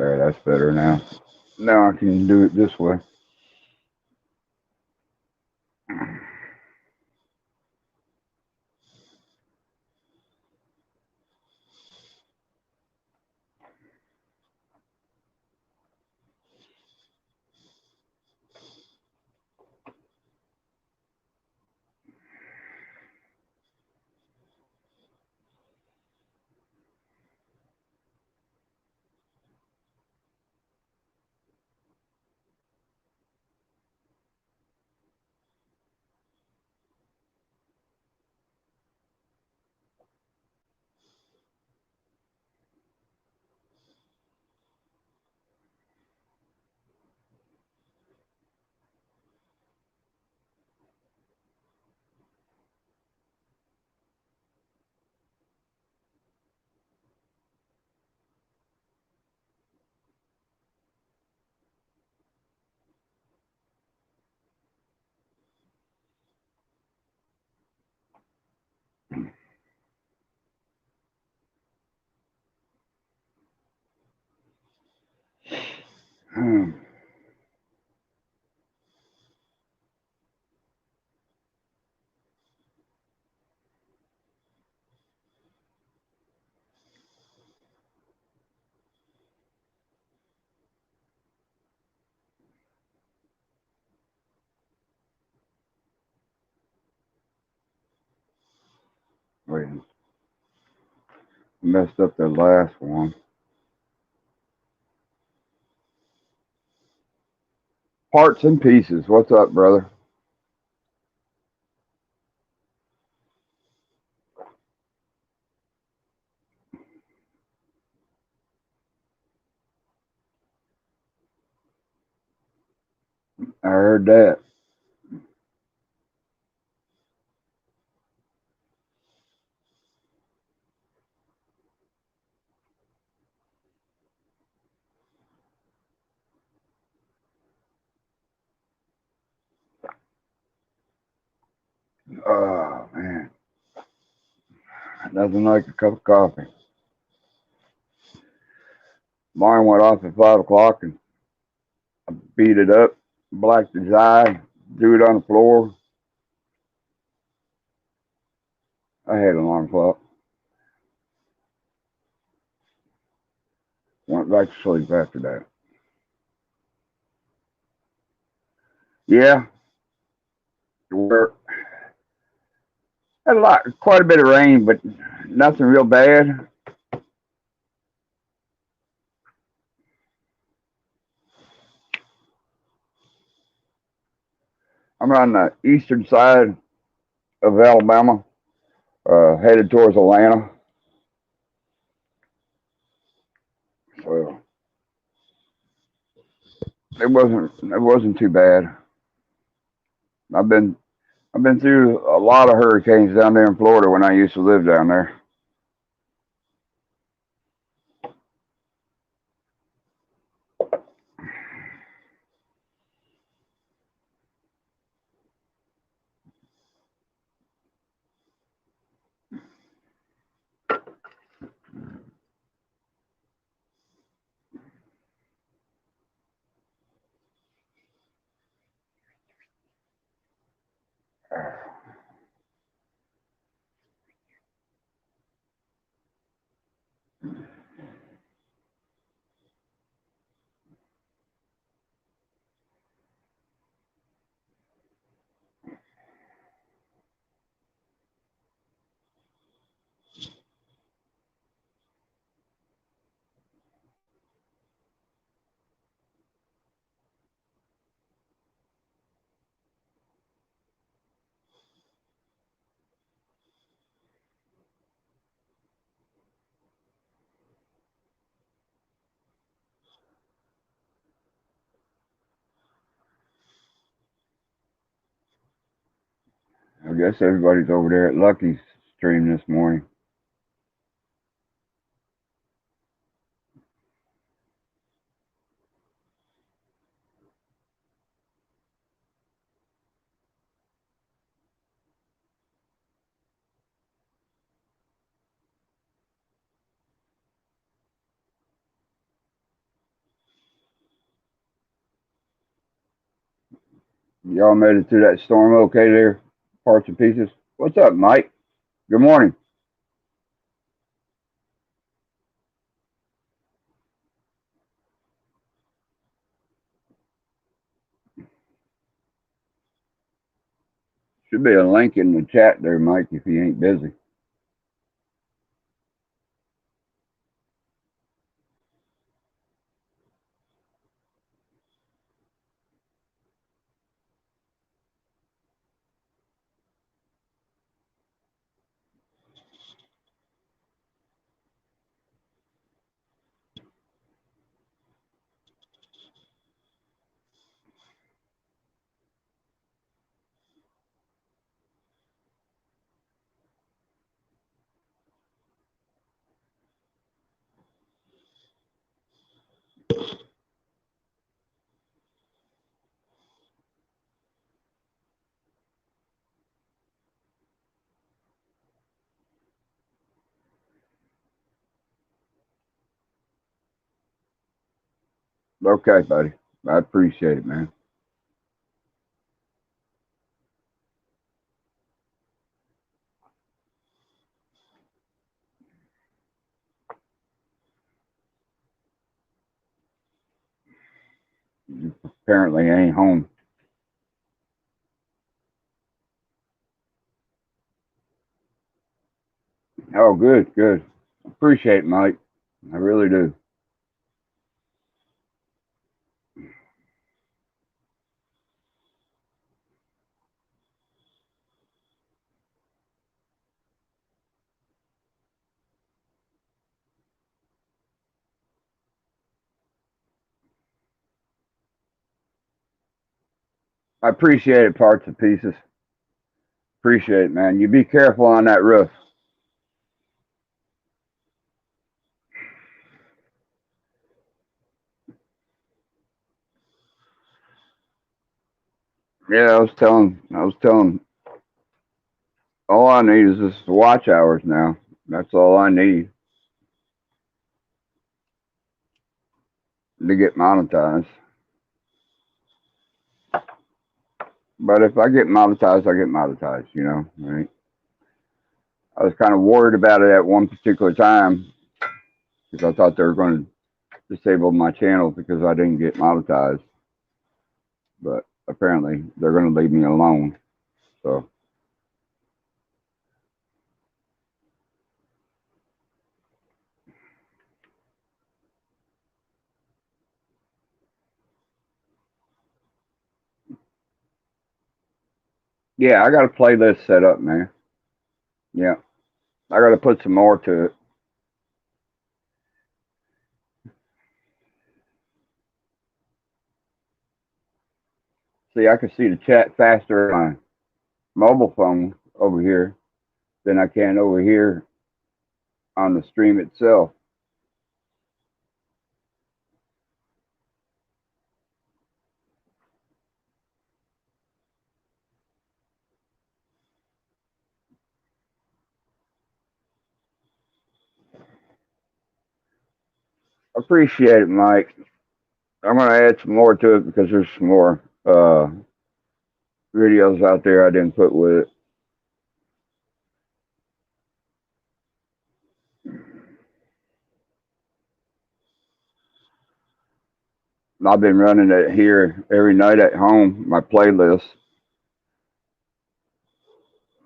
There, that's better now. Now I can do it this way. Wait, messed up the last one. Parts and pieces. What's up, brother? I heard that. Oh man, nothing like a cup of coffee. Mine went off at 5 o'clock, and I beat it up, blacked his eye, threw it on the floor. I had an alarm clock. Went back to sleep after that. Yeah, we're had quite a bit of rain, but nothing real bad. I'm on the eastern side of Alabama, headed towards Atlanta. So it wasn't too bad. I've been I've been through a lot of hurricanes down there in Florida when I used to live down there. I guess everybody's over there at Lucky's stream this morning. Y'all made it through that storm okay there? Parts and pieces. What's up, Mike? Good morning. Should be a link in the chat there, Mike, if you ain't busy. Okay, buddy. I appreciate it, man. You apparently ain't home. Oh, good, good. Appreciate it, Mike. I really do. I appreciate it, parts and pieces. Appreciate it, man. You be careful on that roof. Yeah, I was telling, all I need is just watch hours now. That's all I need to get monetized. But if I get monetized, I get monetized, right? I was kind of worried about it at one particular time because I thought they were going to disable my channel because I didn't get monetized. But apparently they're going to leave me alone. So, yeah, I got a playlist set up, man. Yeah, I got to put some more to it. See, I can see the chat faster on my mobile phone over here than I can over here on the stream itself. Appreciate it, Mike. I'm going to add some more to it because there's some more videos out there I didn't put with it. I've been running it here every night at home, my playlist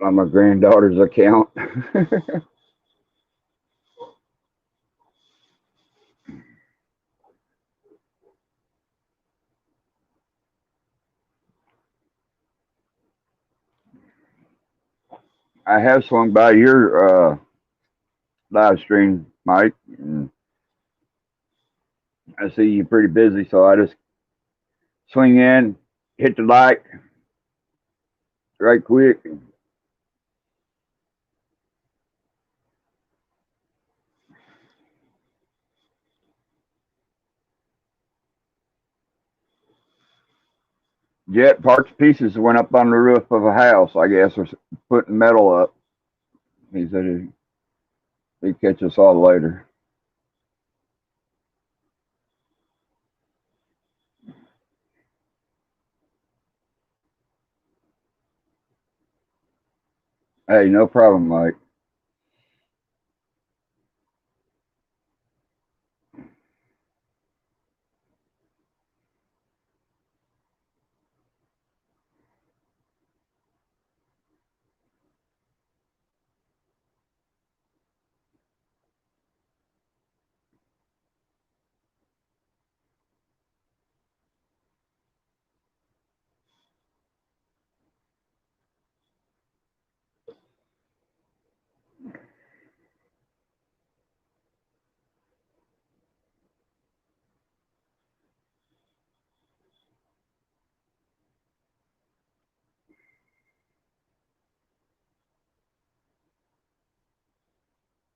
on my granddaughter's account. I have swung by your live stream, Mike, and I see you're pretty busy, so I just swing in, hit the like right quick. Jet parts pieces went up on the roof of a house, I guess, or putting metal up. He said he'd catch us all later. Hey, no problem, Mike.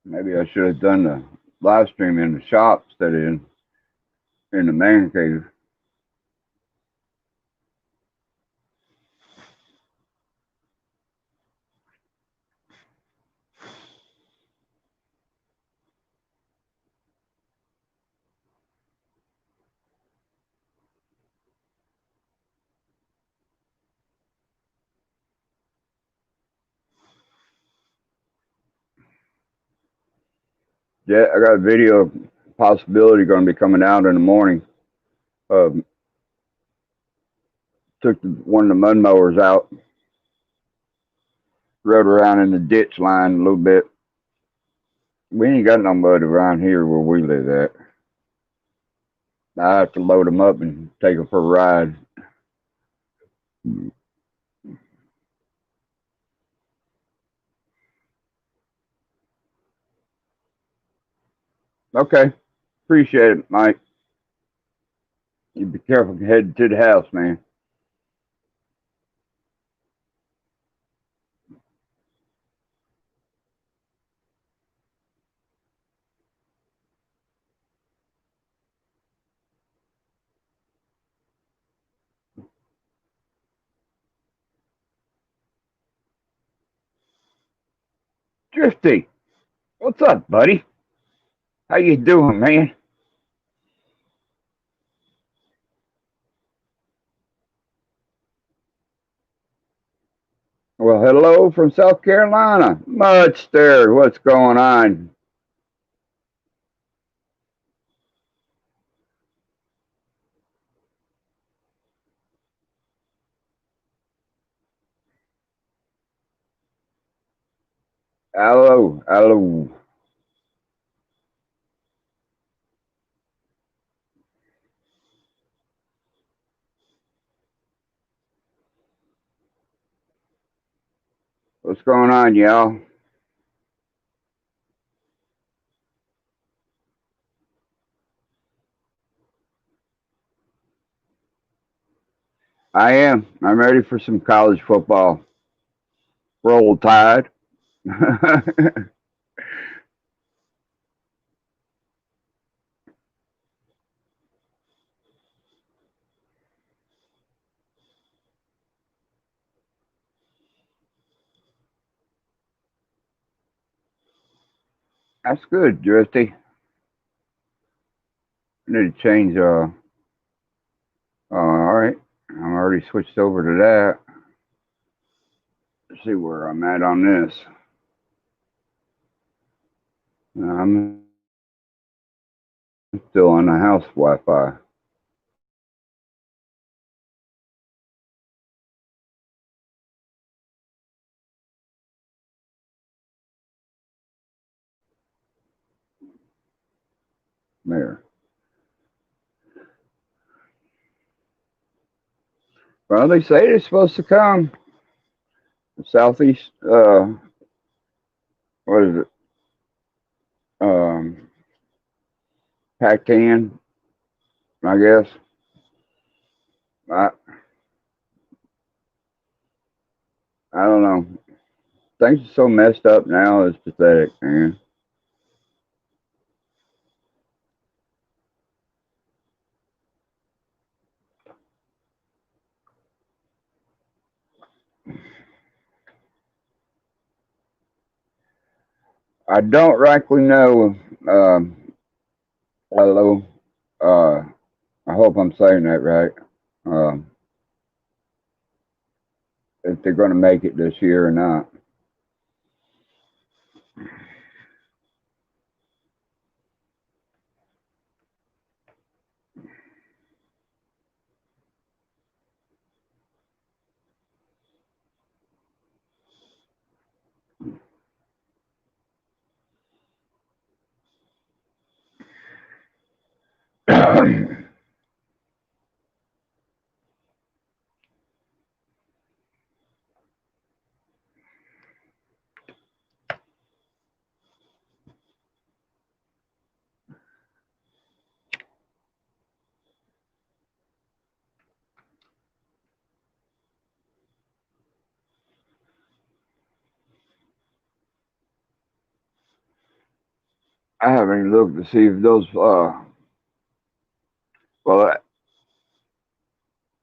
Maybe I should have done the live stream in the shop instead of in the man cave. Yeah, I got a video possibility going to be coming out in the morning. Took one of the mud mowers out, rode around in the ditch line a little bit. We ain't got no mud around here where we live at. I have to load them up and take them for a ride. Okay, appreciate it, Mike. You be careful heading to the house, man. Drifty, what's up, buddy? How you doing, man? Well, hello from South Carolina. Mudster, what's going on? Hello, hello. What's going on, y'all? I am. I'm ready for some college football. Roll Tide. That's good, Drifty. I need to change. All right. I'm already switched over to that. Let's see where I'm at on this. I'm still on the house Wi-Fi. There. Well, they say they're supposed to come. The southeast. What is it? Um, Pac-10, I guess. I I don't know. Things are so messed up now. It's pathetic, man. I don't rightly know. Hello. Uh, I hope I'm saying that right. If they're going to make it this year or not. I haven't even looked to see if those. Well,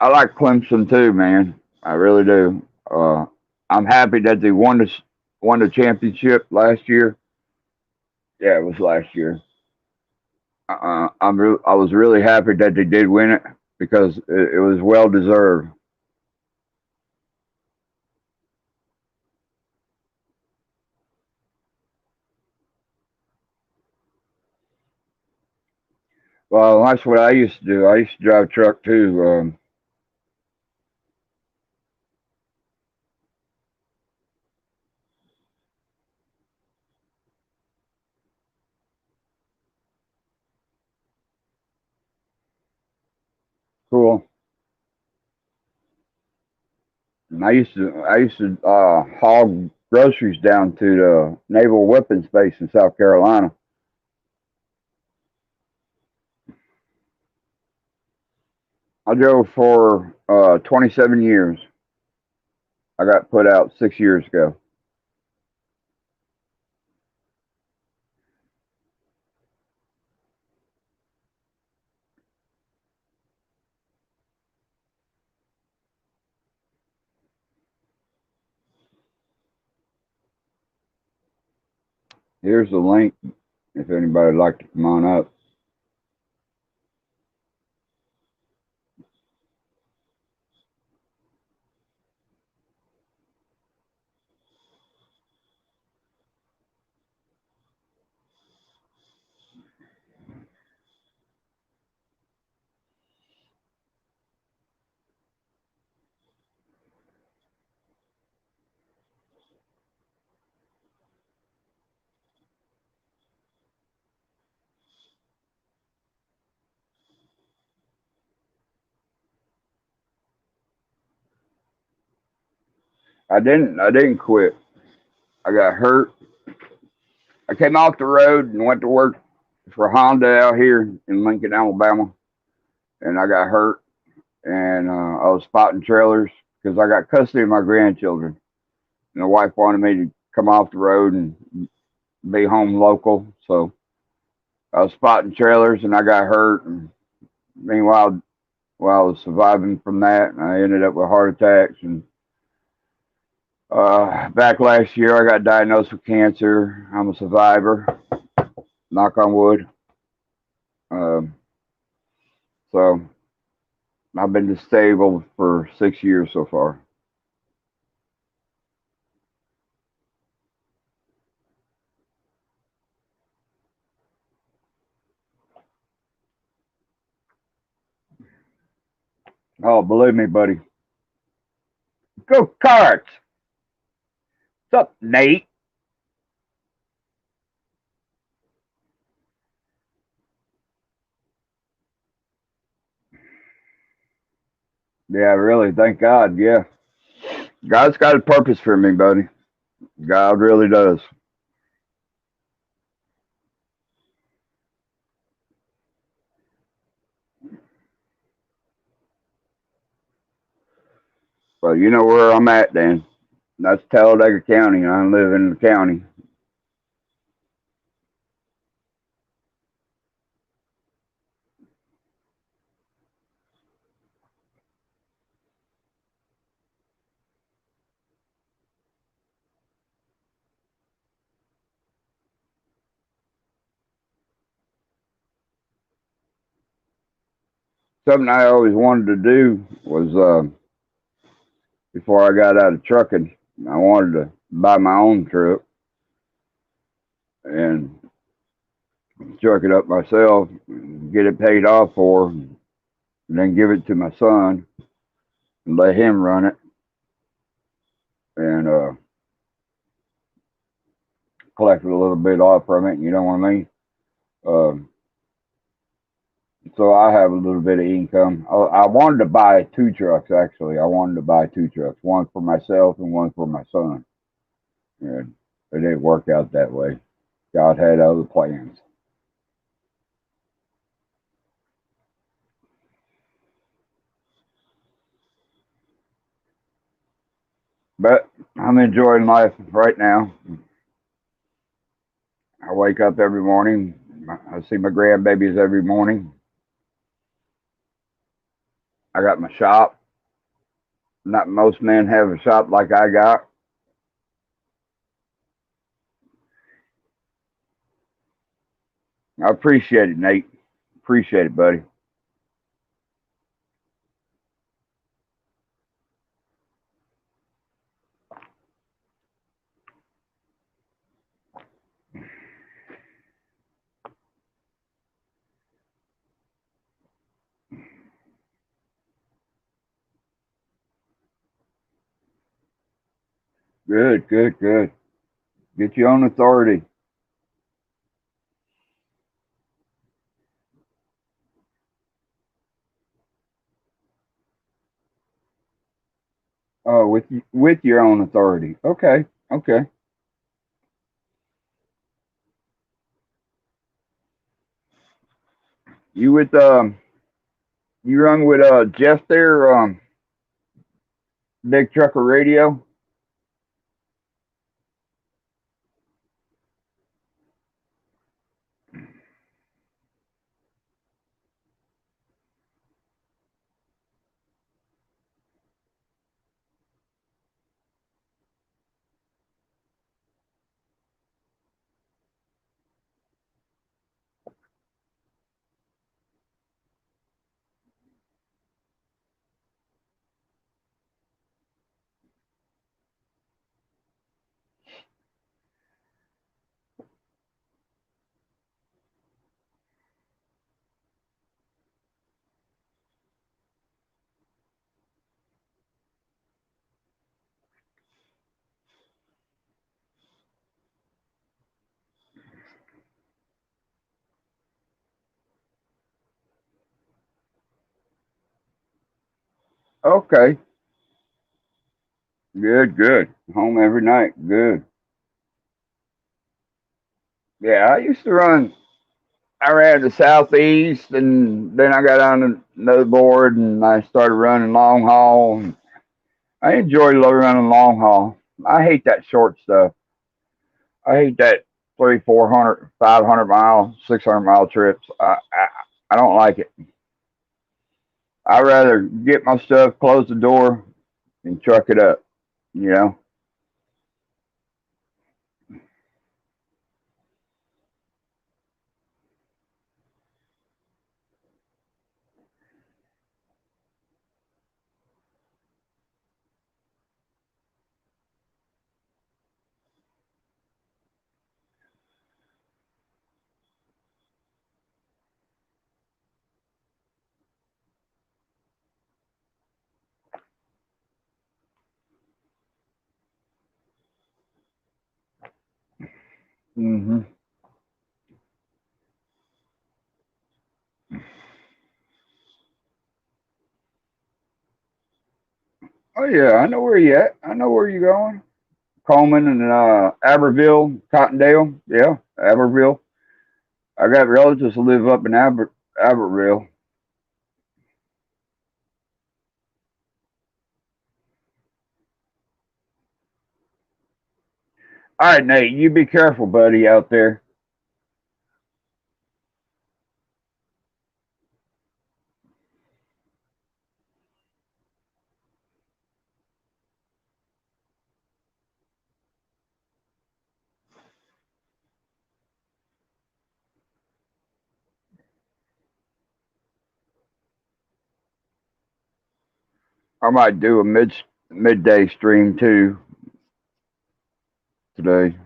I like Clemson too, man. I really do. I'm happy that they won the championship last year. Yeah, it was last year. I was really happy that they did win it because it was well deserved. Well, that's what I used to do. I used to drive truck too. Cool. And I used to haul groceries down to the Naval Weapons Base in South Carolina. I drove for 27 years. I got put out 6 years ago. Here's the link if anybody'd like to come on up. I didn't quit. I got hurt. I came off the road and went to work for Honda out here in Lincoln, Alabama, and I got hurt. And I was spotting trailers because I got custody of my grandchildren. And the wife wanted me to come off the road and be home local. So I was spotting trailers and I got hurt. And meanwhile, while I was surviving from that, I ended up with heart attacks. And back last year, I got diagnosed with cancer. I'm a survivor, knock on wood. Um, so I've been disabled for 6 years so far. Oh, believe me, buddy. Go carts. What's up, Nate? Yeah, really. Thank God. Yeah. God's got a purpose for me, buddy. God really does. But you know where I'm at, Dan. That's Talladega County. I live in the county. Something I always wanted to do was before I got out of trucking, I wanted to buy my own truck and truck it up myself, get it paid off for, and then give it to my son and let him run it and collect a little bit off from it. You know what I mean? Um, So I have a little bit of income. I wanted to buy two trucks actually. I wanted to buy two trucks, one for myself and one for my son. And it didn't work out that way. God had other plans. But I'm enjoying life right now. I wake up every morning. I see my grandbabies every morning. I got my shop. Not most men have a shop like I got. I appreciate it, Nate. Appreciate it, buddy. Good, good, good. Get your own authority. Oh, with your own authority. Okay, okay. You with you run with Jeff there, Big Trucker Radio. Okay, good, good. Home every night. Good. Yeah, I used to run. I ran the southeast, and then I got on another board, and I started running long haul. I enjoy running long haul. I hate that short stuff. I hate that three, 400, 500 mile, 600 mile trips. I don't like it. I'd rather get my stuff, close the door, and truck it up. You know. Hmm. Oh yeah, I know where you at. I know where you're going. Coleman and Aberville, Cottondale. Yeah, Aberville. I got relatives who live up in Aberville. All right, Nate, you be careful, buddy, out there. I might do a midday stream too today.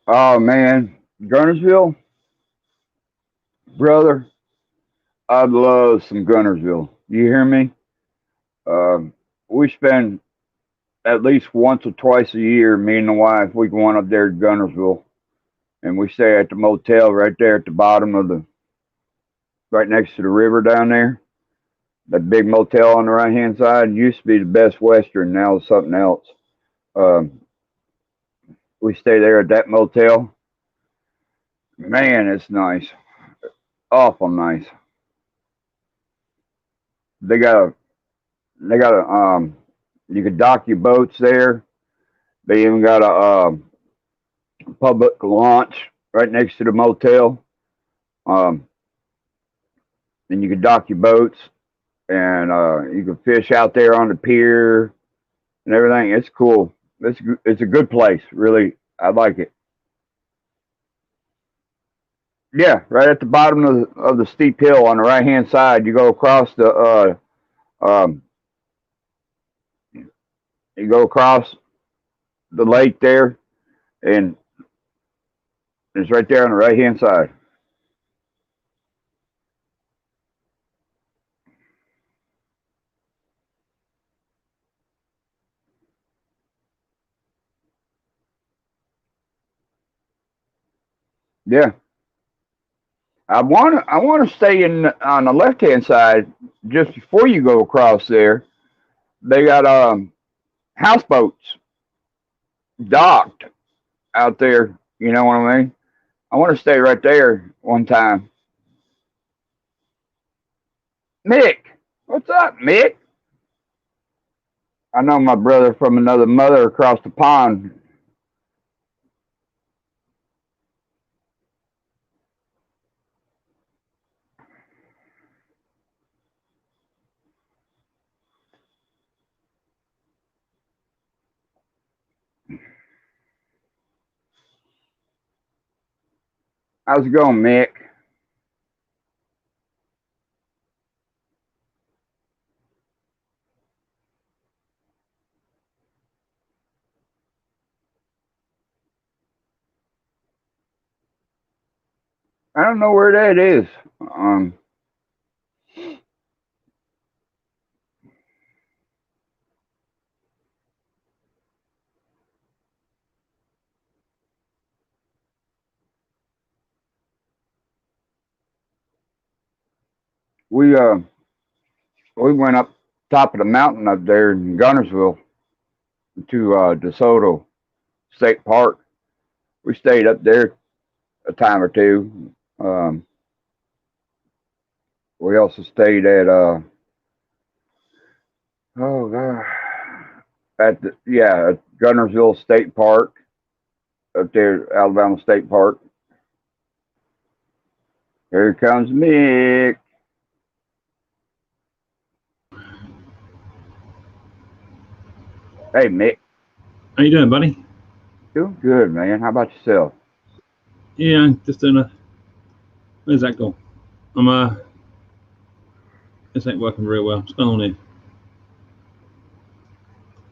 Oh man, Gurnersville. Brother, I'd love some Gunnersville. You hear me? Um, we spend at least once or twice a year, me and the wife, we go on up there to Gunnersville, and we stay at the motel right there at the bottom of the, right next to the river down there. That big motel on the right hand side used to be the Best Western. Now it's something else. Um, we stay there at that motel. Man, it's nice, awful nice. They got a, they got a, you can dock your boats there. They even got a public launch right next to the motel. Um, and you can dock your boats, and you can fish out there on the pier and everything. It's cool. It's a good place, really. I like it. Yeah, right at the bottom of the steep hill on the right hand side, you go across the um, you go across the lake there, and it's right there on the right hand side. Yeah, I want to stay in on the left hand side just before you go across there. They got houseboats docked out there. You know what I mean? I want to stay right there one time. Mick, what's up, Mick? I know my brother from another mother across the pond. How's it going, Mick? I don't know where that is. Um, we uh we went up top of the mountain up there in Gunnersville to DeSoto State Park. We stayed up there a time or two. We also stayed at oh god, at the yeah at Gunnersville State Park up there, Alabama State Park. Here comes Mick. Hey Mick, How you doing, buddy? doing good, man. How about yourself? Yeah, just doing a. Where's that go? I'm This ain't working very well. What's going on here?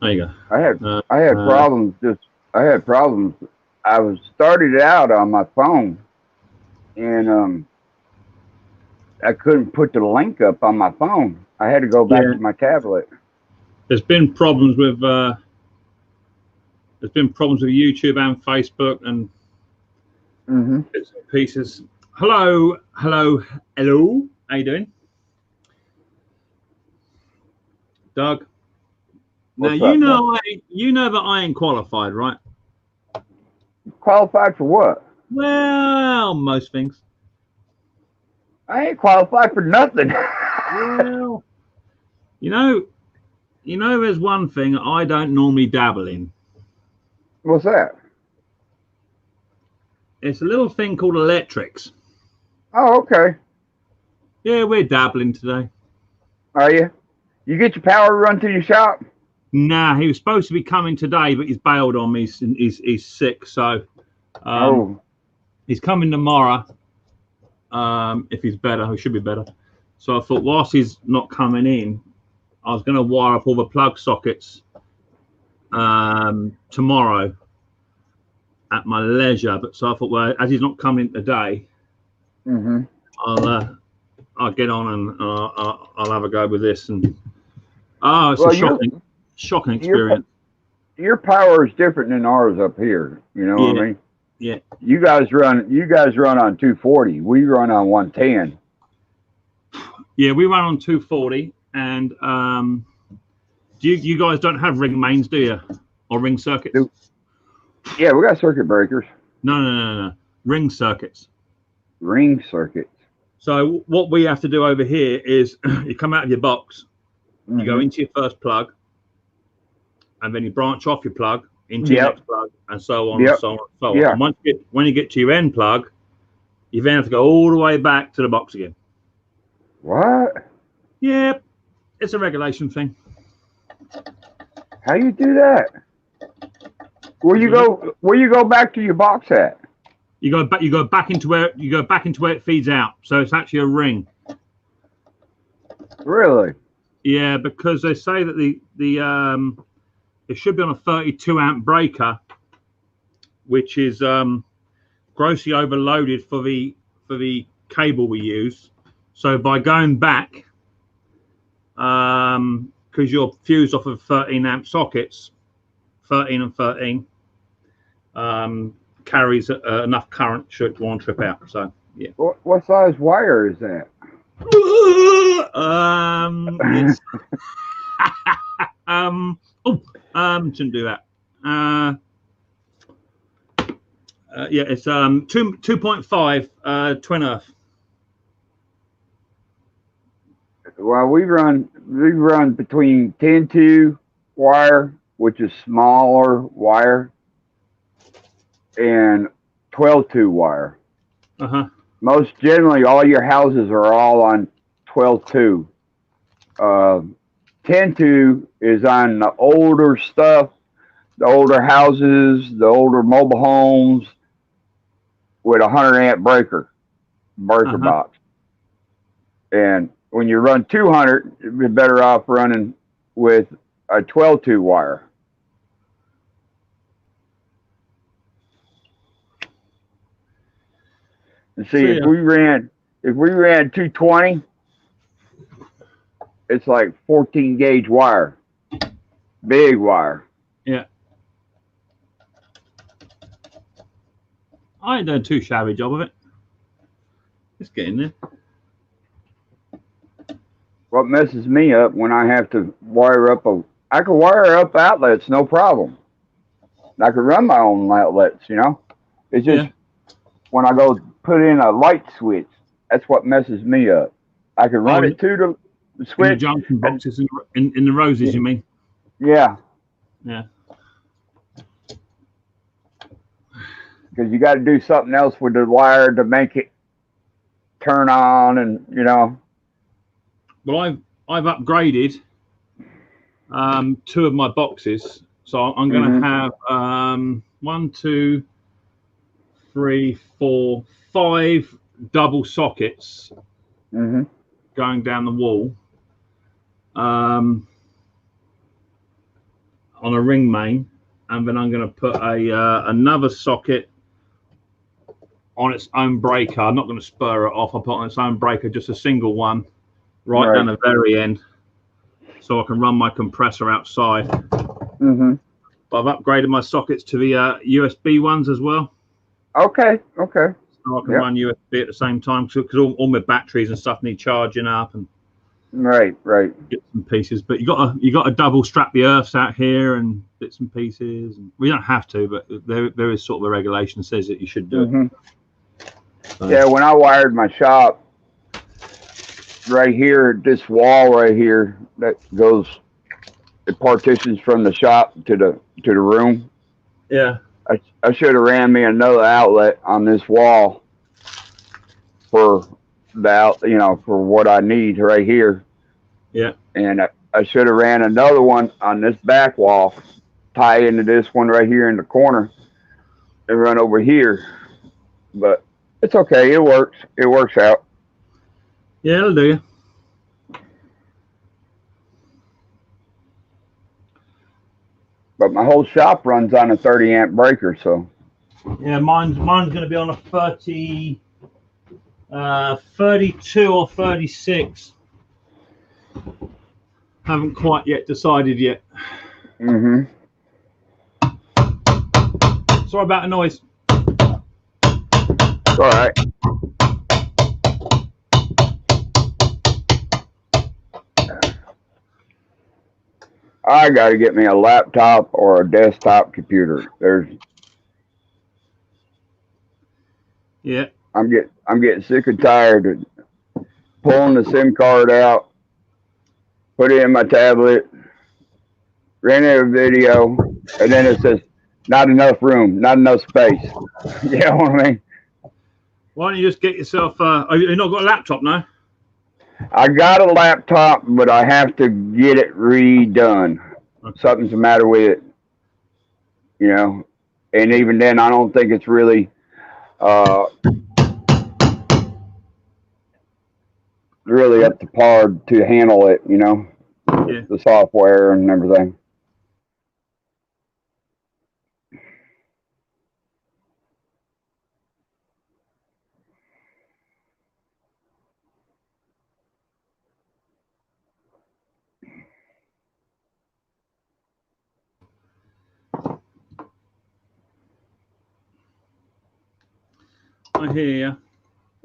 There you I had go. I had problems. Just I had problems. I was started out on my phone, and I couldn't put the link up on my phone. I had to go back Yeah, to my tablet. there's been problems with YouTube and Facebook and Hmm. bits and pieces. Hello, hello, hello. How you doing, Doug? Now What's up, bud? you know that I ain't qualified, right? Qualified for what? Well, most things. I ain't qualified for nothing. Well, you know, there's one thing I don't normally dabble in. What's that? It's a little thing called electrics. Oh, okay. Yeah, we're dabbling today. Are you? You get your power run to your shop? Nah, he was supposed to be coming today, but he's bailed on me. He's sick, so um, Oh. he's coming tomorrow. If he's better, he should be better. So I thought, whilst he's not coming in, I was going to wire up all the plug sockets tomorrow at my leisure. But so I thought, well, as he's not coming today, Hmm. I'll get on and I'll have a go with this. And it's Well, a shocking experience. Your power is different than ours up here. You know what I mean? Yeah. You guys run on 240. We run on 110. Yeah, we run on 240, and you guys don't have ring mains, do you? Or ring circuits? Yeah, we got circuit breakers. No. Ring circuits. Ring circuits. So what we have to do over here is you come out of your box, you go into your first plug, and then you branch off your plug into your next plug, and so on and so on and so on. And when you get to your end plug, you then have to go all the way back to the box again. What? Yeah, it's a regulation thing. How you do that? Where you go back to your box at? You go back into where it feeds out. So it's actually a ring. Really? Yeah, because they say that it should be on a 32 amp breaker, which is grossly overloaded for the cable we use. So by going back, because you're fused off of 13 amp sockets, 13 and 13, carries enough current should one trip out. So yeah. What size wire is that? Shouldn't do that. Yeah, it's 2.5 twin earth. Well, we run between 10-2 wire, which is smaller wire, and 12-2 wire. Most generally, all your houses are all on 12-2. 10-2 is on the older stuff, the older houses, the older mobile homes with a 100 amp breaker box. And when you run 200, you're better off running with a 12-2 wire. And see, if we ran 220, it's like 14 gauge wire, big wire. Yeah. I ain't done too shabby job of it. It's getting there. What messes me up when I have to wire up I can wire up outlets, no problem. I can run my own outlets, you know. It's just when I go put in a light switch, that's what messes me up. I can run it to the switch. In the junction boxes in the roses, you mean? Yeah. Yeah. Because you got to do something else with the wire to make it turn on, and you know. Well, I've upgraded 2 of my boxes, so I'm going to have 1, 2, 3, 4, 5 double sockets going down the wall on a ring main, and then I'm going to put another socket on its own breaker. I'm not going to spur it off. I'll put on its own breaker, just a single one, right down the very end, so I can run my compressor outside. But I've upgraded my sockets to the USB ones as well. Okay. So I can run USB at the same time, because all my batteries and stuff need charging up and bits and pieces. But you got to double strap the earths out here and bits and pieces. And we don't have to, but there is sort of a regulation that says that you should do it. So. Yeah, when I wired my shop, right here, this wall right here that goes, it partitions from the shop to the room. Yeah. I should have ran me another outlet on this wall for for what I need right here. Yeah. And I should have ran another one on this back wall, tie into this one right here in the corner, and run over here. But it's okay. It works. It works out. Yeah, it'll do you. But my whole shop runs on a 30 amp breaker, so. Yeah, mine's going to be on a 30. 32 or 36. Haven't quite yet decided yet. Mm-hmm. Sorry about the noise. It's all right. I got to get me a laptop or a desktop computer. Yeah. I'm getting sick and tired of pulling the SIM card out, put it in my tablet, rent a video, and then it says not enough room, not enough space. You know what I mean? Why don't you just get yourself? You've not got a laptop now? I got a laptop, but I have to get it redone. Okay. Something's the matter with it, you know. And even then, I don't think it's really really up to par to handle it, you know, Yeah. the software and everything. I hear you.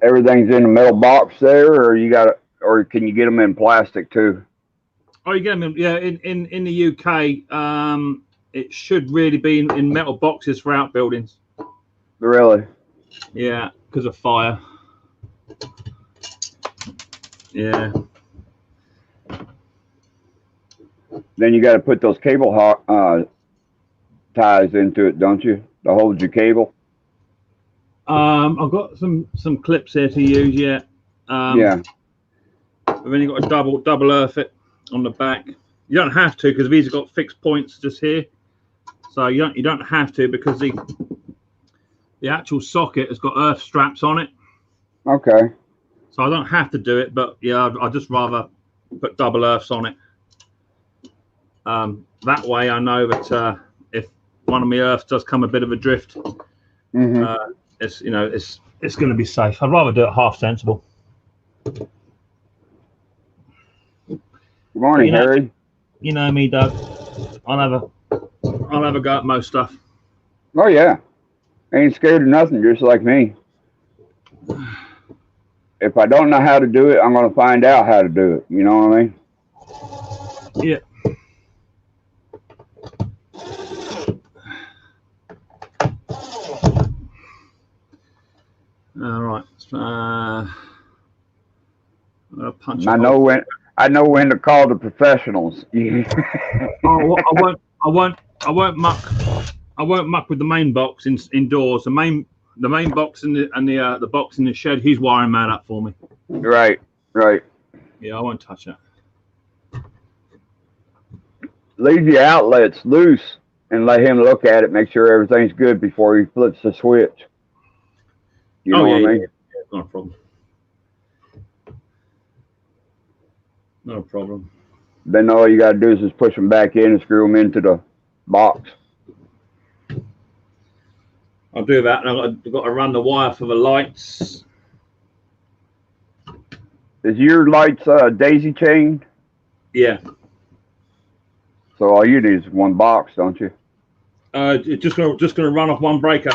Everything's in the metal box there, or or can you get them in plastic too? Oh, you get them. Yeah, in the UK, it should really be in metal boxes for outbuildings. Really? Yeah, because of fire. Yeah. Then you got to put those cable ties into it, don't you, to hold your cable? I've got some clips here to use. Yeah. Yeah. I've only got a double earth it on the back. You don't have to because these have got fixed points just here. So you don't have to because the actual socket has got earth straps on it. Okay. So I don't have to do it, but yeah, I'd just rather put double earths on it. That way I know that if one of my earths does come a bit of a drift, Mm-hmm. it's it's going to be safe. I'd rather do it half sensible. Good morning, Harry. You know me, Doug. I'll have a go at most stuff. Oh yeah, ain't scared of nothing, just like me. If I don't know how to do it, I'm gonna find out how to do it. You know what I mean? Yeah. All right. Punch I know when to call the professionals. Oh, I won't muck with the main box indoors. The main box and the box in the shed. He's wiring that up for me. Right. Yeah, I won't touch that. Leave your outlets loose and let him look at it. Make sure everything's good before he flips the switch. You know what I mean? Yeah, not a problem. Not a problem. Then all you got to do is just push them back in and screw them into the box. I'll do that. And I've got to run the wire for the lights. Is your lights daisy chained? Yeah. So all you need is one box, don't you? It's just gonna run off one breaker.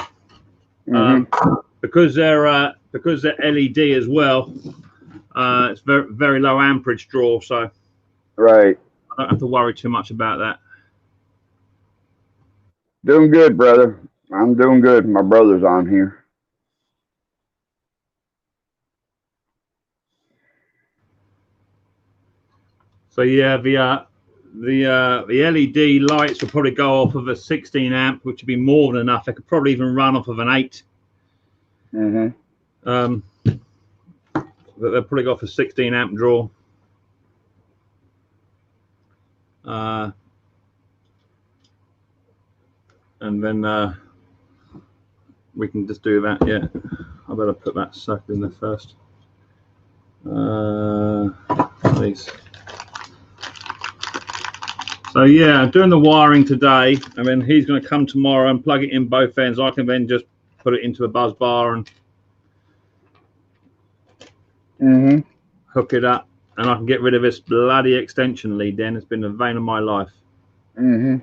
Mm-hmm. Because they're LED as well. It's very very low amperage draw, so Right. I don't have to worry too much about that. Doing good, brother. I'm doing good. My brother's on here. So yeah, the LED lights will probably go off of a 16 amp, which would be more than enough. They could probably even run off of an 8. Mm-hmm. But they'll probably go off a 16 amp draw. And then we can just do that. Yeah, I better put that sucker in there first. These. So yeah, I'm doing the wiring today, and then he's going to come tomorrow and plug it in both ends. I can then just put it into a bus bar and Mm-hmm. hook it up, and I can get rid of this bloody extension lead. Then it's been the vein of my life. Mm-hmm.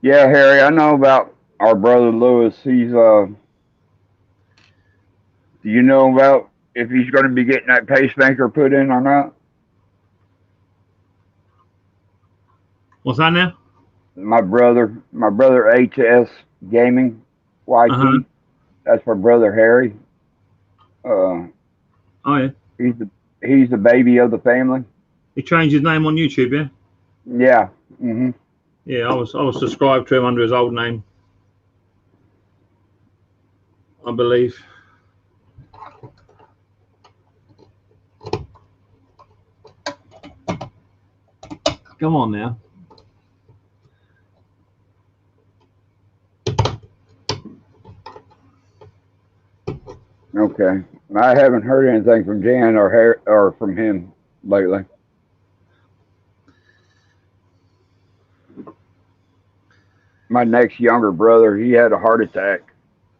Yeah, Harry, I know about our brother Lewis. He's do you know about if he's going to be getting that pacemaker put in or not? What's that now? My brother HS Gaming YT. Uh-huh. That's my brother Harry. Oh yeah. He's the baby of the family. He changed his name on YouTube, yeah. Yeah. Mm-hmm. Yeah, I was subscribed to him under his old name, I believe. Come on now. Okay. I haven't heard anything from Jan or from him lately. My next younger brother, he had a heart attack.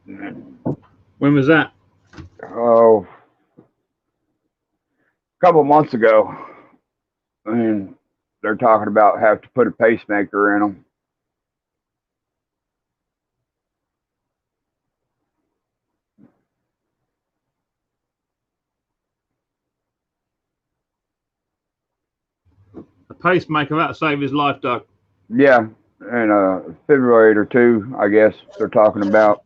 When was that? Oh, a couple months ago. And they're talking about have to put a pacemaker in him. A pacemaker, that'll save his life, Doug. Yeah, and a defibrillator too, I guess they're talking about.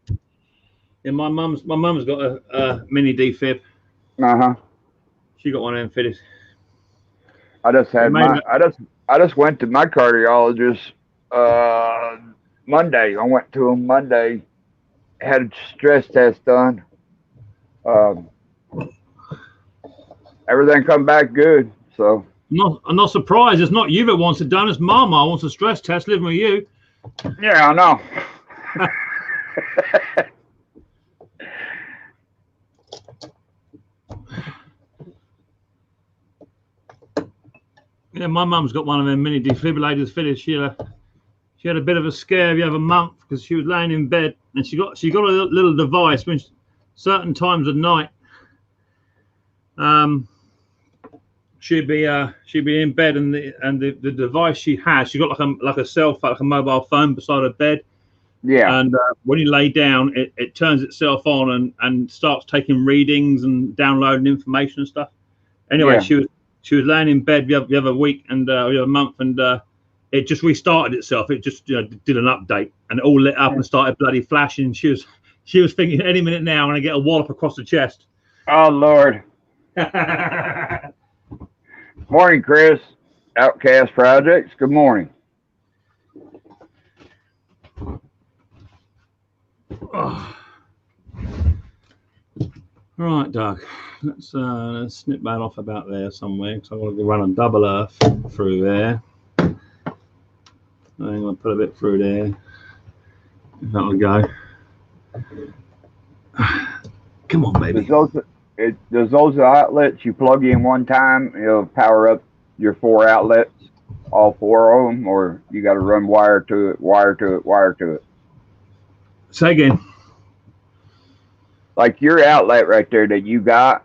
Yeah, my mum's got a mini defib. Uh-huh. She got one of them fitted. I just went to my cardiologist Monday. I went to him Monday, had a stress test done. Everything come back good. So I'm not surprised. It's not you that wants it done. It's Mama wants a stress test living with you. yeah, I know. Yeah, my mum's got one of them mini defibrillators fitted. She had a bit of a scare the other month because she was laying in bed and she got a little device when certain times of night. She'd be in bed and the device she got like a cell phone, like a mobile phone beside her bed. Yeah. And when you lay down, it turns itself on and starts taking readings and downloading information and stuff. Anyway, Yeah. she was laying in bed the other week and the other month, and it just restarted itself. It just did an update, and it all lit up and started bloody flashing. She was thinking any minute now I'm gonna get a wallop across the chest. Oh Lord. Morning, Chris. Outcast Projects. Good morning. Oh. Right, Doug. Let's snip that off about there somewhere because I'm going to run a double earth through there. I'm going to put a bit through there. That'll go. Come on, baby. Does those outlets you plug in one time, it'll power up your 4 outlets, all 4 of them, or you got to run wire to it? Say again. Like your outlet right there that you got,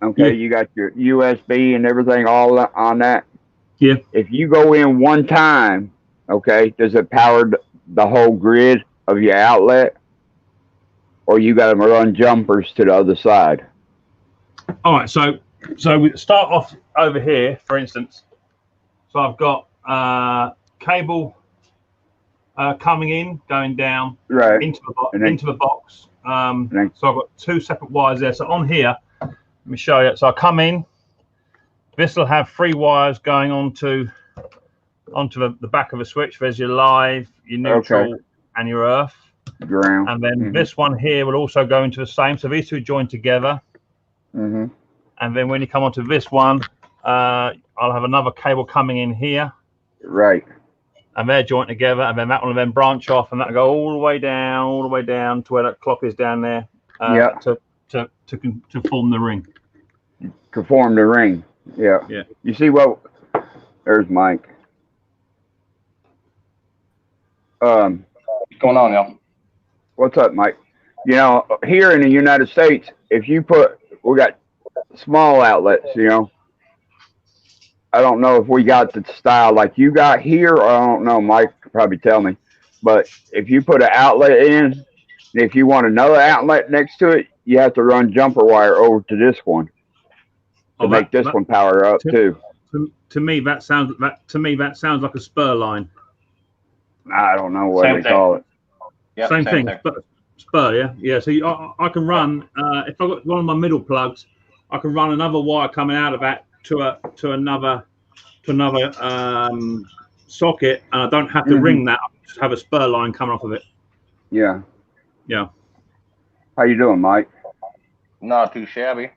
okay, you got your USB and everything all on that. Yeah. If you go in one time, okay, does it power the whole grid of your outlet, or you got to run jumpers to the other side? All right, so we start off over here, for instance. So I've got cable coming in, going down into the box. So I've got 2 separate wires there. So on here, let me show you. So I come in. This will have 3 wires going onto the back of a switch. There's your live, your neutral, and your earth. Ground. And then this one here will also go into the same. So these 2 join together. Mm-hmm. And then when you come onto this one, I'll have another cable coming in here. Right. And they're joined together, and then that one will then branch off, and that'll go all the way down to where that clock is down there. To form the ring. To form the ring. Yeah. Yeah. You see what? There's Mike. What's going on, y'all? What's up, Mike? You know, here in the United States, if you we got small outlets, you know. I don't know if we got the style like you got here, or I don't know. Mike could probably tell me. But if you put an outlet in, and if you want another outlet next to it, you have to run jumper wire over to this one to Oh, make this one power up too. To me, that sounds like a spur line. I don't know what Same they thing. call it. Yep, same thing. Spur, yeah, yeah. So I can run if I've got one of my middle plugs, I can run another wire coming out of that to another socket, and I don't have to ring that. I just have a spur line coming off of it. Yeah. Yeah. How you doing, Mike? Not too shabby.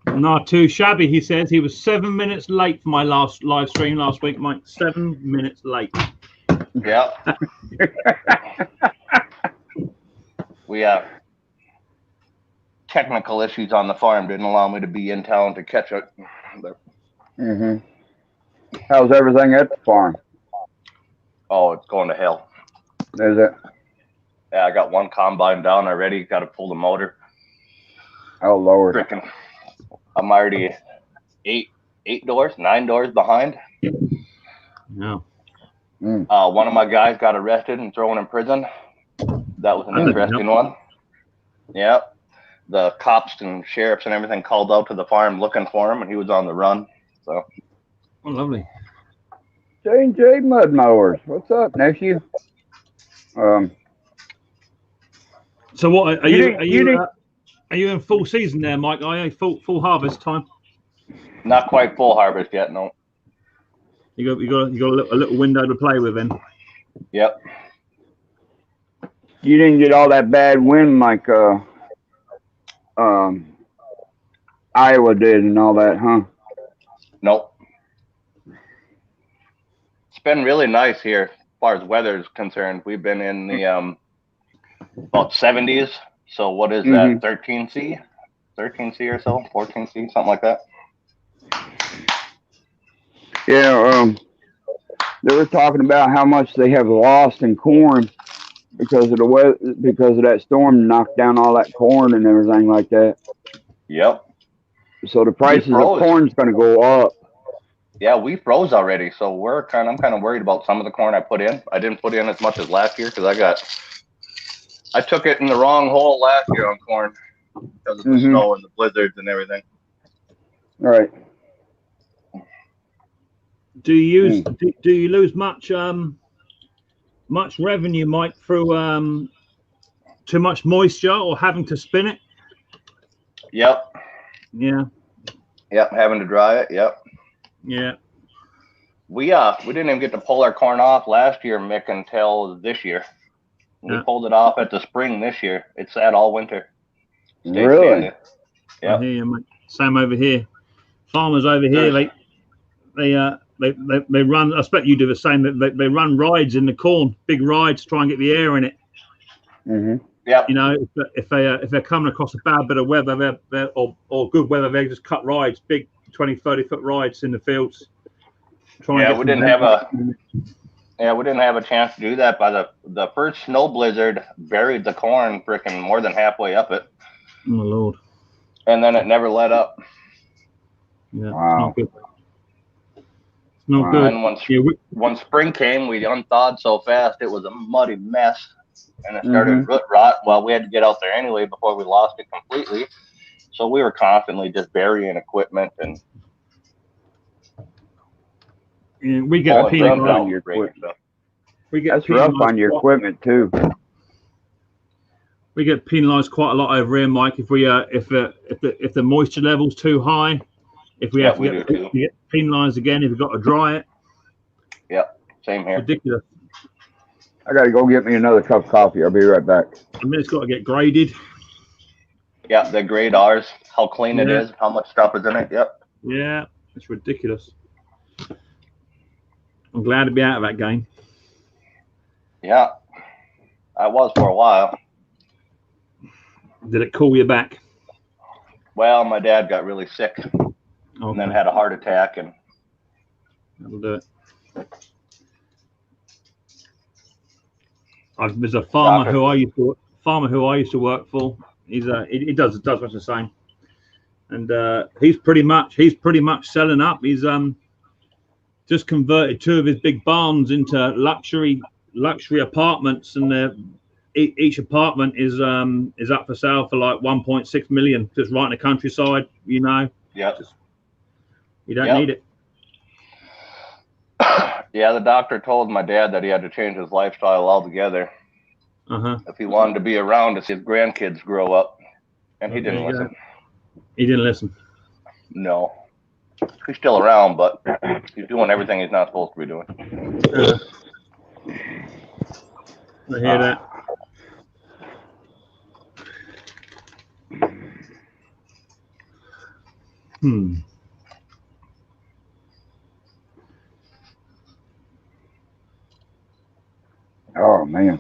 Not too shabby. He says he was 7 minutes late for my last live stream last week, Mike. 7 minutes late. Yeah. We have technical issues on the farm didn't allow me to be in town to catch it. But, How's everything at the farm? oh, it's going to hell. Is it? Yeah, I got one combine down already. Got to pull the motor. Oh, Lord. Frickin', I'm already 9 doors behind. No. One of my guys got arrested and thrown in prison. That was an interesting one. Yep. The cops and sheriffs and everything called out to the farm looking for him, and he was on the run. So. Oh, lovely. J&J Mud Mowers. What's up, nephew? So what are you in full season there, Mike? Are you full harvest time? Not quite full harvest yet, no. You got a little window to play with then. Yep. You didn't get all that bad wind like Iowa did and all that, huh? Nope. It's been really nice here as far as weather is concerned. We've been in the about 70s. So what is that? 13C? 13C or so? 14C, something like that. Yeah, they were talking about how much they have lost in corn because of the weather, because of that storm knocked down all that corn and everything like that. Yep. So the prices of corn's going to go up. Yeah, we froze already, so I'm kind of worried about some of the corn I put in. I didn't put in as much as last year because I took it in the wrong hole last year on corn because of the snow and the blizzards and everything. All right. Do you lose much revenue, Mike, through too much moisture or having to spin it? Yep. Yeah. Yep, having to dry it. Yep. Yeah. We didn't even get to pull our corn off last year, Mick, until this year. We pulled it off at the spring this year. It sat all winter. Really? Yeah. Same over here. Farmers over here, they run. I expect you do the same. They run rides in the corn, big rides, to try and get the air in it. Yep. You know, if they're coming across a bad bit of weather, or good weather, they just cut rides, big 20, 30-foot rides in the fields. We didn't have a chance to do that. By the first snow blizzard buried the corn frickin' more than halfway up it. Oh my Lord. And then it never let up. Yeah. Wow. It's not good. And when spring came, we unthawed so fast it was a muddy mess, and it started root rot. Well, we had to get out there anyway before we lost it completely. So we were constantly just burying equipment and. Yeah, we get penalized on your equipment. That's rough on your equipment too. We get penalised quite a lot over here, Mike. If the moisture level's too high, if we have to get penalised again if we've got to dry it. Yep, same here. Ridiculous. I got to go get me another cup of coffee. I'll be right back. I mean, it's got to get graded. Yeah, they grade ours, how clean it is, how much stuff is in it. Yep. Yeah, it's ridiculous. I'm glad to be out of that game. Yeah, I was for a while. Did it call you back? Well, my dad got really sick and then had a heart attack, and that'll do it. There's a farmer who I used to work for. He does much the same. and he's pretty much selling up. He's just converted 2 of his big barns into luxury apartments, and each apartment is up for sale for like 1.6 million, just right in the countryside. You know, Yep. you don't need it. Yeah, the doctor told my dad that he had to change his lifestyle altogether if he wanted to be around to see his grandkids grow up, and he didn't listen. He didn't listen. No, he's still around, but he's doing everything he's not supposed to be doing. I hear that. Oh man,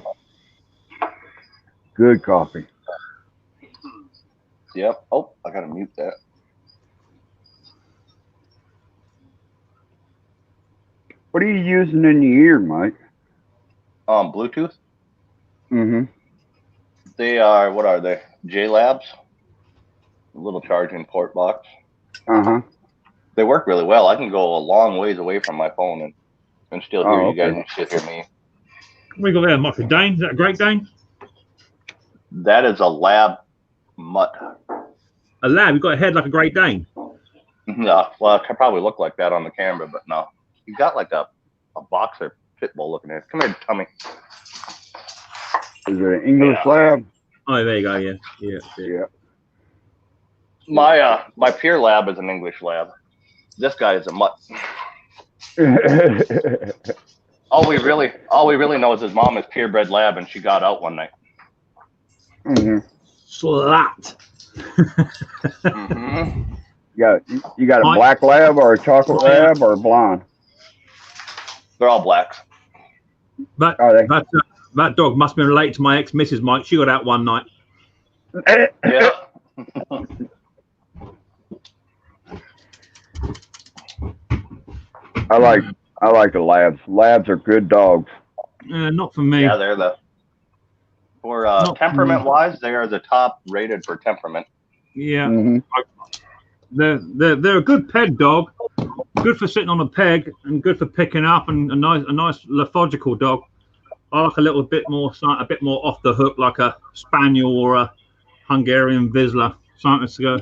good coffee. Yep. Oh, I gotta mute that. What are you using in your ear, Mike? Bluetooth. Mm-hmm. They are, what are they? J-Labs. A little charging port box. Uh-huh. They work really well. I can go a long ways away from my phone and still hear you guys and still hear me. What we got there, Mike? A Dane? Is that a Great Dane? That is a lab mutt. A lab? You've got a head like a Great Dane? No, well, it could probably look like that on the camera, but no. He's got like a boxer pit bull looking at. Come here, Tommy. Is it an English lab? Oh, there you go. Yeah. My peer lab is an English lab. This guy is a mutt. All we really know is his mom is purebred lab, and she got out one night. Mm-hmm. Slat. Mm-hmm. You got a black lab or a chocolate lab or a blonde? They're all blacks. That dog must have been related to my ex-missus, Mike. She got out one night. Yeah. I like the labs. Labs are good dogs. Not for me. Yeah, they're temperament wise, they are the top rated for temperament. Yeah. Mm-hmm. They're a good peg dog. Good for sitting on a peg and good for picking up, and a nice lethargical dog. I like a bit more off the hook, like a spaniel or a Hungarian Vizsla. Something to go.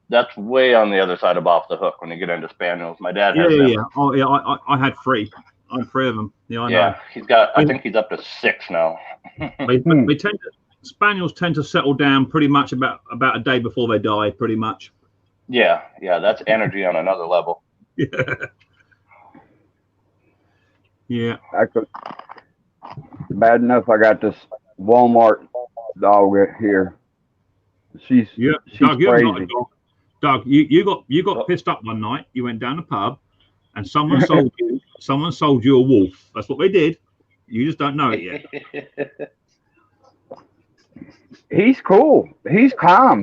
That's way on the other side of off the hook when you get into spaniels. My dad has them. Yeah. Oh yeah, I had 3. I'm 3 of them. Yeah, I know. He's got. I think he's up to 6 now. Spaniels tend to settle down pretty much about a day before they die, pretty much. Yeah, that's energy on another level. Yeah. Bad enough I got this Walmart dog here. She's crazy. Doug, you got pissed up one night. You went down the pub, and someone sold you a wolf. That's what they did. You just don't know it yet. He's cool. He's calm.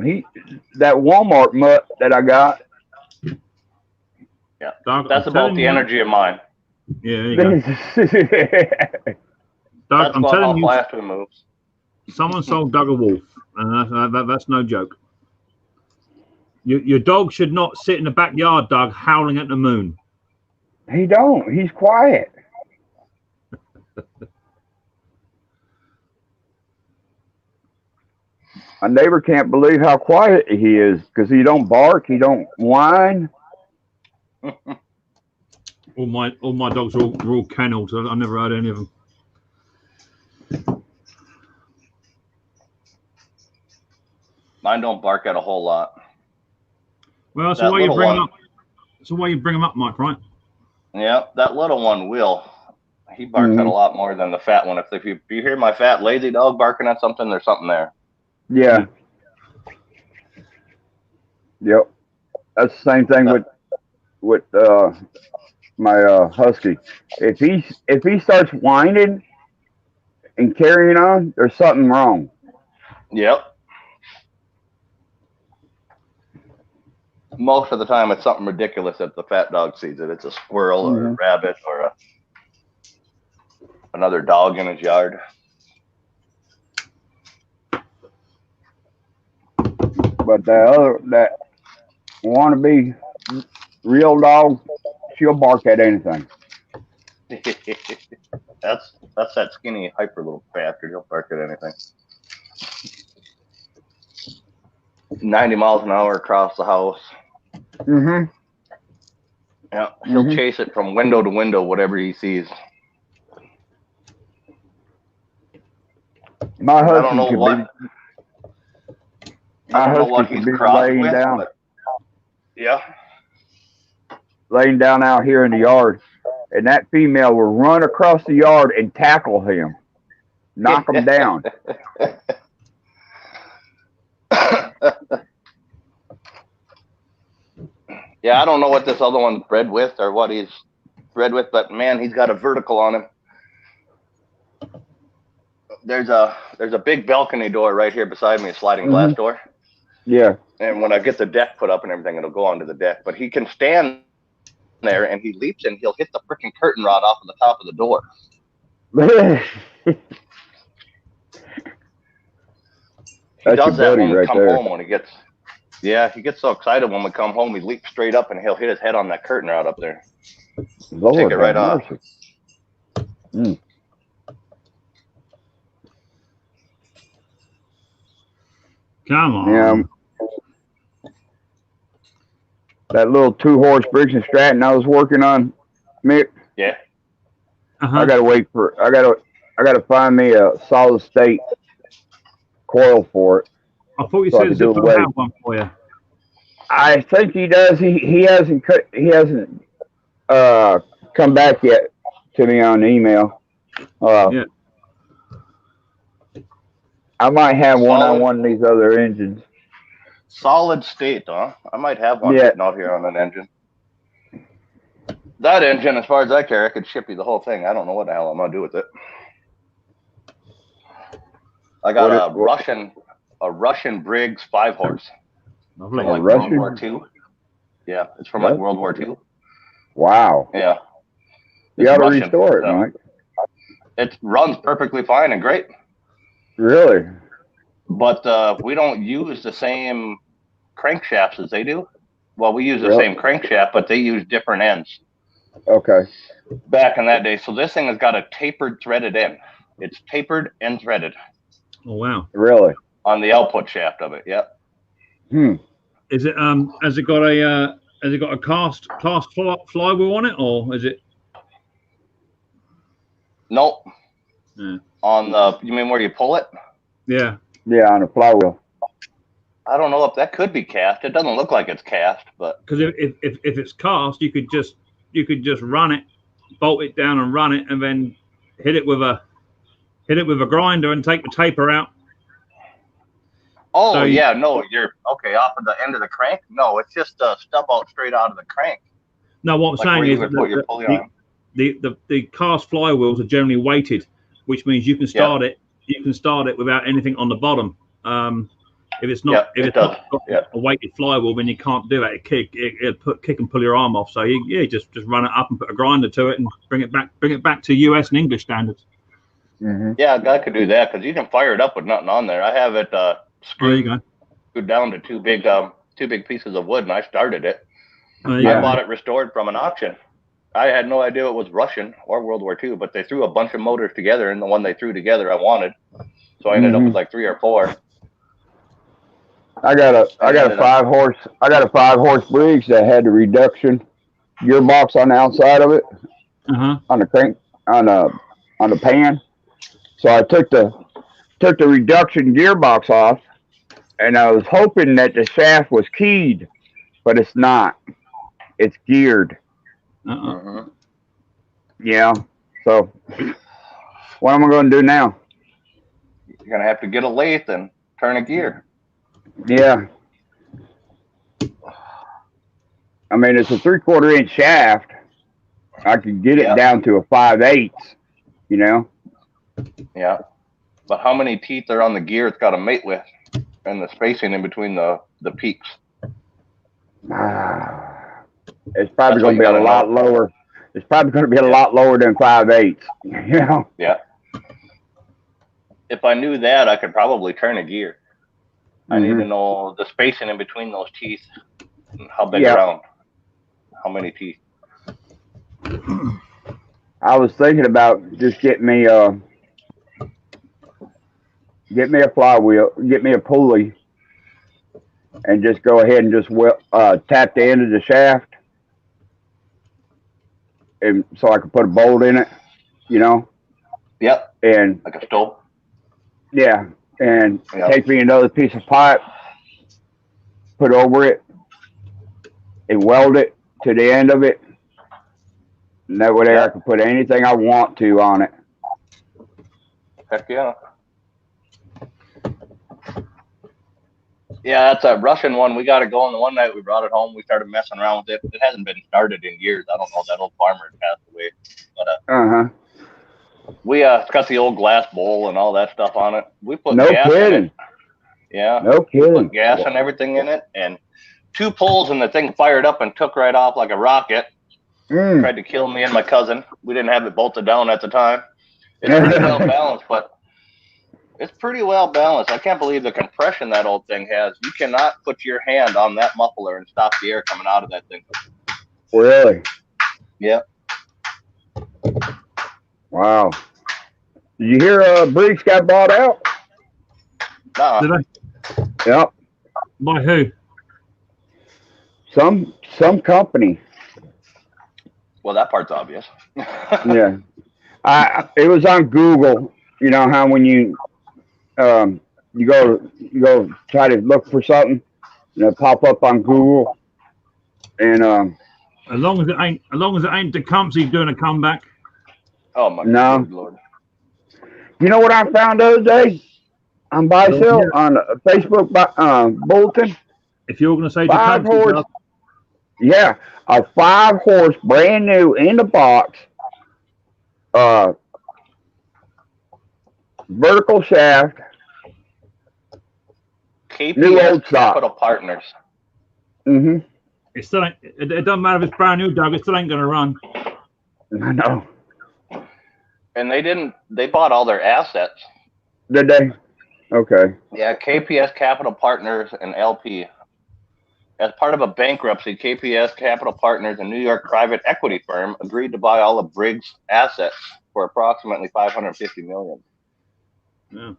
That Walmart mutt that I got. Yeah, Doug, that's about the energy of mine. Yeah, there you go. Doug, I'm telling you, moves. Someone sold Doug a wolf, and that's no joke. Your dog should not sit in the backyard, Doug, howling at the moon. He don't. He's quiet. My neighbor can't believe how quiet he is because he don't bark, he don't whine. All my dogs are all kennels. I never had any of them. Mine don't bark at a whole lot. Well, that's the way you bring them up. That's the way you bring them up, Mike, right? Yeah, that little one will. He barks at a lot more than the fat one. If you hear my fat lazy dog barking at something, there's something there. Yeah. Yep. That's the same thing with my husky. If he starts whining and carrying on, there's something wrong. Yep. Most of the time, it's something ridiculous if the fat dog sees it. It's a squirrel or a rabbit or another dog in his yard. But that want to be real dog, she'll bark at anything. That's that skinny hyper little bastard. He'll bark at anything. 90 miles an hour across the house. Mm-hmm. Yeah, he'll chase it from window to window, whatever he sees. My I don't husband know could what. be. My I don't know what husband he's could be crossed laying with. down, But yeah. laying down out here in the yard, and that female will run across the yard and tackle him, knock him down. Yeah, I don't know what this other one's bred with or what he's bred with, but man, he's got a vertical on him. There's a big balcony door right here beside me, a sliding glass door. Yeah. And when I get the deck put up and everything, it'll go onto the deck. But he can stand there and he leaps and he'll hit the freaking curtain rod off of the top of the door. He does that when we come home when he gets. Yeah, he gets so excited when we come home. He leaps straight up and he'll hit his head on that curtain rod up there. Lord, take it right off. Mm. Come on. Yeah. That little 2-horse Briggs and Stratton I was working on, Mick. Yeah. Uh-huh. I gotta find me a solid state coil for it. I thought you so I said could do Zippo away. had one for you. I think he does. He hasn't come back yet to me on email. Yeah. I might have one on one of these other engines. Solid state, huh? I might have one Yeah. sitting out here on an engine. That engine, as far as I care, I could ship you the whole thing. I don't know what the hell I'm gonna do with it. I got a Russian Briggs 5-horse. Lovely. From like Russian? World War II. Yeah, it's from like World War II. Wow. Yeah. You It's got to Russian, restore it, so Mike. It runs perfectly fine and great. Really? But we don't use the same crankshafts as they do. Well, we use the Really? same crankshaft, but they use different ends Okay. back in that day. So this thing has got a tapered threaded end. It's tapered and threaded Oh wow. Really? on the output shaft of it. Yep. Is it has it got a cast flywheel on it, or is it? Nope. Yeah. On the, you mean where you pull it? Yeah. Yeah, on a flywheel. I don't know if that could be cast. It doesn't look like it's cast, but Because if it's cast, you could just run it, bolt it down, and run it, and then hit it with a grinder and take the taper out. oh So yeah, no, you're okay off of the end of the crank. No, it's just a stub out straight out of the crank. No, what I'm Like where saying you is would put your pulley on. the cast flywheels are generally weighted, which means you can start it. You can start it without anything on the bottom. If it's not, Yeah, if it it's not does. got a weighted flywheel, then you can't do it. It'll kick and pull your arm off. So you just run it up and put a grinder to it and bring it back to US and English standards. Mm-hmm. Yeah, a guy could do that because you can fire it up with nothing on there. I have it Oh, there you go. screwed down to two big pieces of wood, and I started it. There you I go. bought it restored from an auction. I had no idea it was Russian or World War II, but they threw a bunch of motors together, and the one they threw together I wanted. So I ended up with like 3 or 4. I got a 5-horse Briggs that had the reduction gearbox on the outside of it, on the crank, on the pan. So I took the reduction gearbox off, and I was hoping that the shaft was keyed, but it's not. It's geared. Yeah. So what am I going to do now? You're gonna have to get a lathe and turn a gear. Yeah. I mean, it's a 3/4 inch shaft. I could get it down to a 5/8, you know? Yeah. But how many teeth are on the gear it's got to mate with, and the spacing in between the peaks? It's probably going to be a lot lower. It's probably going to be a lot lower than 5/8, you know? Yeah. If I knew that, I could probably turn a gear. I need to know the spacing in between those teeth. How big Yeah. around? How many teeth? I was thinking about just getting me a flywheel, get me a pulley, and just go ahead and just tap the end of the shaft, and so I could put a bolt in it, you know, Yep, and like a stove. yeah, and Yep. take me another piece of pipe, put over it, and weld it to the end of it. And that way I can put anything I want to on it. Heck yeah. Yeah, that's a Russian one. We got it going. The one night we brought it home, we started messing around with it. It hasn't been started in years. I don't know. That old farmer passed away. But it's got the old glass bowl and all that stuff on it. We put No gas kidding. in it. Yeah. No We kidding. put gas and everything in it, and 2 pulls, and the thing fired up and took right off like a rocket. Mm. Tried to kill me and my cousin. We didn't have it bolted down at the time. It's pretty well balanced, but it's pretty well balanced. I can't believe the compression that old thing has. You cannot put your hand on that muffler and stop the air coming out of that thing. Really? Yeah. Wow. Did you hear Briggs got bought out? Did I? Yep. By who? Some company. Well, that part's obvious. Yeah. It was on Google. You know how when you go try to look for something, pop up on Google, and As long as it ain't Tecumseh doing a comeback. Oh my No. good Lord. you know what I found the other day on buy sell on Facebook bulletin? If you're going to say 5 Tecumseh, horse, yeah, a 5 horse brand new in the box, vertical shaft, new KPS old stock. Capital Partners. Mm-hmm. it still ain't. It doesn't matter if it's brand new, Doug. It still ain't going to run. I know. And they bought all their assets. Did they? Okay. Yeah, KPS Capital Partners and LP. As part of a bankruptcy, KPS Capital Partners, a New York private equity firm, agreed to buy all of Briggs' assets for approximately $550 million. Yeah.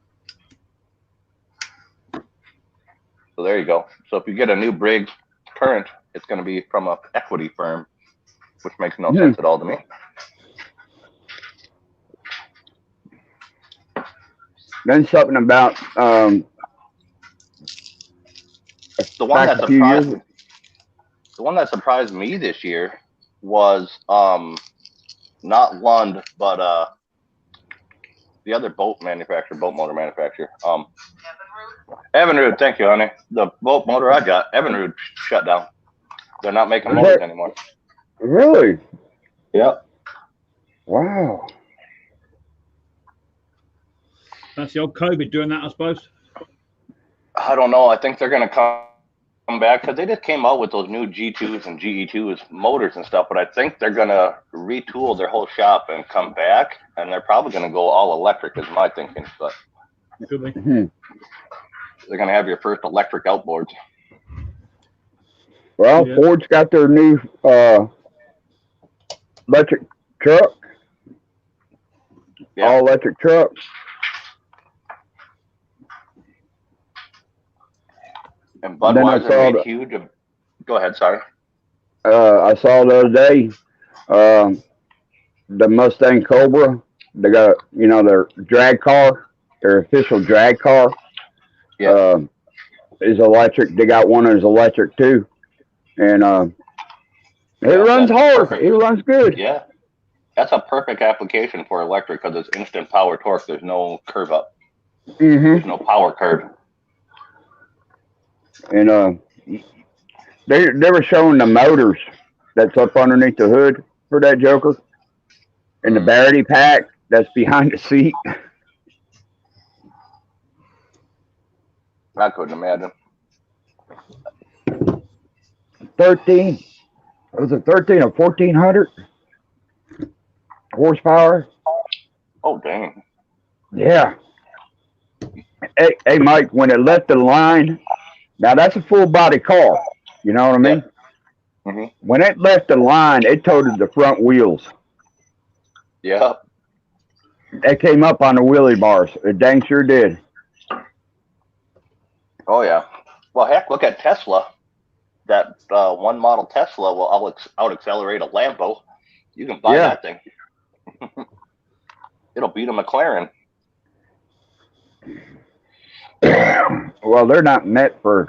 So there you go. So if you get a new Briggs current, it's going to be from a equity firm, which makes no sense at all to me. Then something about The one that surprised me this year was not Lund, but the other boat motor manufacturer. Evinrude, thank you, honey. The boat motor I got, Evinrude shut down. They're not making motors anymore. Really? Yep. Wow. That's the old COVID doing that, I suppose. I don't know. I think they're going to come back because they just came out with those new G2s and GE2s motors and stuff, but I think they're going to retool their whole shop and come back, and they're probably going to go all electric is my thinking, but Could be. Mhm. they're going to have your first electric outboards. Well, Yeah. Ford's got their new electric truck, Yeah. all electric truck. And Then I Budweiser saw made huge. Go ahead, sorry. I saw the other day the Mustang Cobra. They got their drag car, their official drag car. Yeah. Is electric. They got one that's electric too, and it runs that's hard. perfect. It runs good. Yeah. That's a perfect application for electric because it's instant power torque. There's no curve up. Mm-hmm. There's no power curve. And they were showing the motors that's up underneath the hood for that Joker, and the battery pack that's behind the seat. I couldn't imagine. 13. Was it 13 or 1400 horsepower? Oh, dang. Yeah. Hey, Mike, when it left the line, now that's a full body car, You know what I mean? Mhm. When it left the line, it toted the front wheels. Yeah. It came up on the wheelie bars. It dang sure did. Oh yeah. Well, heck, look at Tesla. That one model Tesla will out accelerate a Lambo. You can buy Yeah. that thing. It'll beat a McLaren. Well, they're not meant for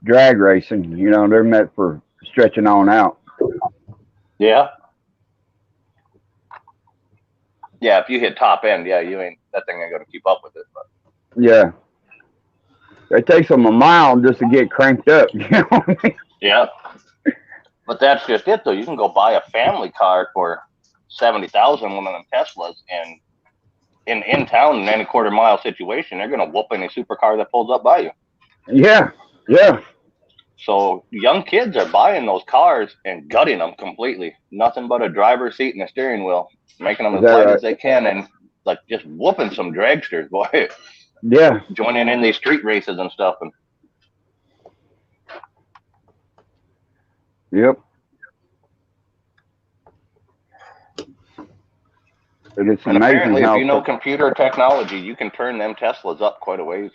drag racing. You know, they're meant for stretching on out. Yeah. Yeah, if you hit top end, yeah, that thing ain't gonna keep up with it. But Yeah. It takes them a mile just to get cranked up. You know what I mean? yeah. But that's just it though. You can go buy a family car for 70,000, one of them Teslas, and in town in any quarter mile situation, they're gonna whoop any supercar that pulls up by you. Yeah. Yeah. So young kids are buying those cars and gutting them completely. Nothing but a driver's seat and a steering wheel, making them Is as that light right? as they can, and like just whooping some dragsters, boy. Yeah. Joining in these street races and stuff. And Yep. And it's and amazing apparently, if how. you know computer technology, you can turn them Teslas up quite a ways.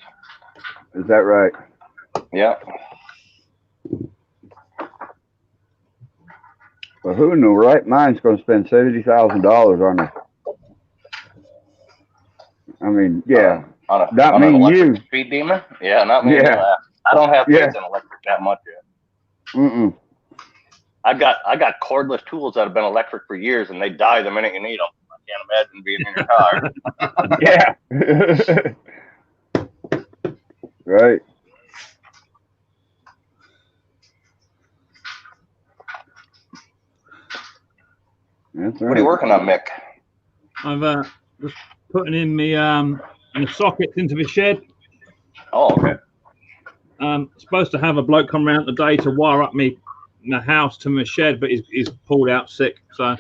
Is that right? Yeah. Well, who in the right mind's going to spend $70,000 on it? I mean, yeah. On Not an me and electric you. speed demon? Yeah, not me. Yeah. And you. I don't have Yeah. faith in electric that much yet. Mm-mm. I got cordless tools that have been electric for years, and they die the minute you need them. I can't imagine being in your car. Yeah. Right. That's right. What are you working on, Mick? I've just putting in my sockets into the shed. Oh, okay. Supposed to have a bloke come around today to wire up my house to my shed, but he's pulled out sick. So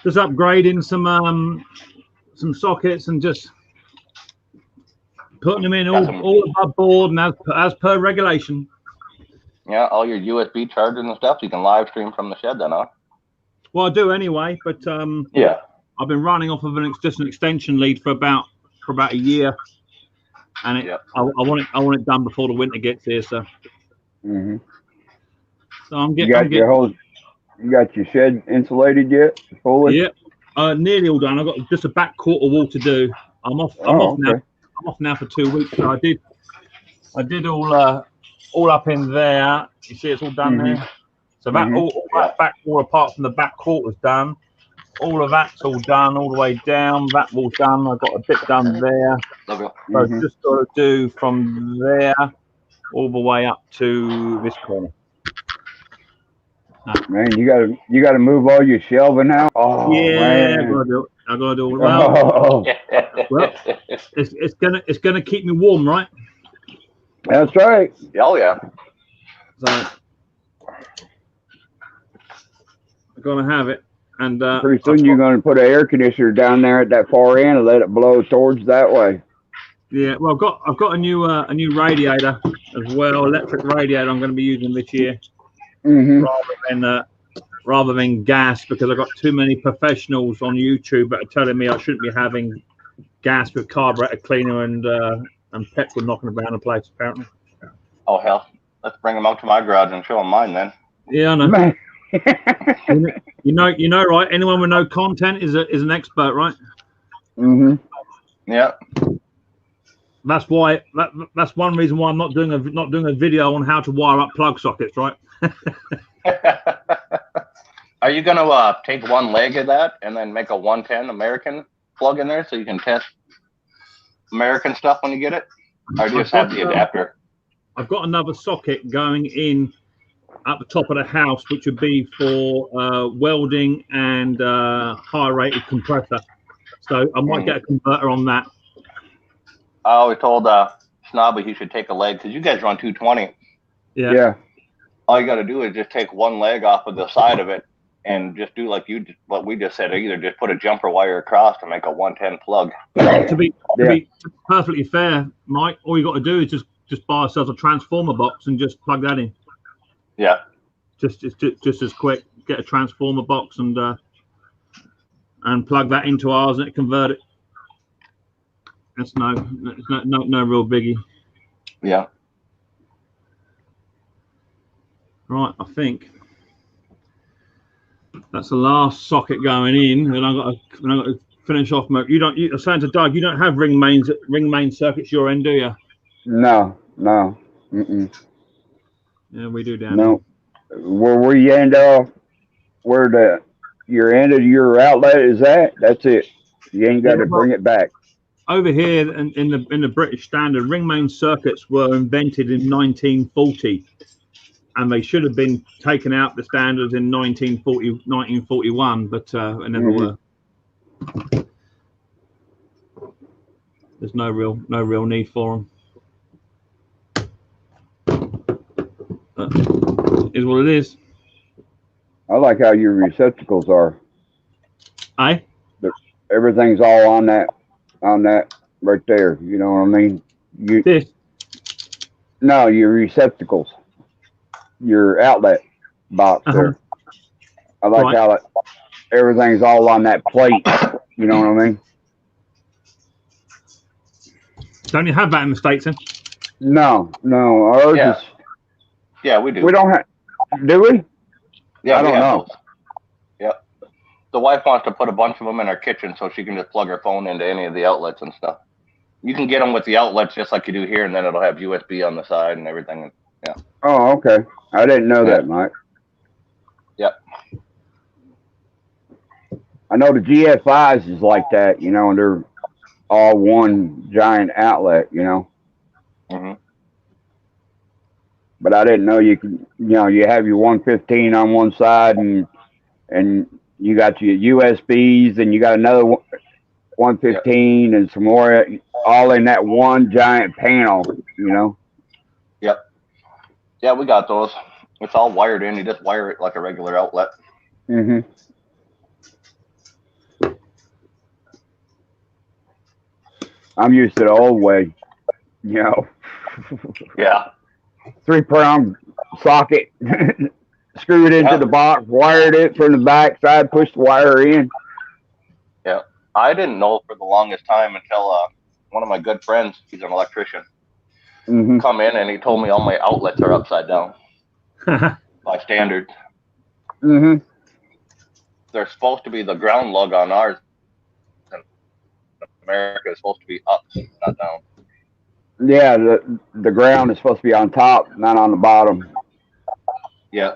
just upgrading some sockets and just putting them in all above board and as per regulation. Yeah, all your USB chargers and stuff, you can live stream from the shed then, huh? Well, I do anyway, but yeah, I've been running off of just an extension lead for about a year, and I want it done before the winter gets here. So, Mm-hmm. so I'm You getting. You got your shed insulated yet? Fully? Yeah, nearly all done. I've got just a back quarter wall to do. I'm off now. I'm off now for 2 weeks. So I did all up in there. You see, it's all done there. So that all that back wall, apart from the back quarter's done. All of that's all done, all the way down. That wall's done. I've got a bit done there. Okay. So I've just got to do from there all the way up to this corner. Man, you gotta move all your shelving out. Oh yeah, man. I gotta do all. Well, it's gonna keep me warm, right? That's right. Oh yeah. So I'm gonna have it, and pretty soon you're gonna put an air conditioner down there at that far end and let it blow towards that way. Yeah, well, I've got a new radiator as well, electric radiator. I'm going to be using this year rather than gas, because I've got too many professionals on YouTube that are telling me I shouldn't be having gas with carburetor cleaner and petrol knocking around the place. Apparently. Oh hell, let's bring them out to my garage and show them mine then. Yeah, I know. you know, right? Anyone with no content is an expert, right? Yeah. That's why. That's one reason why I'm not doing a video on how to wire up plug sockets, right? Are you gonna take one leg of that and then make a 110 American plug in there so you can test American stuff when you get it, or do you just have the adapter? I've got another socket going in at the top of the house, which would be for welding and high-rated compressor. So I might get a converter on that. I always told Snobby he should take a leg, because you guys run 220. Yeah. All you got to do is just take one leg off of the side of it and just do like what we just said. Either just put a jumper wire across to make a 110 plug. To be perfectly fair, Mike, all you got to do is just buy yourself a transformer box and just plug that in. Yeah. Just as quick. Get a transformer box and plug that into ours and it convert it. That's no real biggie. Yeah. Right, I think that's the last socket going in, and I've got to finish off. I was saying to Doug, you don't have ring main circuits your end, do you? No. Mm-mm. Yeah, we do down No. Where we end off, where your end of your outlet is at, that's it. You ain't got to bring it back. Over here in the British standard, ring main circuits were invented in 1940, and they should have been taken out the standards in 1941, but they never were. There's no real need for them. But is what it is. I like how your receptacles are. Aye. Everything's all on that right there. You know what I mean? This. No, your receptacles, your outlet box there. I like how everything's all on that plate. You know what I mean? Don't you have that in the States then? No. Ours is. Yeah, we do. We don't have. Do we? Yeah, I don't know. Those. Yep. The wife wants to put a bunch of them in our kitchen so she can just plug her phone into any of the outlets and stuff. You can get them with the outlets just like you do here, and then it'll have USB on the side and everything. Yeah. Oh, okay. I didn't know that, Mike. Yep. I know the GFIs is like that, you know, and they're all one giant outlet, you know. But I didn't know you could, you know, you have your 115 on one side and you got your USBs and you got another 115 and some more, all in that one giant panel, you know. Yep. Yeah, we got those. It's all wired in. You just wire it like a regular outlet. I'm used to the old way, you know. Yeah. 3-prong socket, screwed it into the box, wired it from the back side, pushed the wire in. Yeah. I didn't know for the longest time until one of my good friends, he's an electrician, come in and he told me all my outlets are upside down by standard. They're supposed to be the ground lug on ours. America is supposed to be up, not down. Yeah, the ground is supposed to be on top, not on the bottom. Yeah.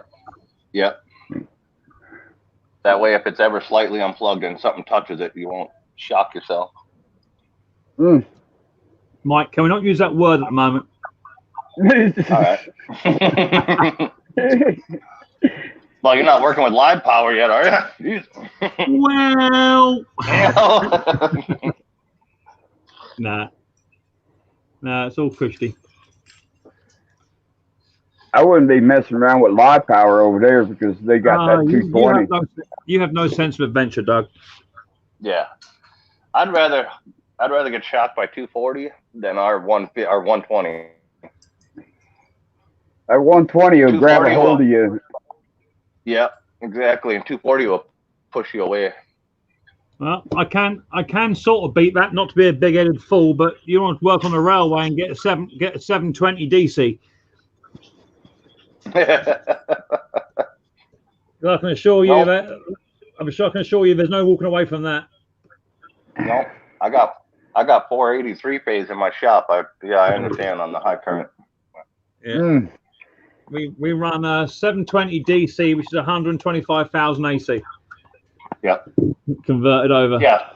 That way, if it's ever slightly unplugged and something touches it, you won't shock yourself. Mike, can we not use that word at the moment? All right. Well, you're not working with live power yet, are you? Well. Nah, it's all cushy. I wouldn't be messing around with live power over there because they got that 220. You have no sense of adventure, Doug. Yeah, I'd rather get shocked by 240 than our 120. That 120 will grab a hold of you. Yeah, exactly, and 240 will push you away. Well, I can sort of beat that, not to be a big-headed fool, but you want to work on the railway and get a 720 DC. I can assure you there's no walking away from that. No, I got 483 phase in my shop. I understand on the high current. Yeah. We run a 720 DC, which is 125,000 AC. Yeah. Converted over. Yeah.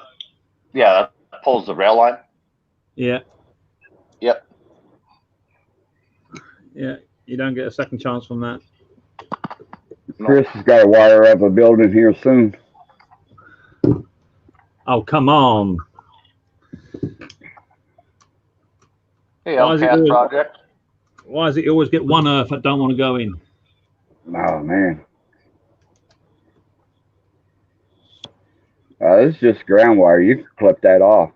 Yeah, that pulls the rail line. Yeah. Yep. Yeah, you don't get a second chance from that. Chris has got to wire up a building here soon. Oh, come on. Hey, LCAS project. Why does it always get one earth that don't want to go in? Oh, man. It's just ground wire. You can clip that off.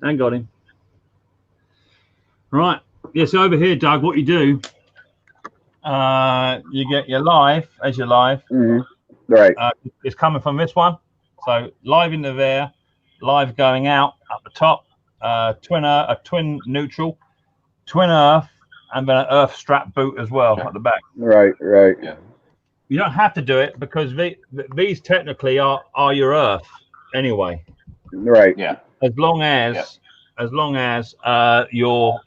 And got him. Right. Yeah, so over here, Doug, what you do, you get your live as your live. Right. It's coming from this one. So live into there, live going out at the top, a twin neutral, twin earth, and then an earth strap boot as well at the back. Right. Yeah. You don't have to do it because these technically are your earth anyway. Right. Yeah. As long as your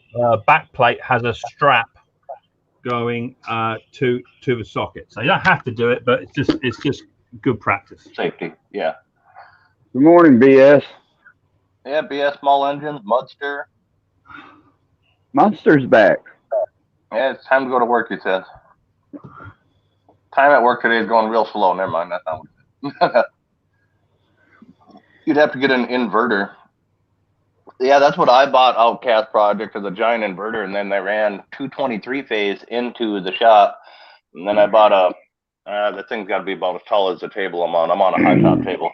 back plate has a strap going to the socket. So you don't have to do it, but it's just good practice. Safety. Yeah. Good morning, BS. Yeah. BS small engines, Mudster. Monster's back. Yeah, it's time to go to work. He says. Time at work today is going real slow. Never mind. That's not what you'd have to get an inverter. Yeah, that's what I bought Outcast Project as a giant inverter, and then they ran 223 phase into the shop, and then I bought the thing's got to be about as tall as the table I'm on. I'm on a high top table,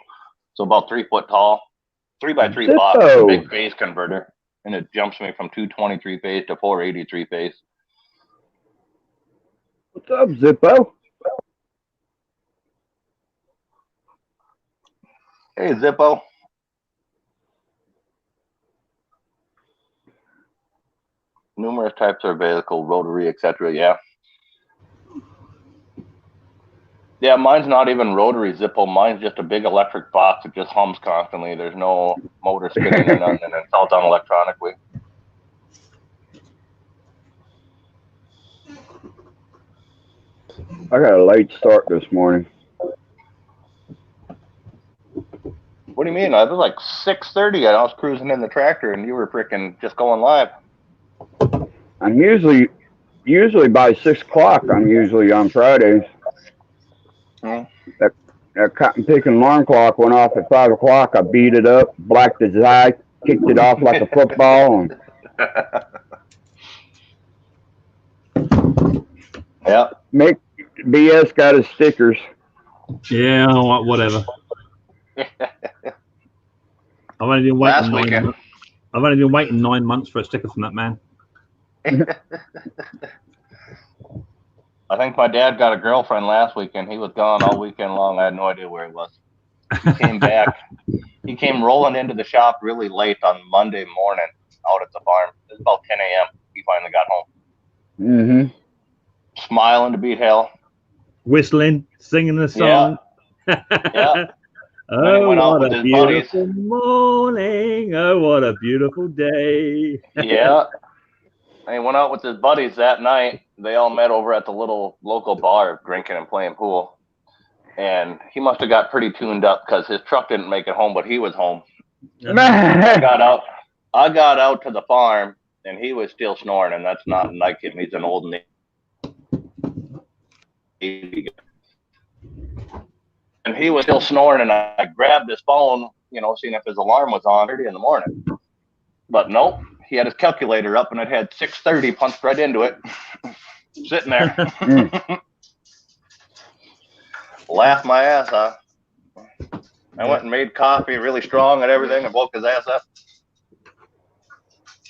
so about 3 foot tall, 3x3 box, a big phase converter, and it jumps me from 223 phase to 483 phase. What's up, Zippo? Hey, Zippo. Numerous types are available, rotary, etc. Yeah. Yeah, mine's not even rotary, Zippo. Mine's just a big electric box. It just hums constantly. There's no motor spinning or nothing, and it's all done electronically. I got a late start this morning. What do you mean? I was like 6:30 and I was cruising in the tractor and you were freaking just going live. I'm usually by 6 o'clock. I'm usually on Fridays. That cotton picking alarm clock went off at 5 o'clock. I beat it up, blacked its eye, kicked it off like a football, and yeah. Mick BS got his stickers. Yeah, whatever. I've only been waiting 9 months. I've only been waiting 9 months for a sticker from that man. I think my dad got a girlfriend last weekend. He was gone all weekend long. I had no idea where he was. He came back. He came rolling into the shop really late on Monday morning out at the farm. It was about 10 a.m. He finally got home. Mm-hmm. Smiling to beat hell. Whistling, singing the song. Yeah. Oh, what a beautiful morning. Oh, what a beautiful day. Yeah. And he went out with his buddies that night. They all met over at the little local bar drinking and playing pool. And he must have got pretty tuned up because his truck didn't make it home, but he was home. I got out to the farm and he was still snoring, and that's not like him. He's an old Navy guy. And he was still snoring, and I grabbed his phone, seeing if his alarm was on 30 in the morning. But nope, he had his calculator up, and it had 6:30 punched right into it, sitting there. Laughed my ass off. I went and made coffee really strong and everything, and woke his ass up.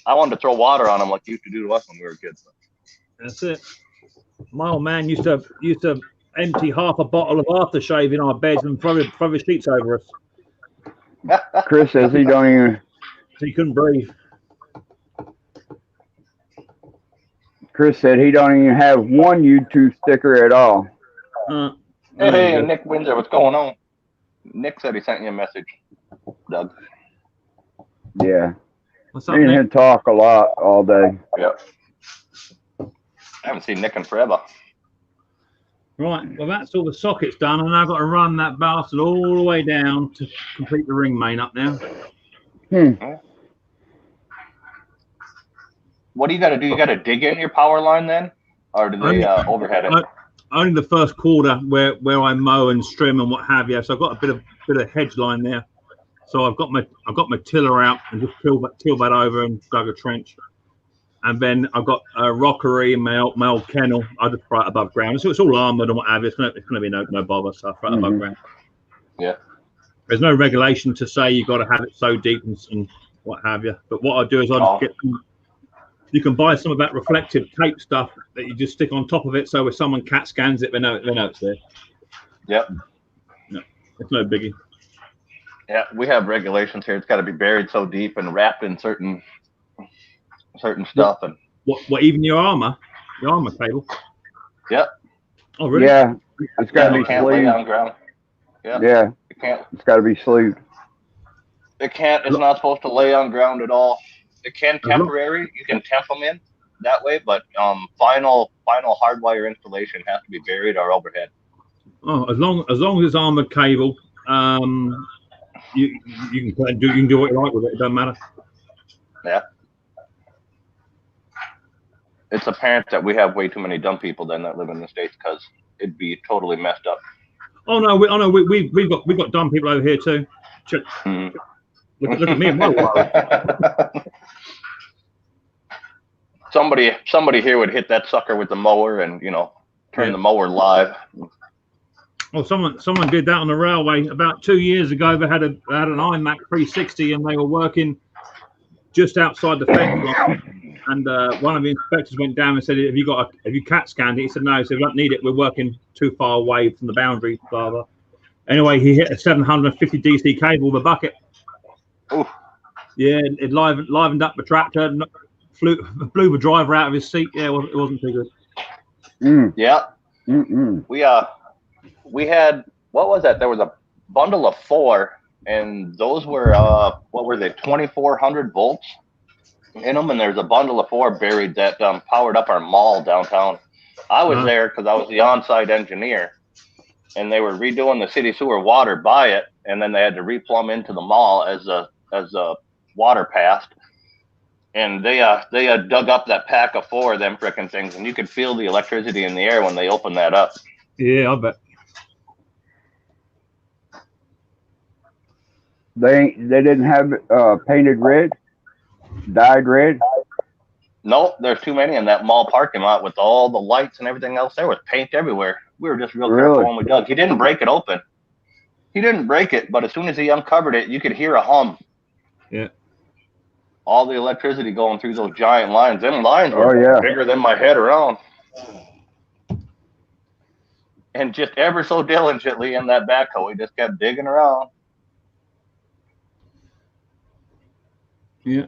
I wanted to throw water on him like you used to do to us when we were kids. That's it. My old man used to empty half a bottle of aftershave in our beds and throw the sheets over us. Chris says he don't even. So he couldn't breathe. Chris said he don't even have one YouTube sticker at all. Hey, Nick Windsor, what's going on? Nick said he sent you a message, Doug. Yeah. What's up, Me and Nick? him talk a lot all day. Yep. I haven't seen Nick in forever. Right, well, that's all the sockets done, and I've got to run that bastard all the way down to complete the ring main up now. What do you got to do? You got to dig in your power line then? Or do they overhead it? Only the first quarter where I mow and trim and what have you. So I've got a bit of hedge line there. So I've got my tiller out and just till that over and dug a trench. And then I've got a rockery and my old kennel. I just throw it above ground. So it's all armored and what have you. It's going to be no bother. So I throw it above ground. Yeah. There's no regulation to say you've got to have it so deep and what have you. But what I do is I Oh. get you can buy some of that reflective tape stuff that you just stick on top of it, so if someone CAT scans it, they know it's there. Yep. No, it's no biggie. Yeah, we have regulations here. It's got to be buried so deep and wrapped in certain stuff. And What even your armor cable? Yep. Oh really? Yeah, it's got to it be can't lay sleeved. on ground. Yeah, It can't. it's got to be sleeved. It can't. It's not supposed to lay on ground at all. It can long- temporary. You can temp them in that way, but final hardwire installation has to be buried or overhead. Oh, as long as it's armored cable, you can do what you like with it. It doesn't matter. Yeah. It's apparent that we have way too many dumb people then that live in the States, because it'd be totally messed up. Oh no, we've got dumb people over here too. Mhm. Look at me and my wife. Somebody here would hit that sucker with the mower and turn the mower live. Oh, someone did that on the railway about 2 years ago. They had an iMac 360 and they were working just outside the fence line. And one of the inspectors went down and said, "Have you CAT scanned it?" He said, "No." He said, "We don't need it. We're working too far away from the boundary." Blah blah. Anyway, he hit a 750 DC cable with a bucket. Oof. Yeah, it livened up the tractor, blew the driver out of his seat. Yeah, it wasn't too good. Yeah. Mm-mm. We had, what was that? There was a bundle of 4, and those were what were they? 2,400 volts in them, and there's a bundle of 4 buried that powered up our mall downtown. I was there because I was the on-site engineer, and they were redoing the city sewer water by it, and then they had to replumb into the mall as the water passed. And they had dug up that pack of 4 of them frickin' things, and you could feel the electricity in the air when they opened that up. Yeah, I bet. They didn't have it painted red, dyed red. Nope, there's too many in that mall parking lot with all the lights and everything else. There was paint everywhere. We were just real careful when we dug. He didn't break it open. He didn't break it, but as soon as he uncovered it, you could hear a hum. Yeah. All the electricity going through those giant lines. Them lines were bigger than my head around. And just ever so diligently in that backhoe, he just kept digging around. Yeah.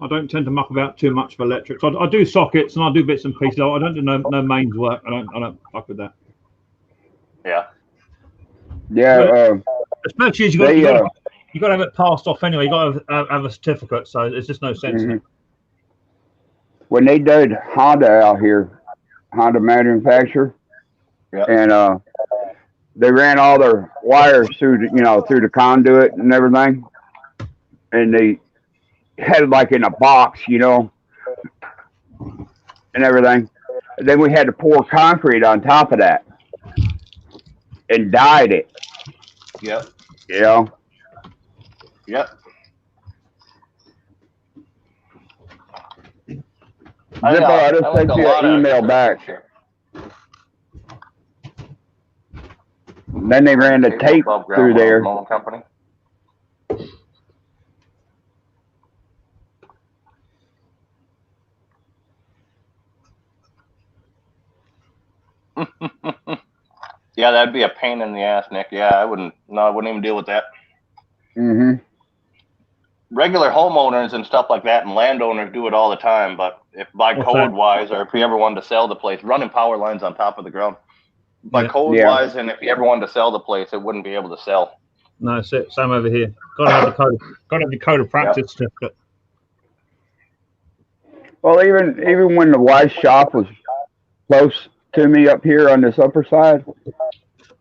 I don't tend to muck about too much for electrics. I do sockets and I do bits and pieces. I don't do no mains work. I don't fuck with that. Yeah. Yeah. Especially as you got to have it passed off anyway. You got to have a certificate, so there's just no sense in it. When they did Honda out here, Honda manufacturer, and they ran all their wires through the conduit and everything, and they had it like in a box, and everything. And then we had to pour concrete on top of that and dyed it. Yep. Yep. Zippo, I just sent you an email back. And then they ran the tape through there. Company. Yeah, that'd be a pain in the ass, Nick. Yeah, I wouldn't even deal with that. Regular homeowners and stuff like that and landowners do it all the time, but if by code wise, or if you ever wanted to sell the place, running power lines on top of the ground, by code wise, and if you ever wanted to sell the place, it wouldn't be able to sell. No, that's it. Same over here. Got to have the code of practice certificate. Well, even when the wife's shop was close to me up here on this upper side,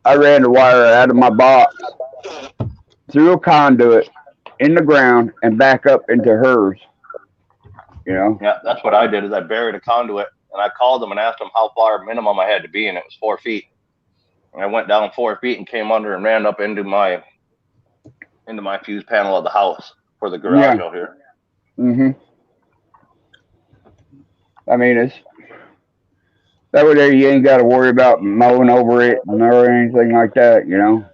I ran the wire out of my box through a conduit in the ground and back up into hers. Yeah, that's what I did. Is I buried a conduit, and I called them and asked them how far minimum I had to be, and it was 4 feet. And I went down 4 feet and came under and ran up into my fuse panel of the house for the garage out here. I mean, That way there you ain't got to worry about mowing over it or anything like that, you know?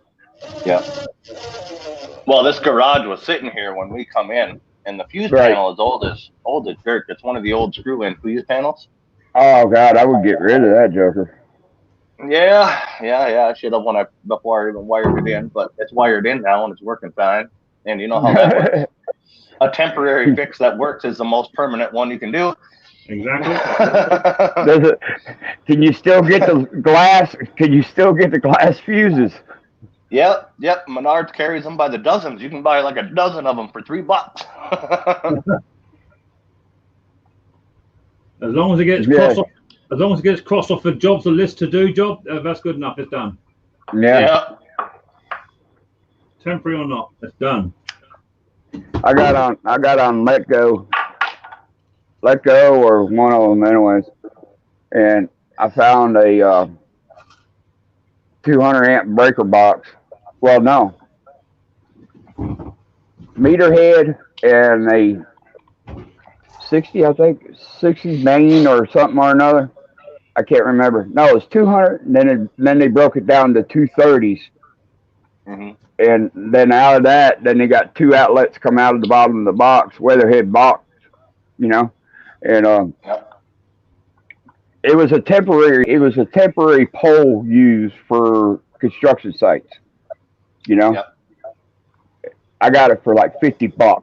Yeah. Well, this garage was sitting here when we come in, and the fuse Right. panel is old as dirt. It's one of the old screw-in fuse panels. Oh, God, I would get rid of that joker. Yeah. I should have before I even wired it in, but it's wired in now and it's working fine. And you know how that works. A temporary fix that works is the most permanent one you can do. Exactly. Can you still get the glass? Can you still get the glass fuses? Yep. Menards carries them by the dozens. You can buy like a dozen of them for $3. As long as it gets crossed off, as long as it gets crossed off the jobs, the list to do job, that's good enough. It's done. Yeah. Temporary or not, it's done. I got on Let Go or one of them anyways, and I found a 200 amp breaker box. Well, no, meter head and a 60, I think 60 main or something or another. I can't remember. No, it was 200, and then they broke it down to 230s. Mm-hmm. And then out of that, then they got two outlets come out of the bottom of the box, weatherhead box, you know, and it was a temporary pole used for construction sites, you know. Yep. I got it for like $50.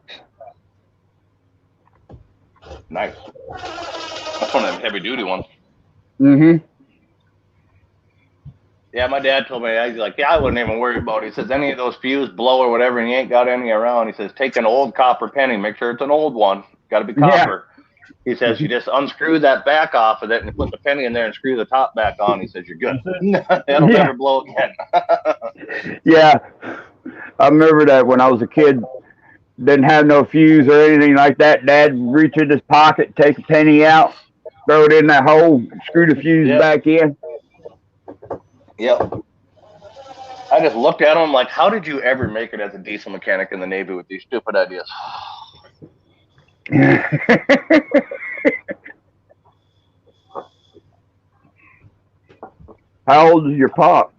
Nice. That's one of them heavy duty ones. Mm-hmm. Yeah, my dad told me, he's like, I wouldn't even worry about it. He says, any of those fuse blow or whatever, and you ain't got any around. He says, take an old copper penny, make sure it's an old one. Got to be copper. Yeah. He says, you just unscrew that back off of it and put the penny in there and screw the top back on. He says, you're good. It'll never blow again. Yeah. I remember that when I was a kid, didn't have no fuse or anything like that. Dad would reach in his pocket, take a penny out, throw it in that hole, screw the fuse back in. Yep. I just looked at him like, how did you ever make it as a diesel mechanic in the Navy with these stupid ideas? How old is your pop?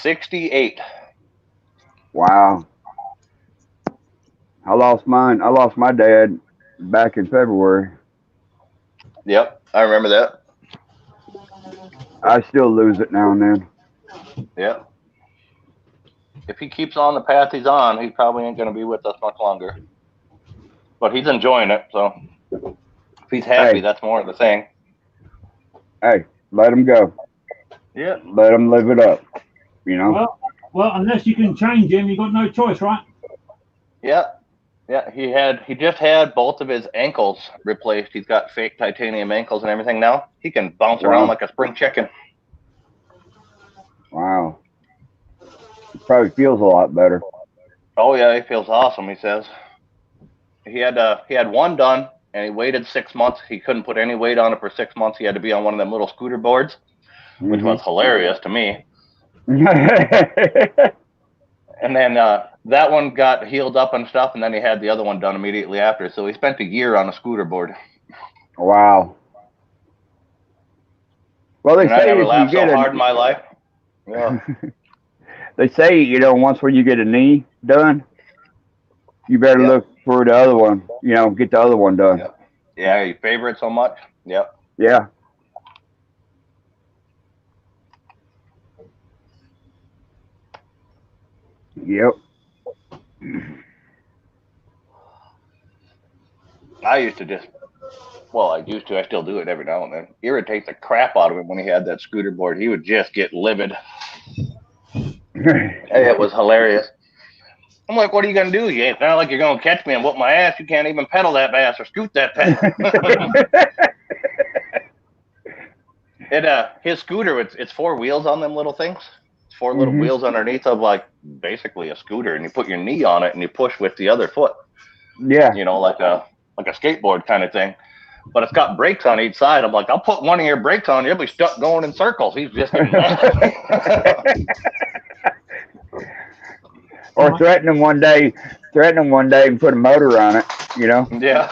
68. Wow. I lost my dad back in February. Yep, I remember that. I still lose it now and then. Yep. If he keeps on the path he's on, he probably ain't going to be with us much longer. But he's enjoying it, so if he's happy, that's more of the thing. Hey, let him go. Yeah. Let him live it up, you know? Well, unless you can change him, you got no choice, right? Yeah. Yeah, he just had both of his ankles replaced. He's got fake titanium ankles and everything now. He can bounce around like a spring chicken. Wow. He probably feels a lot better. Oh yeah, he feels awesome, he says. He had one done and he waited 6 months. He couldn't put any weight on it for 6 months. He had to be on one of them little scooter boards, which was hilarious to me. And then that one got healed up and stuff, and then he had the other one done immediately after. So he spent a year on a scooter board. Wow. Well, they say I never laughed so hard in my life. Yeah. They say, you know, once when you get a knee done, you better look for the other one. You know, get the other one done. Yeah, you favor it so much. Yep. Yeah. Yep. I still do it every now and then. Irritates the crap out of him when he had that scooter board. He would just get livid. It was hilarious. I'm like, what are you going to do? It's not like you're going to catch me and whoop my ass. You can't even pedal that fast or scoot that fast. His scooter, it's 4 wheels on them little things. It's 4 little wheels underneath of like basically a scooter, and you put your knee on it and you push with the other foot. Yeah. You know, like a skateboard kind of thing. But it's got brakes on each side. I'm like, I'll put one of your brakes on, you'll be stuck going in circles. He's just or threaten him one day and put a motor on it, you know? Yeah.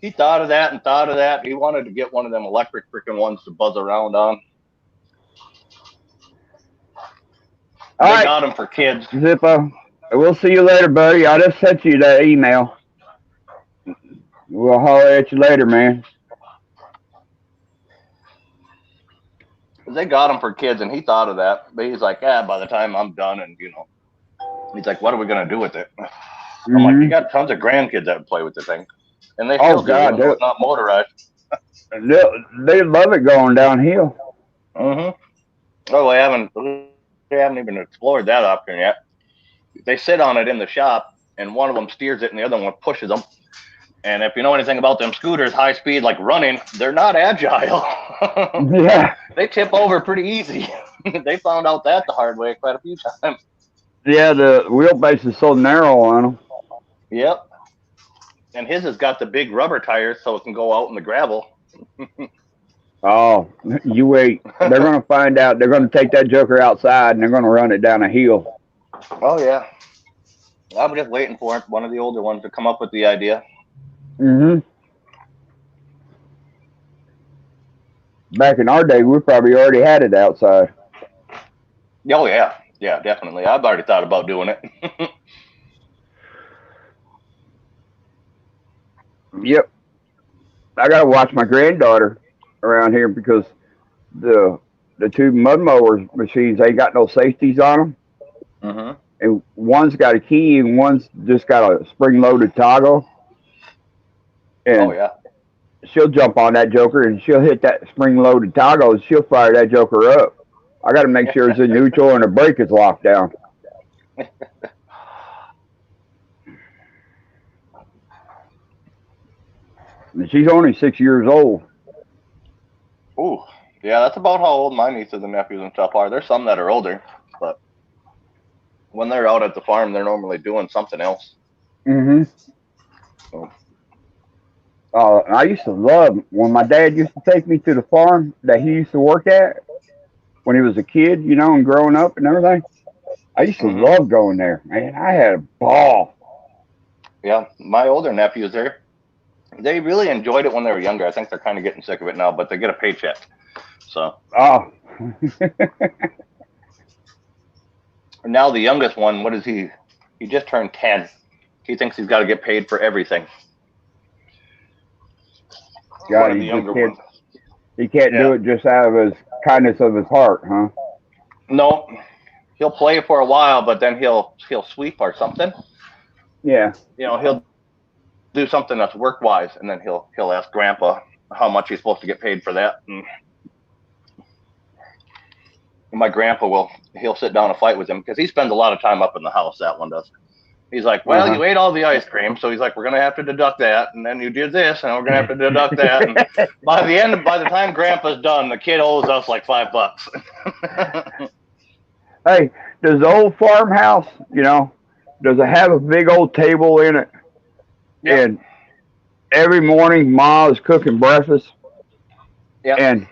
He thought of that and thought of that. He wanted to get one of them electric freaking ones to buzz around on. All They right, got them for kids. Zippo. We'll see you later, buddy. I just sent you that email. We'll holler at you later, man. They got them for kids, and he thought of that. But he's like, yeah, by the time I'm done, and he's like, what are we gonna do with it? I'm like, you got tons of grandkids that would play with the thing, and they still do, even though it's not motorized. They love it going downhill. Oh, they haven't even explored that option yet. They sit on it in the shop, and one of them steers it, and the other one pushes them. And if you know anything about them scooters, high speed, like running, they're not agile. Yeah. They tip over pretty easy. They found out that the hard way quite a few times. Yeah, the wheelbase is so narrow on them. Yep. And his has got the big rubber tires so it can go out in the gravel. Oh, you wait. They're going to find out. They're going to take that joker outside, and they're going to run it down a hill. Oh, yeah. I'm just waiting for it, one of the older ones to come up with the idea. Back in our day, we probably already had it outside. Oh, yeah. Yeah, definitely. I've already thought about doing it. Yep. I got to watch my granddaughter around here because the two mud mowers machines, they got no safeties on them. And one's got a key and one's just got a spring-loaded toggle. And she'll jump on that joker and she'll hit that spring-loaded toggle and she'll fire that joker up. I got to make sure it's in neutral and the brake is locked down. And she's only 6 years old. Ooh, yeah, that's about how old my nieces and nephews and stuff are. There's some that are older, but when they're out at the farm, they're normally doing something else. So. I used to love when my dad used to take me to the farm that he used to work at when he was a kid, and growing up and everything. I used to love going there, man. I had a ball. Yeah, my older nephews, they really enjoyed it when they were younger. I think they're kind of getting sick of it now, but they get a paycheck. So. Oh. Now the youngest one, what is he? He just turned 10. He thinks he's got to get paid for everything. God, he can't do it just out of his kindness of his heart, huh? No, he'll play for a while, but then he'll sweep or something. Yeah. He'll do something that's work-wise, and then he'll ask Grandpa how much he's supposed to get paid for that. And my grandpa he'll sit down and fight with him because he spends a lot of time up in the house. That one does. He's like, well, you ate all the ice cream, so he's like, we're gonna have to deduct that, and then you did this, and we're gonna have to deduct that. And by the time Grandpa's done, the kid owes us like $5. Hey, does the old farmhouse, does it have a big old table in it? Yep. And every morning, Ma is cooking breakfast. Yeah. And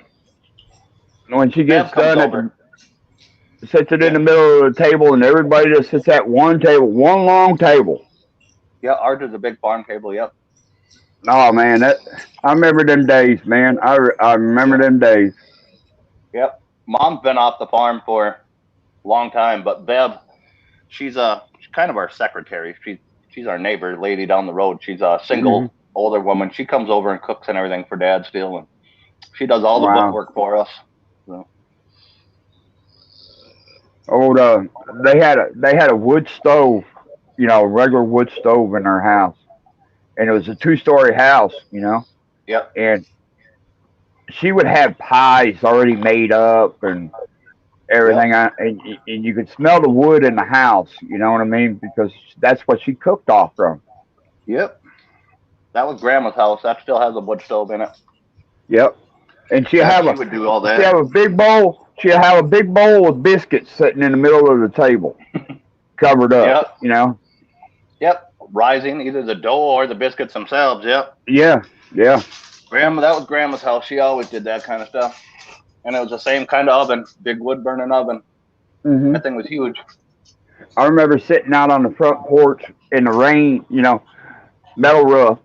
when she gets done, sits it in the middle of the table, and everybody just sits at one table, one long table. Yeah, ours is a big farm table. Yep. Oh man, I remember them days, man. I remember them days. Yep. Mom's been off the farm for a long time, but Bev, she's kind of our secretary. She's our neighbor lady down the road. She's a single older woman. She comes over and cooks and everything for Dad still, and she does all the book work for us. So. They had a wood stove, a regular wood stove in their house, and it was a 2-story house, Yep. And she would have pies already made up and everything, and you could smell the wood in the house. You know what I mean? Because that's what she cooked off from. Yep. That was Grandma's house. That still has a wood stove in it. Yep. And she would do all that. She have a big bowl. She'd have a big bowl of biscuits sitting in the middle of the table, covered up. Yep. Yep. Rising, either the dough or the biscuits themselves. Yep. Yeah. Yeah. That was Grandma's house. She always did that kind of stuff. And it was the same kind of oven, big wood burning oven. That thing was huge. I remember sitting out on the front porch in the rain, metal roof,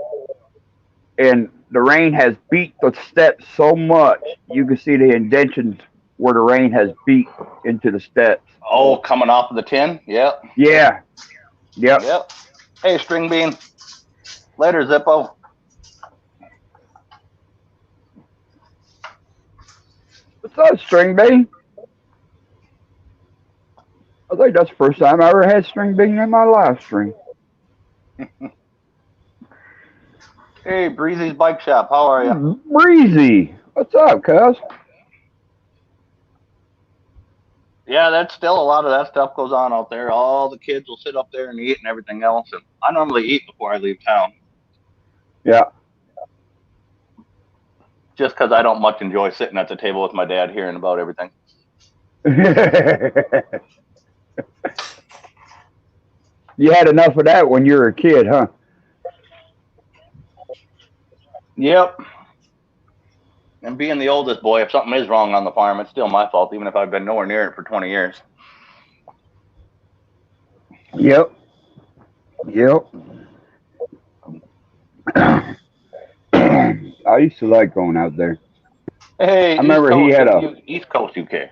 and the rain has beat the steps so much you can see the indentions where the rain has beat into the steps. Oh, coming off of the tin. Yep. Yeah, yep. Yep. Hey, String Bean. Later, Zippo. What's up, string bean? I think that's the first time I ever had string bean in my live stream. Hey, Breezy's Bike Shop. How are you? Breezy, what's up, cuz? Yeah, that's still a lot of that stuff goes on out there. All the kids will sit up there and eat and everything else. And I normally eat before I leave town, Yeah. just because I don't much enjoy sitting at the table with my dad hearing about everything. You had enough of that when you were a kid, huh? Yep. And being the oldest boy, if something is wrong on the farm, it's still my fault, even if I've been nowhere near it for 20 years. Yep. Yep. I used to like going out there. Hey, I remember he had a East Coast UK.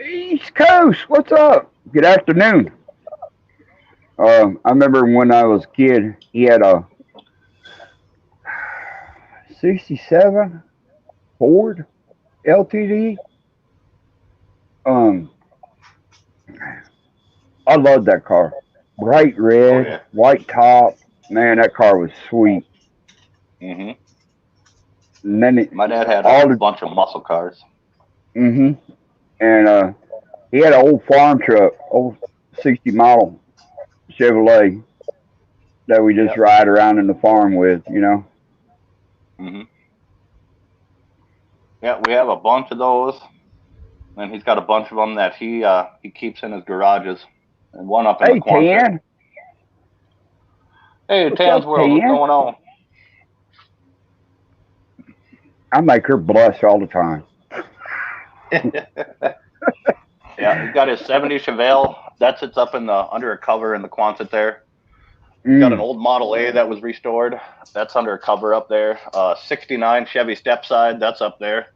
East Coast. What's up? Good afternoon. I remember when I was a kid, he had a '67 Ford LTD. Um, I loved that car. Bright Oh red, yeah. white top. Man, that car was sweet. Mhm. And then My dad had a all the bunch of muscle cars. mhm. And he had an old farm truck, old '60 model Chevrolet that we just Yep. ride around in the farm with. You know. Mhm. Yeah, we have a bunch of those, and he's got a bunch of them that he keeps in his garages, and one up in the Hey, Quonset. Tan. Hey, What's Tan's up, World, what's Tan? going on? I make her blush all the time. Yeah, he's got his '70 Chevelle that sits up in the under a cover in the Quonset there. He's got an Mm. old Model A that was restored. That's under a cover up there. '69 Chevy Stepside, that's up there.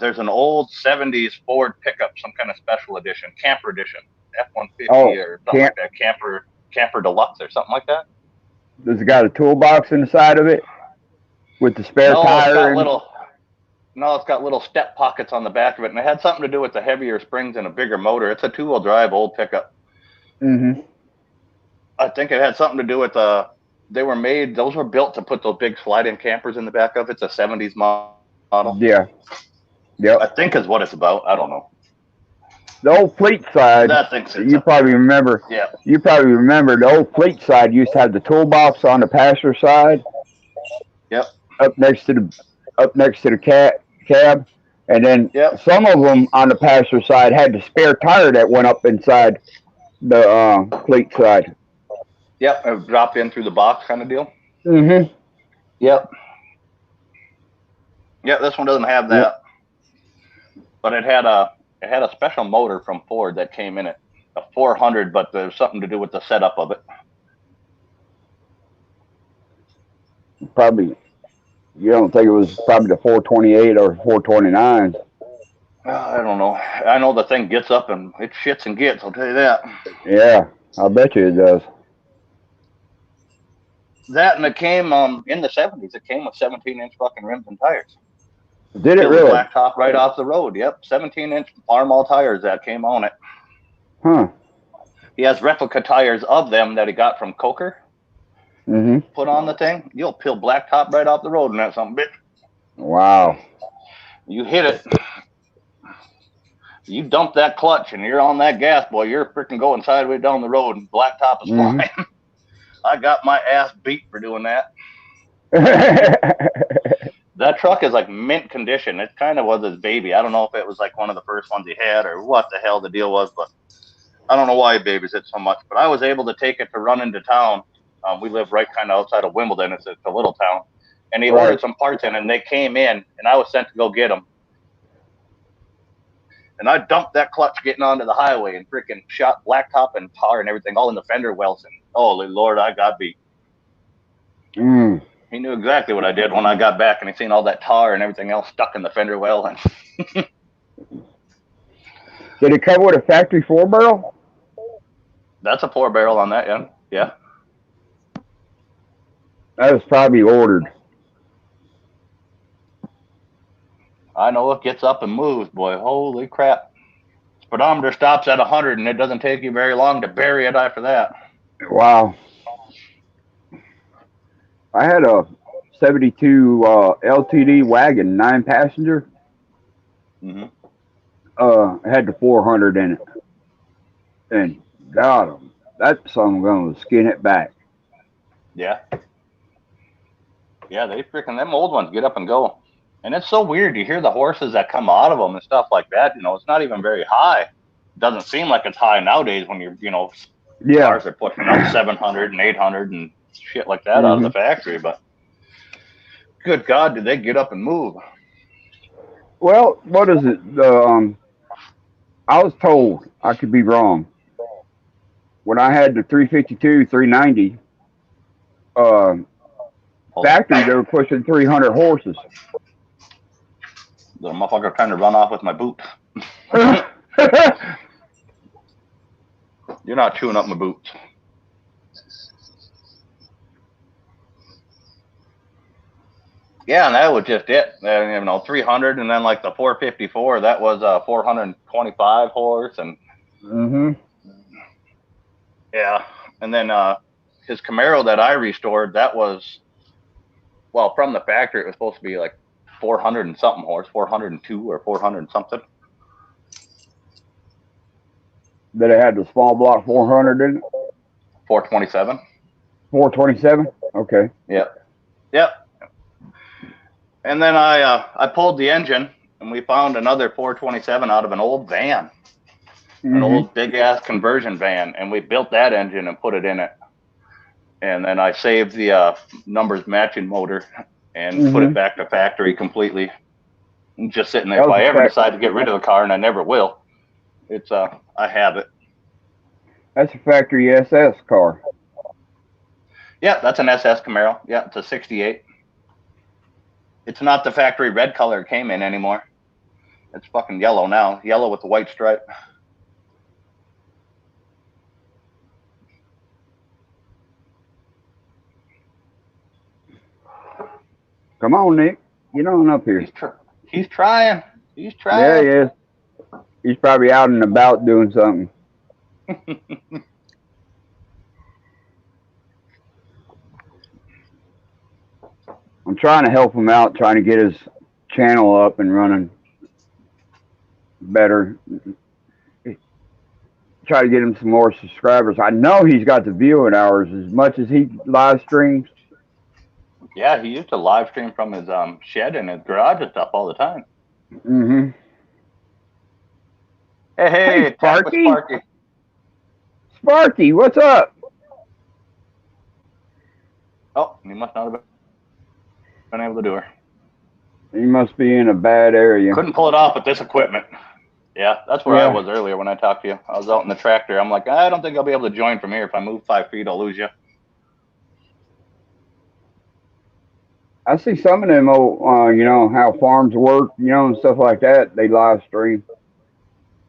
There's an old '70s Ford pickup, some kind of special edition, camper edition, F-150 Oh, or something like can't. that, camper deluxe or something like that. Does it got a toolbox in the side of it with the spare No, it's tire got in? little. No, it's got little step pockets on the back of it, and it had something to do with the heavier springs and a bigger motor. It's a two-wheel drive old pickup. Mm-hmm. I think it had something to do with they were made. Those were built to put those big slide-in campers in the back of. It's a '70s model. Yeah. I Yep. think is what it's about. I don't know. The old fleet side. That thing sits You up probably there. remember. Yeah. You probably remember the old fleet side used to have the toolbox on the passenger side, Yep. up next to the cab, and then Yep. some of them on the passenger side had the spare tire that went up inside the fleet side. Yep. It dropped in through the box kind of deal. Mm-hmm. Yep. Yep. This one doesn't have Yep. that, but it had a special motor from Ford that came in it, a 400, but there's something to do with the setup of it. Probably. You don't think it was probably the 428 or 429? I don't know. I know the thing gets up and it shits and gets. I'll tell you that. Yeah, I bet you it does. That and it came in the '70s. It came with 17-inch fucking rims and tires. Did it Peel the really? blacktop right off the road. Yep, 17-inch Farmall tires that came on it. Huh. He has replica tires of them that he got from Coker. Mm-hmm. Put on the thing, you'll peel blacktop right off the road in that something, bitch. Wow. You hit it, you dump that clutch, and you're on that gas, boy. You're freaking going sideways down the road, and blacktop is Mm-hmm. flying. I got my ass beat for doing that. That truck is like mint condition. It kind of was his baby. I don't know if it was like one of the first ones he had or what the hell the deal was, but I don't know why he babies it so much. But I was able to take it to run into town. We live right kind of outside of Wimbledon. It's a little town. And he ordered Right. some parts in, and they came in, and I was sent to go get them. And I dumped that clutch getting onto the highway and freaking shot blacktop and tar and everything all in the fender wells. And holy Lord, I got beat. Mm. He knew exactly what I did when I got back, and he seen all that tar and everything else stuck in the fender well. And Did it come with a factory 4-barrel? that's a 4-barrel on that, yeah. Yeah. That was probably ordered. I know it gets up and moves, boy. Holy crap. Speedometer stops at 100, and it doesn't take you very long to bury it after that. Wow. I had a 72 LTD wagon, 9-passenger. Mm-hmm. It had the 400 in it. And God, that son going to skin it back. Yeah. Yeah, they freaking, them old ones get up and go. And it's so weird. You hear the horses that come out of them and stuff like that. You know, it's not even very high. It doesn't seem like it's high nowadays when you're, you know, Yeah. cars are pushing up 700 and 800 and shit like that out of the factory. But good God, did they get up and move? Well, what is it? I was told, I could be wrong. When I had the 352, 390, factory, they were pushing 300 horses. The motherfucker trying to run off with my boot. You're not chewing up my boots. Yeah, and that was just it. You know, 300, and then like the 454, that was a 425 horse, and yeah, and then his Camaro that I restored, that was, well, from the factory, it was supposed to be like 400 and something horse, 402 or 400 and something. That it had the small block 400 in it? 427. 427? Okay. Yep. Yep. And then I pulled the engine, and we found another 427 out of an old van, an old big ass conversion van, and we built that engine and put it in it. And then I saved the numbers matching motor and put it back to factory completely. I'm just sitting there. If I ever decide to get rid of the car, and I never will, it's I have it. That's a factory SS car. Yeah, that's an SS Camaro. Yeah, it's a 68. It's not the factory red color it came in anymore. It's fucking yellow now. Yellow with the white stripe. Come on, Nick. Get on up here. He's trying. He's trying. Yeah, he is. He's probably out and about doing something. I'm trying to help him out, trying to get his channel up and running better. Try to get him some more subscribers. I know he's got the viewing hours as much as he live streams. Yeah, he used to live stream from his shed and his garage and stuff all the time. Hey, Sparky. Sparky. Sparky, what's up? Oh, he must not have been able to do her. He must be in a bad area. Couldn't pull it off with this equipment. Yeah, that's where I was earlier when I talked to you. I was out in the tractor. I'm like, I don't think I'll be able to join from here. If I move 5 feet, I'll lose you. I see some of them, you know, how farms work, you know, and stuff like that. They live stream.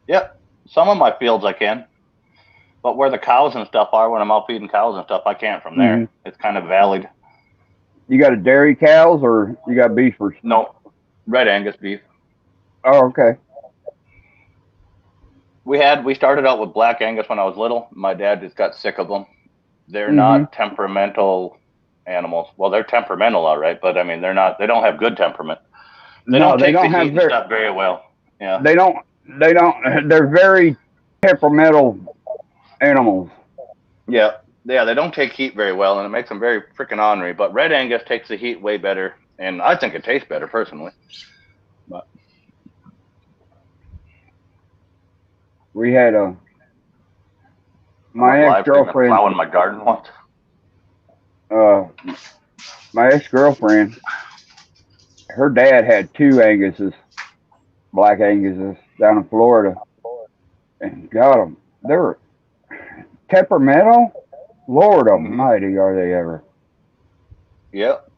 Yep. Some of my fields I can. But where the cows and stuff are, when I'm out feeding cows and stuff, I can't from there. It's kind of valleyed. You got a dairy cows or you got beefers? No, red Angus beef. Oh, okay. We started out with black Angus when I was little. My dad just got sick of them. They're not temperamental animals. Well, they're temperamental, all right, but I mean, they don't have good temperament. They don't take the heat and stuff very well. Yeah. They're very temperamental animals. Yeah. Yeah, they don't take heat very well, and it makes them very freaking ornery. But red Angus takes the heat way better, and I think it tastes better personally. But we had my ex-girlfriend plowing my garden once. My ex-girlfriend, her dad had 2 Anguses, black Anguses, down in Florida, and got them. They're temperamental. Lord Almighty, are they ever? Yep.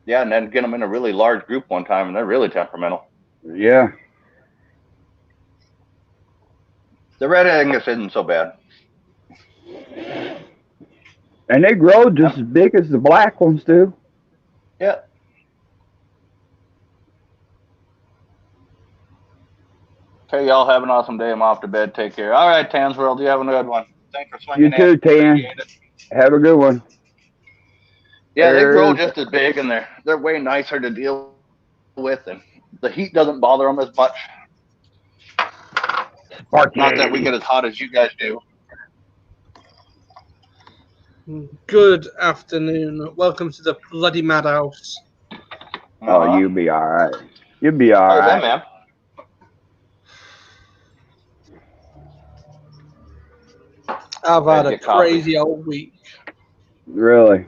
Yeah, and then get them in a really large group one time, and they're really temperamental. Yeah. The red Angus isn't so bad. And they grow just as big as the black ones do. Yeah. Okay, y'all have an awesome day. I'm off to bed. Take care. All right, Tans World, you have a good one. Thanks for swinging You too, in. Tan. Appreciate it. Have a good one. Yeah, they grow There's- just as big, and they're way nicer to deal with, and the heat doesn't bother them as much. Sparky. Not that we get as hot as you guys do. Good afternoon. Welcome to the bloody madhouse. Oh, you'll be all right. You'll be all How's right. that, man? I've had a Get coffee. crazy old week. Really?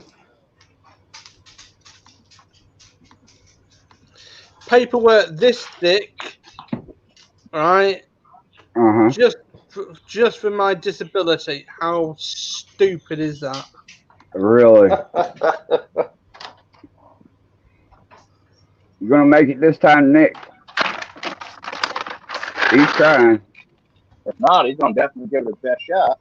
Paperwork this thick, right? Uh-huh. Just for my disability. How stupid is that? Really? You gonna make it this time, Nick? He's trying. If not, he's gonna definitely give it his best shot.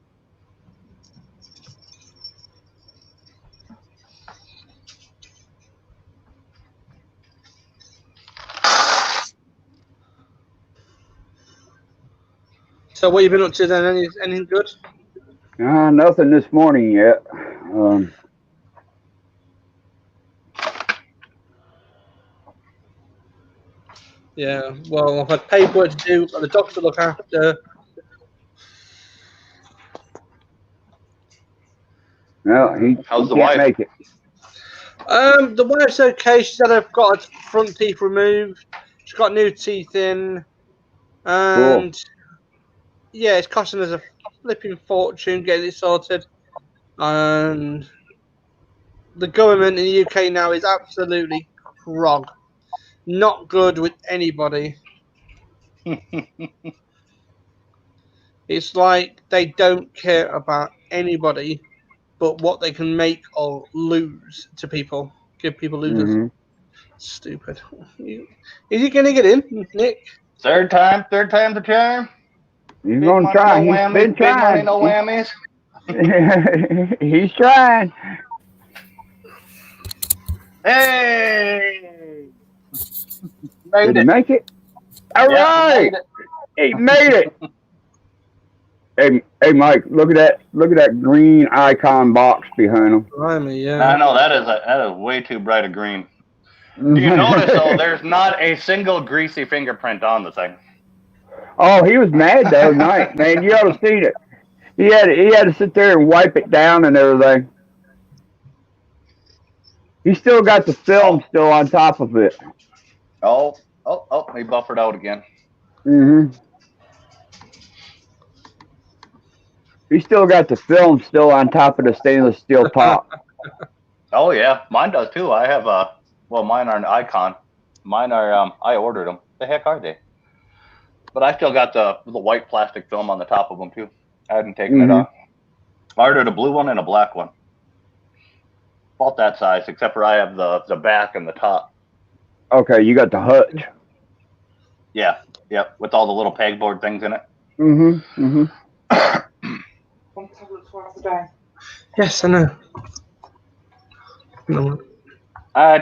So what you been up to then? Anything good? Nothing this morning yet. Yeah, well, I've had paperwork to do, got the doctor to look after. No, he How's the can't wife? make it. The wife's okay. She said I've got her front teeth removed. She's got new teeth in. And yeah, it's costing us a flipping fortune getting it sorted. And the government in the UK now is absolutely crog. Not good with anybody. It's like they don't care about anybody but what they can make or lose to people. Give people losers. Mhm. Stupid. Is he going to get in, Nick? Third time's the charm. He's Big gonna money, try. no He's whammies. been Big money, trying. no whammies. He's trying. Hey! Did Made he it. make it? All Yeah, right. he made He it. made it. Hey, Mike, look at that! Look at that green icon box behind him. Blimey, I yeah. know that is way too bright a green. Do you notice though? There's not a single greasy fingerprint on the thing. Oh, he was mad the other night, man. You ought to seen it. He had to sit there and wipe it down and everything. He still got the film still on top of it. Oh, he buffered out again. Mhm. He still got the film still on top of the stainless steel top. Oh yeah, mine does too. I have mine are an Icon. Mine are I ordered them. The heck are they? But I still got the white plastic film on the top of them too. I hadn't taken it off. I ordered a blue one and a black one. Bought that size, except for I have the back and the top. Okay, you got the hutch. Yeah, yep, with all the little pegboard things in it. Mhm. Yes, I know. No.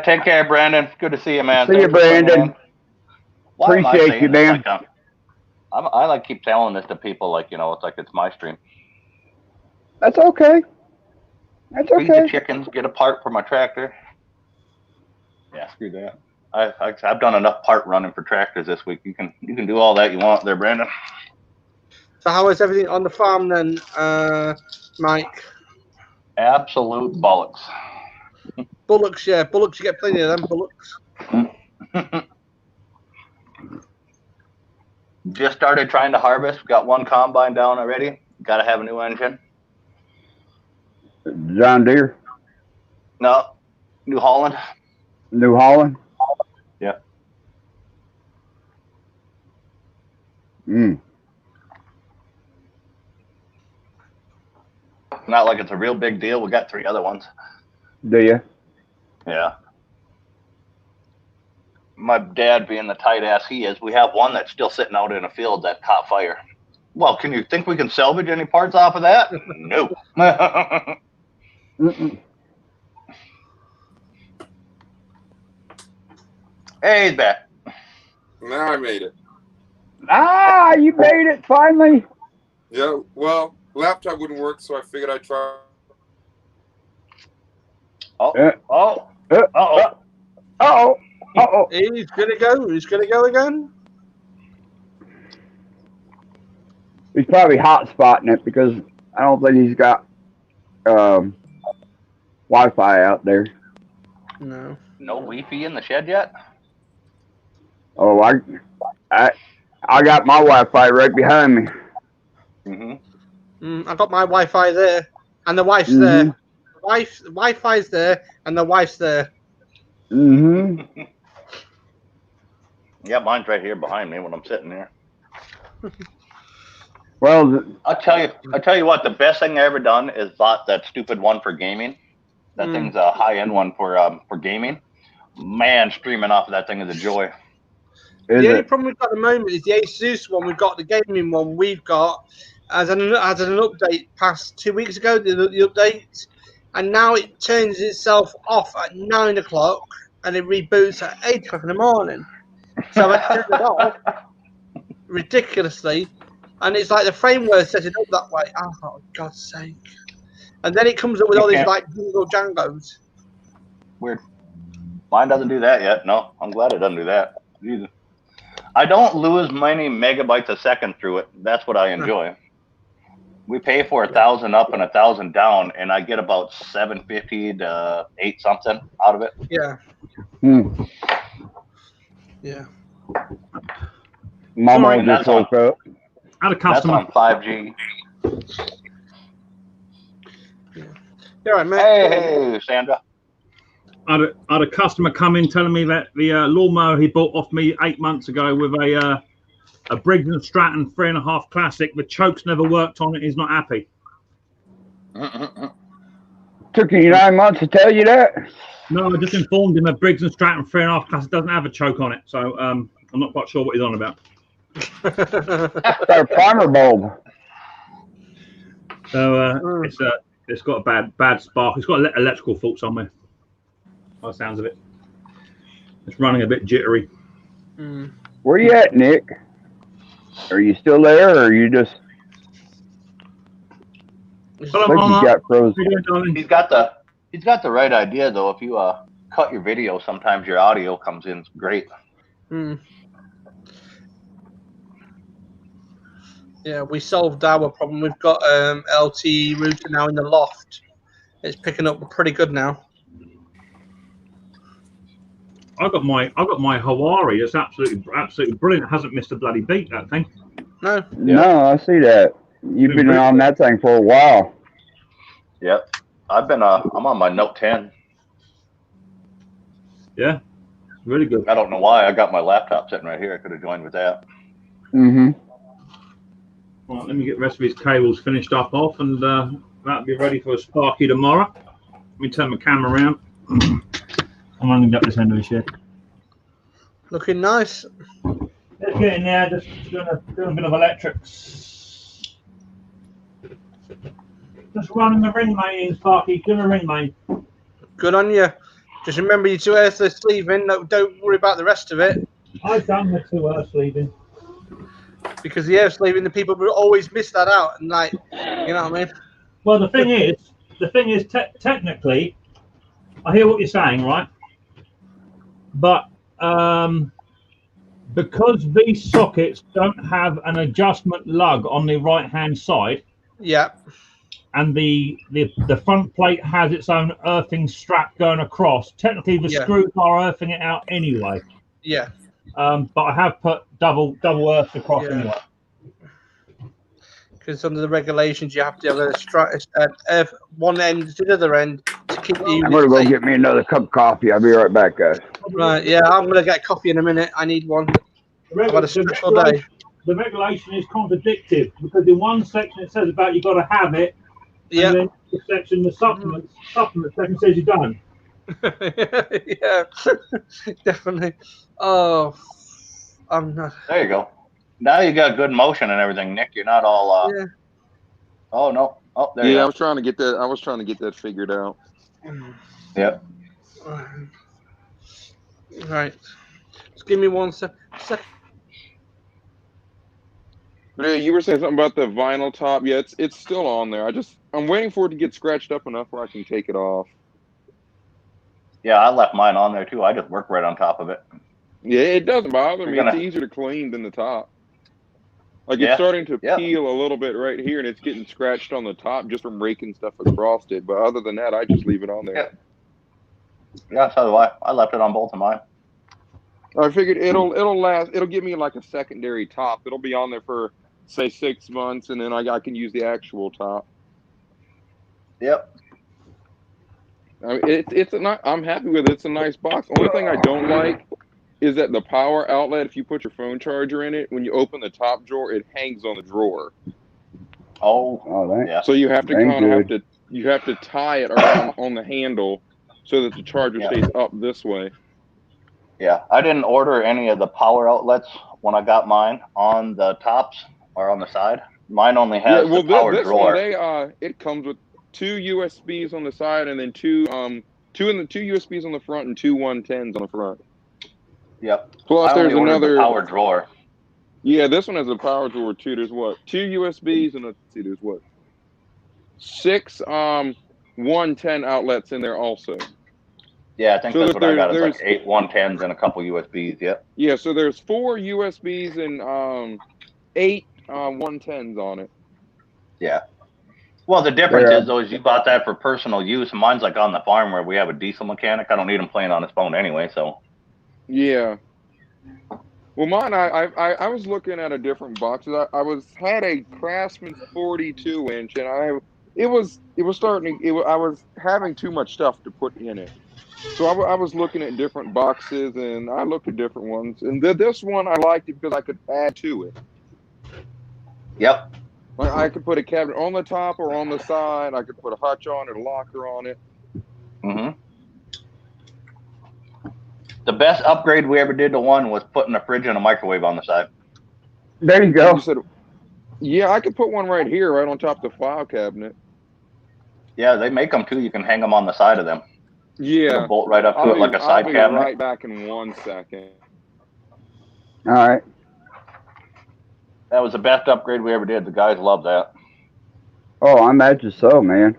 Take care, Brandon. Good to see you, man. See you, Thanks for swinging Brandon. in. Why am I Appreciate saying you, this man. like I like keep telling this to people like it's like it's my stream. That's okay. That's Feed the okay. chickens, get a part for my tractor. Yeah, screw that. I've done enough part running for tractors this week. You can do all that you want there, Brandon. So how is everything on the farm then, Mike? Absolute bollocks. Bullocks, yeah. Bullocks, you get plenty of them, bullocks. Just started trying to harvest. Got one combine down already. Got to have a new engine. John Deere, No, New Holland. New Holland. Yeah. Mm. Not like it's a real big deal. We got 3 other ones. Do you? Yeah. My dad, being the tight ass he is, we have one that's still sitting out in a field that caught fire. Well, can you think we can salvage any parts off of that? No. Mm-mm. Hey, he's back. Now I made it. Ah, you made it finally. Yeah, well, laptop wouldn't work, so I figured I'd try. Oh, Uh, oh, uh-oh. oh. Uh-oh. He's gonna go. He's gonna go again. He's probably hot spotting it because I don't think he's got Wi-Fi out there. No. No Wi-Fi in the shed yet? Oh, I got my Wi-Fi right behind me. Mm-hmm. I got my Wi-Fi there, and the wife's there. Wi-Fi's there, and the wife's there. Mm-hmm. Yeah, mine's right here behind me when I'm sitting there. Well, I'll tell you what, the best thing I ever done is bought that stupid one for gaming. That thing's a high-end one for gaming. Man, streaming off of that thing is a joy. The only problem we've got at the moment is the Asus one. We've got the gaming one. We've got as an update past 2 weeks ago. The update, and now it turns itself off at 9 o'clock, and it reboots at 8 o'clock in the morning. So I turned it off ridiculously, and it's like the framework set it up that way. Oh, for God's sake! And then it comes up with all these like Google Django's. Weird. Mine doesn't do that yet. No, I'm glad it doesn't do that either. I don't lose many megabytes a second through it. That's what I enjoy. We pay for 1,000 up and 1,000 down, and I get about 750 to 8 something out of it. Yeah. Hmm. Yeah. Mama Sorry, just woke up. I had a That's customer. on 5G. You're right, mate. Hey, Sandra. I had a customer come in telling me that the lawnmower he bought off me 8 months ago with a Briggs & Stratton 3.5 Classic, the chokes never worked on it. He's not happy. Took you 9 months to tell you that? No, I just informed him that Briggs & Stratton 3.5 Classic doesn't have a choke on it. So I'm not quite sure what he's on about. Got a primer bulb. So it's got a bad spark. It's got electrical fault somewhere. By the sounds of it, it's running a bit jittery. Where you at, Nick? Are you still there, or are you just? Hello, I think Mama. you got frozen. How you doing, darling? He's got the right idea though. If you cut your video, sometimes your audio comes in great. Yeah, we solved our problem. We've got LTE router now in the loft. It's picking up pretty good now. I got my Hawari. It's absolutely brilliant. It hasn't missed a bloody beat, that thing. No. No, I see that. You've been on that thing for a while. Yep. I'm on my Note 10. Yeah, really good. I don't know why. I got my laptop sitting right here. I could have joined with that. Mm-hmm. Right, let me get the rest of his cables finished up off, and that'll be ready for a Sparky tomorrow. Let me turn my camera around. I'm running up this end of the shed. Looking nice. Let's get in there, just doing a bit of electrics. Just running the ring main in, Sparky. Doing a ring main. Good on you. Just remember you to earth the sleeving. No, don't worry about the rest of it. I've done the 2 earth sleeving. Because the air sleeving, the people will always miss that out. And like, you know what I mean? Well, the thing is, technically, I hear what you're saying, right? But because these sockets don't have an adjustment lug on the right-hand side, Yeah. and the front plate has its own earthing strap going across, technically the screws are earthing it out anyway. Yeah. But I have put double earth across anyway. Because under the regulations, you have to have one end to the other end to keep the unit I'm gonna go safe. get me another cup of coffee. I'll be right back, guys. Right, yeah, I'm going to get coffee in a minute. I need one. I've had a stressful day. The regulation is contradictive because in one section it says about you've got to have it, Yeah. and then the section, the supplement section says you don't. Yeah, definitely. Oh, I'm not. There you go. Now you got good motion and everything, Nick. You're not all. Yeah. Oh no. Oh, there you Yeah, I go. was trying to get that. I was trying to get that figured out. Yep. Right. Just give me 1 second. But yeah, you were saying something about the vinyl top. Yeah, it's still on there. I'm waiting for it to get scratched up enough where I can take it off. Yeah, I left mine on there too. I just work right on top of it. Yeah, it doesn't bother me. You're It's gonna- easier to clean than the top. Like Yeah. it's starting to Yeah. peel a little bit right here, and it's getting scratched on the top just from raking stuff across it. But other than that, I just leave it on there. Yeah. Yeah, so do I. I left it on both of mine. I figured it'll last. It'll give me like a secondary top. It'll be on there for say 6 months, and then I can use the actual top. Yep. I mean, I'm happy with it. It's a nice box. Only thing I don't like is that the power outlet, if you put your phone charger in it, when you open the top drawer, it hangs on the drawer. Oh. Oh, that. Yeah. So you have to Ain't kind of good. you have to tie it around on the handle so that the charger Yeah. stays up this way. Yeah. I didn't order any of the power outlets when I got mine on the tops or on the side. Mine only has the power this drawer. one it comes with 2 USBs on the side and then two USBs on the front and 2 110s on the front. Yep. Plus I only there's ordered another the power drawer. Yeah, this one has a power drawer too. There's what? 2 USBs and let's see, there's what? 6 110 outlets in there also. Yeah, I think So that's what I got. It's there's- like 8 110s and a couple USBs. Yep. Yeah, so there's 4 USBs and 8 110s on it. Yeah. Well, the difference Yeah. is though, is you bought that for personal use. Mine's like on the farm where we have a diesel mechanic. I don't need him playing on his phone anyway. So. Yeah. Well, mine, I was looking at a different box. I had a Craftsman 42-inch, and I was having too much stuff to put in it. So I was looking at different boxes, and I looked at different ones. And this one I liked it because I could add to it. Yep. Like I could put a cabinet on the top or on the side. I could put a hutch on it, a locker on it. Mm-hmm. The best upgrade we ever did to one was putting a fridge and a microwave on the side. There you go. You said, yeah, I could put one right here, right on top of the file cabinet. Yeah, they make them too. You can hang them on the side of them. Yeah. They'll bolt right up to it like a side I'll be cabinet. right back in 1 second. All right. That was the best upgrade we ever did. The guys love that. Oh, I imagine so, man.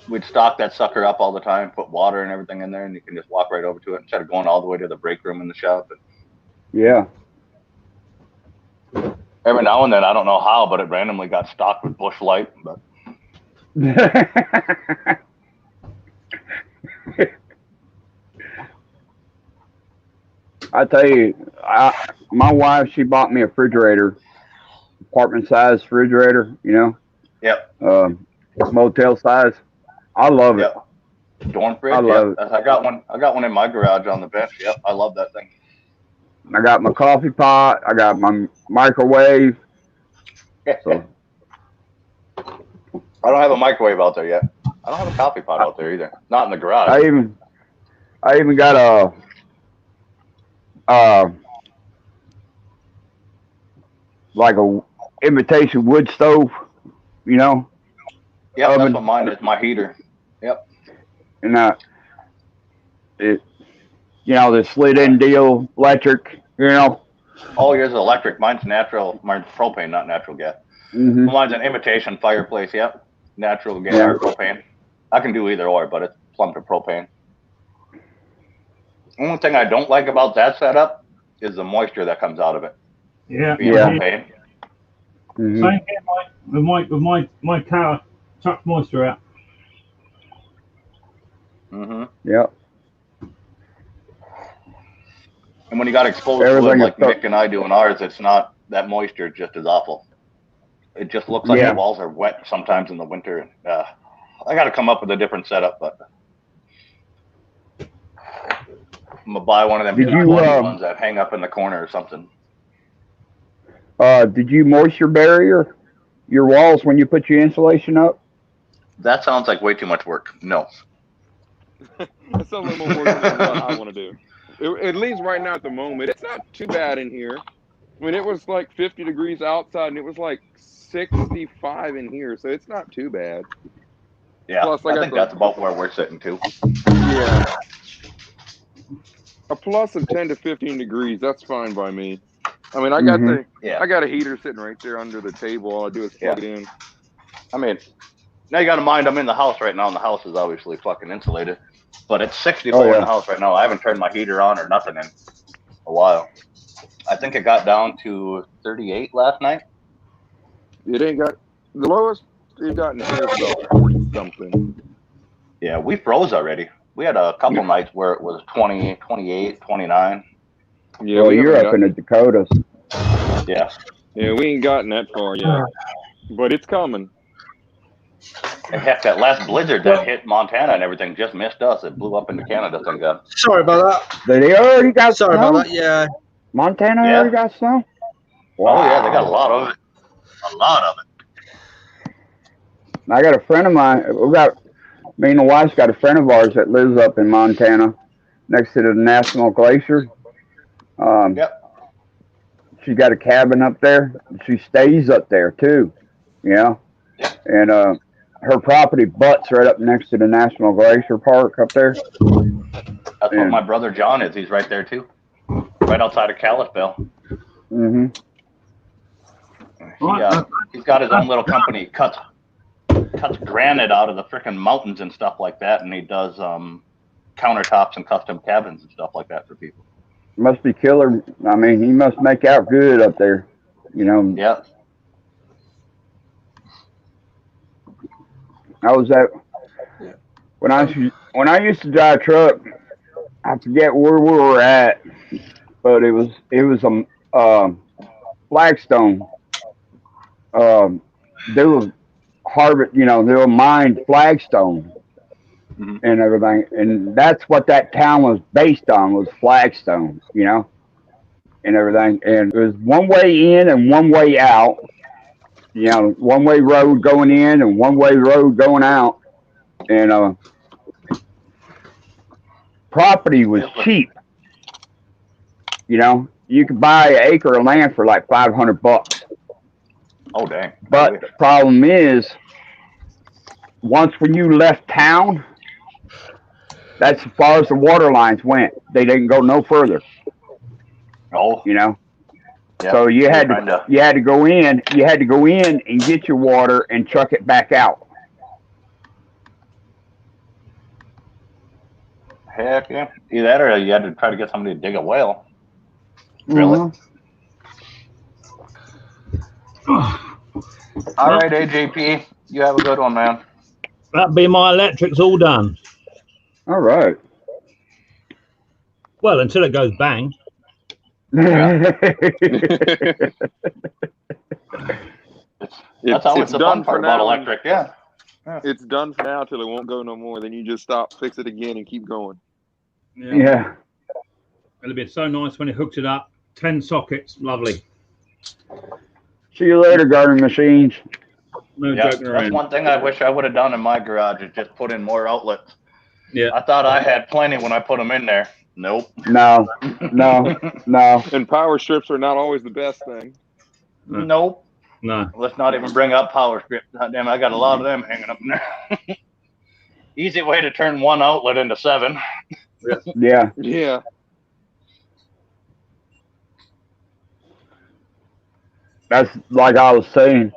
We'd stock that sucker up all the time, put water and everything in there, and you can just walk right over to it instead of going all the way to the break room in the shop. Yeah. Every now and then, I don't know how, but it randomly got stocked with Bush Light. But I tell you, my wife, she bought me a refrigerator, apartment size refrigerator, you know, yep, motel size. I love it. yep. Dorm fridge. I love it. I got one. I got one in my garage on the bench. Yep, I love that thing. I got my coffee pot. I got my microwave. So I don't have a microwave out there yet. I don't have a coffee pot out there either. Not in the garage. I even got like a imitation wood stove, you know, Yep, that's oven. what mine is. My heater. Yep. and it, you know, the slid-in deal, electric, you know. Oh, yours is electric. Mine's natural. Mine's propane, not natural gas. Hmm. Mine's an imitation fireplace. Yep. Natural gas Yeah. or propane. I can do either or, but it's plumbed to propane. Only thing I don't like about that setup is the moisture that comes out of it. Yeah. Being Yeah. propane. Hmm. Same here, Mike. With my car sucks moisture out. Mm-hmm. Yep. And when you got exposed to Everything wood is like so- Nick and I do in ours, it's not, that moisture just as awful. It just looks like Yeah. the walls are wet sometimes in the winter. I got to come up with a different setup, but I'm gonna buy one of them Did you, ones that hang up in the corner or something. Did you moisture barrier? your walls when you put your insulation up? That sounds like way too much work. No. It's a little more work than what I want to do. At least right now at the moment, it's not too bad in here. I mean, it was like 50 degrees outside, and it was like 65 in here, so it's not too bad. Yeah, Plus, I I got think the- that's about where we're sitting too. Yeah. A plus of 10 to 15 degrees, that's fine by me. I mean, I got Yeah. I got a heater sitting right there under the table. All I do is plug it in. I mean, now you got to mind I'm in the house right now, and the house is obviously fucking insulated. But it's 64 Oh, yeah. in the house right now. I haven't turned my heater on or nothing in a while. I think it got down to 38 last night. It ain't got the lowest it got in here is about 40 something. Yeah, we froze already. We had a couple nights where it was 20, 28, 29. Yeah, Well, we you're haven't up in the Dakotas. Yeah. Yeah, we ain't gotten that far yet, but it's coming. And heck, that last blizzard that hit Montana and everything just missed us. It blew up into Canada, thank God. Sorry about that. They already got Sorry snow? about that. Yeah. Montana Yeah. already got snow? Oh, yeah, they got a lot of it. A lot of it. I got a friend of mine. Me and the wife's got a friend of ours that lives up in Montana, next to the National Glacier. Yep. She got a cabin up there. She stays up there too, you know. Yep. And her property butts right up next to the National Glacier Park up there. That's what my brother John is. He's right there too, right outside of Kalispell. Mm-hmm. He's got his own little company. He cuts granite out of the freaking mountains and stuff like that, and he does countertops and custom cabins and stuff like that for people. Must be killer. I mean, he must make out good up there, you know. Yeah. I was at when I used to drive a truck. I forget where we were at, but it was Flagstone. They were harvest, you know, they were mined Flagstone and everything, and that's what that town was based on, was Flagstone, you know, and everything. And it was one way in and one way out. You know, one way road going in and one way road going out. And property was cheap. You know, you could buy an acre of land for like $500. Oh, dang. But the problem is, once when you left town, that's as far as the water lines went. They didn't go no further. Oh. You know. Yeah. So you had to go in and get your water and truck it back out. Heck yeah. Either that or you had to try to get somebody to dig a well. Really? All right, AJP. You have a good one, man. That'd be my electrics all done. All right. Well, until it goes bang. That's always the fun part about electric, yeah. It's done for now till it won't go no more. Then you just stop, fix it again, and keep going. Yeah. It'll be so nice when it hooks it up. 10 sockets, lovely. See you later, garden machines. No Yeah, joking that's around. one thing I wish I would have done in my garage is just put in more outlets. Yeah. I thought I had plenty when I put them in there. Nope. No. And power strips are not always the best thing. Nope. No. Let's not even bring up power strips. Damn, I got a lot of them hanging up in there. Easy way to turn one outlet into 7. Yeah. Yeah. That's like I was saying.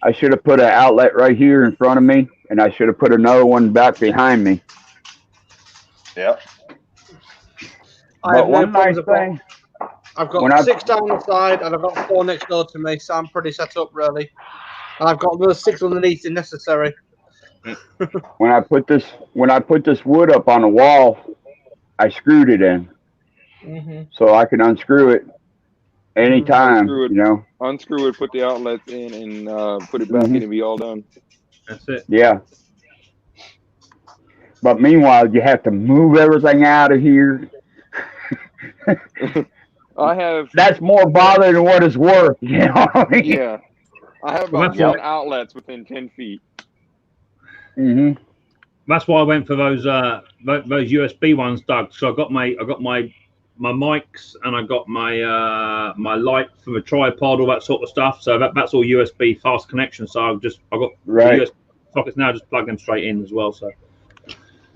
I should have put an outlet right here in front of me, and I should have put another one back behind me. Yep. But one nice thing, I've got 6 down the side, and I've got 4 next door to me, so I'm pretty set up, really. And I've got another 6 underneath if necessary. when I put this wood up on the wall, I screwed it in, so I can unscrew it anytime. Unscrew it. You know, Unscrew it, put the outlets in, and put it back in, and be all done. That's it. Yeah. But meanwhile, you have to move everything out of here. I have. That's more bother than what it's worth. You know what I mean? Yeah. I have Well, about that's 10 outlets within 10 feet. Mm-hmm. That's why I went for those USB ones, Doug. So I got my mics, and I got my my light for the tripod, all that sort of stuff. So that's all USB fast connection. So I've got Right. the USB sockets now. Just plug them straight in as well. So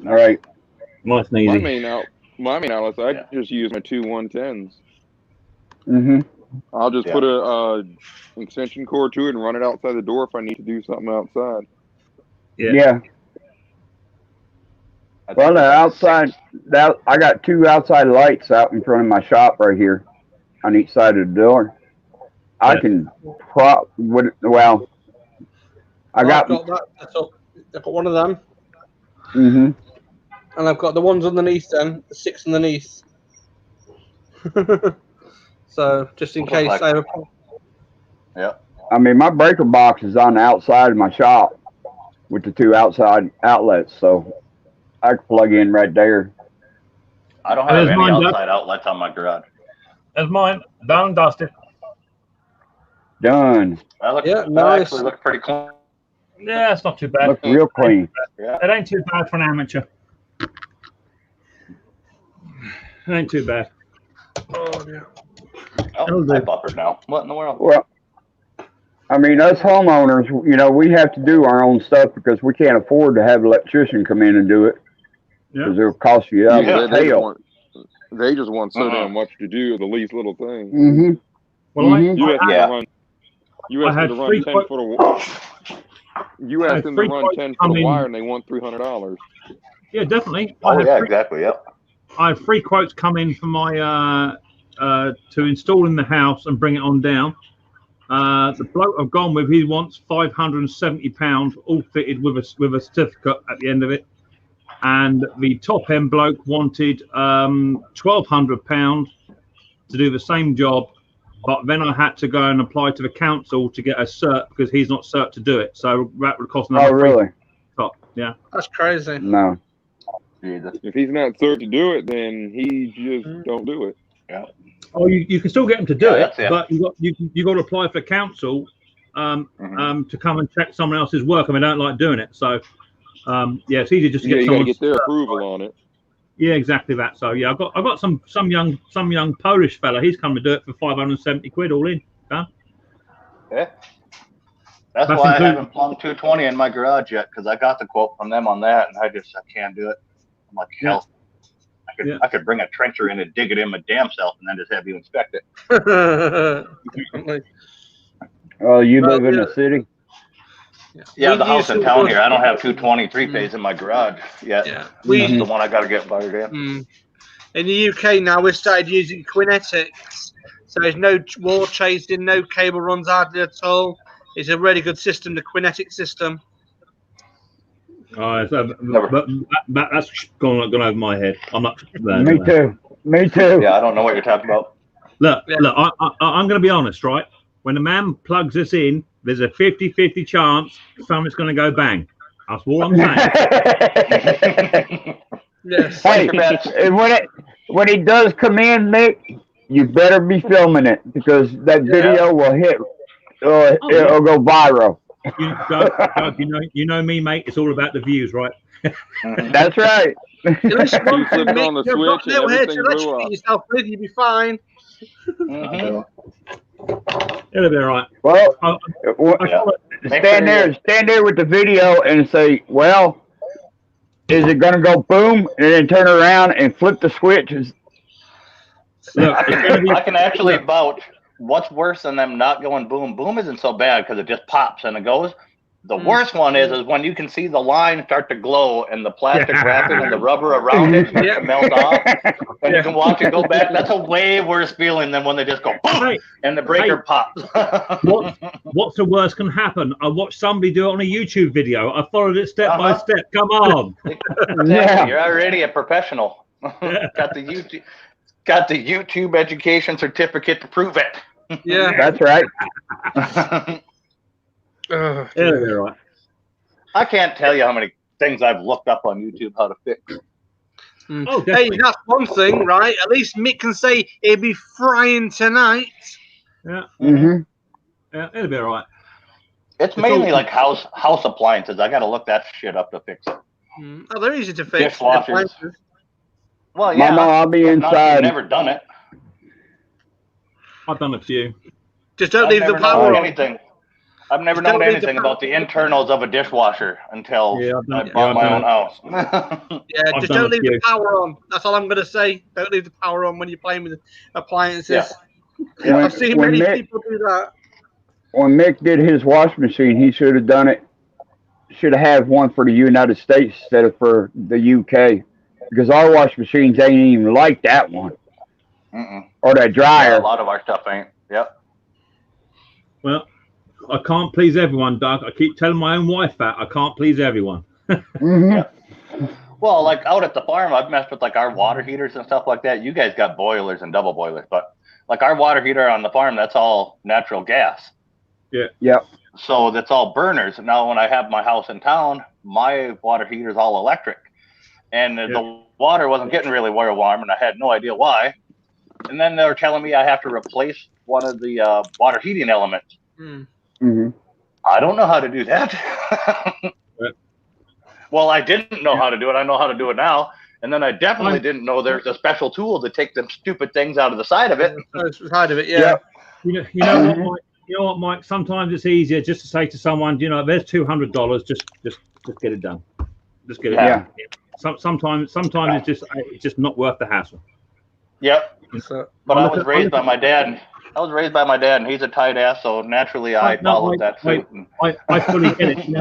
All right. nice and My easy. main outlets, I just use my two 110s. Mm-hmm. I'll just Yeah. put a extension cord to it and run it outside the door if I need to do something outside. Yeah. Well, the outside, I got two outside lights out in front of my shop right here on each side of the door. I Yeah. can I I've got, got that set up. I've got one of them, mm-hmm. and I've got the ones underneath them, the 6 underneath. So just in Look case like- I have a Yeah. I mean, my breaker box is on the outside of my shop with the two outside outlets, so I can plug in right there. I don't There's have any mine, Doug. outside outlets on my garage. That's mine. Done and dusted. Done. Yeah, That nice. actually looked pretty clean. Yeah, it's not too bad. Looks real clean. Yeah. It ain't too bad for an amateur. It ain't too bad. Oh, yeah. Oh, I buffered now. What in the world? Well, I mean, us homeowners, you know, we have to do our own stuff because we can't afford to have an electrician come in and do it because it'll cost you out Yeah, of they, hell. just want so damn much to do the least little thing. Mm-hmm. Well, Mhm. You asked Yeah. them I to had run three 10 foot of You I asked had them to three run quotes 10 foot come of in. wire and they want $300. yeah, definitely. Oh, yeah, exactly. Yep. I had 3 quotes come in for my to install in the house and bring it on down. The bloke I've gone with, he wants £570, all fitted with a certificate at the end of it. And the top end bloke wanted £1,200 to do the same job, but then I had to go and apply to the council to get a cert because he's not cert to do it. So that would cost another Oh, really? top. Yeah. That's crazy. No. Jesus. If he's not cert to do it, then he just don't do it. Oh, you can still get them to do Yeah, it, that's it. but you got to apply for council to come and check someone else's work, and they don't like doing it. So yeah, it's easy just to Yeah, get you gotta someone. get their approval on it. Yeah, exactly that. So yeah, I got some young Polish fella. He's come to do it for £570 all in. Yeah. That's That's why I included- haven't plumbed 220 in my garage yet, because I got the quote from them on that, and I can't do it. I'm like, hell, I could bring a trencher in and dig it in my damn self, and then just have you inspect it. Oh, you Well, live in yeah. the city? Yeah, We the house in used to town put- here, I don't have 220 3-phase in my garage yet. Yeah. That's We the one I got to get wired in. in the UK now we've started using Quinetics, so there's no wall chasing, no cable runs hardly at all. It's a really good system, the Quinetic system. Oh, but that's gone over my head. I'm not. Me too. Me too. Yeah, I don't know what you're talking about. Look, Yeah. look. I'm going to be honest, right? When a man plugs this in, there's a 50-50 chance something's going to go bang. That's all I'm saying. Yes. Hey, and when he does come in, Mick, you better be filming it because that video will hit. It'll go viral. You know me, mate. It's all about the views, right? That's right. Listen, one thing, flipped on the Mick, you've got switch no and hair to everything blew electrocute up. yourself with, you'll be fine. Mhm. It'll be all right. Well, Yeah. stand there with the video and say, well, is it going to go boom and then turn around and flip the switch? Look, I can actually vouch. What's worse than them not going boom? Boom isn't so bad because it just pops and it goes. The worst one is when you can see the line start to glow and the plastic wrapping and the rubber around it starts to melt off, and you can watch it go back. That's a way worse feeling than when they just go boom Hey, and the breaker pops. what's the worst can happen? I watched somebody do it on a YouTube video. I followed it step by Uh-huh. step. Come on. Exactly. Yeah. You're already a professional. Got the YouTube education certificate to prove it. Yeah. That's right. It'll be all right. I can't tell you how many things I've looked up on YouTube how to fix. Oh, Hey, definitely. that's one thing, right? At least Mick can say he'll be frying tonight. Yeah, Mm-hmm. yeah, it'll be all right. It's mainly like house appliances. I got to look that shit up to fix it. Oh, they're easy to fix. Dishwashers. Well, My yeah. mom, I'll be Not if inside. you've never done it. I've done a few. Just don't I've leave the never power known on. anything. I've never Just don't known leave the anything power- about the internals of a dishwasher until Yeah, I've done- I bought yeah, my I've own house. Yeah, I've just done don't a leave few. the power on. That's all I'm going to say. Don't leave the power on when you're playing with appliances. Yeah. I've seen When many Mick- people do that. When Mick did his washing machine, he should have done it. Should have had one for the United States instead of for the UK, because our washing machines ain't even like that one Mm-mm. or that Yeah, dryer. a lot of our stuff ain't. Yep. Well, I can't please everyone, Doug. I keep telling my own wife that I can't please everyone. Mhm. Well, like out at the farm, I've messed with like our water heaters and stuff like that. You guys got boilers and double boilers, but like our water heater on the farm, that's all natural gas. Yep. So that's all burners. Now, when I have my house in town, my water heater is all electric, and the water wasn't getting really warm, and I had no idea why. And then they were telling me I have to replace one of the water heating elements. Mhm. I don't know how to do that. Right. Well, I didn't know how to do it. I know how to do it now. And then I definitely didn't know there's a special tool to take them stupid things out of the side of it. Side of it, yeah. Yeah. You know what, Mike? You know what, Mike? Sometimes it's easier just to say to someone, there's $200. Just get it done. Just get it Yeah. done. Sometimes it's just not worth the hassle. Yep. So, But I look was at- raised by my dad. And he's a tight ass, so naturally I followed that suit. I fully get it.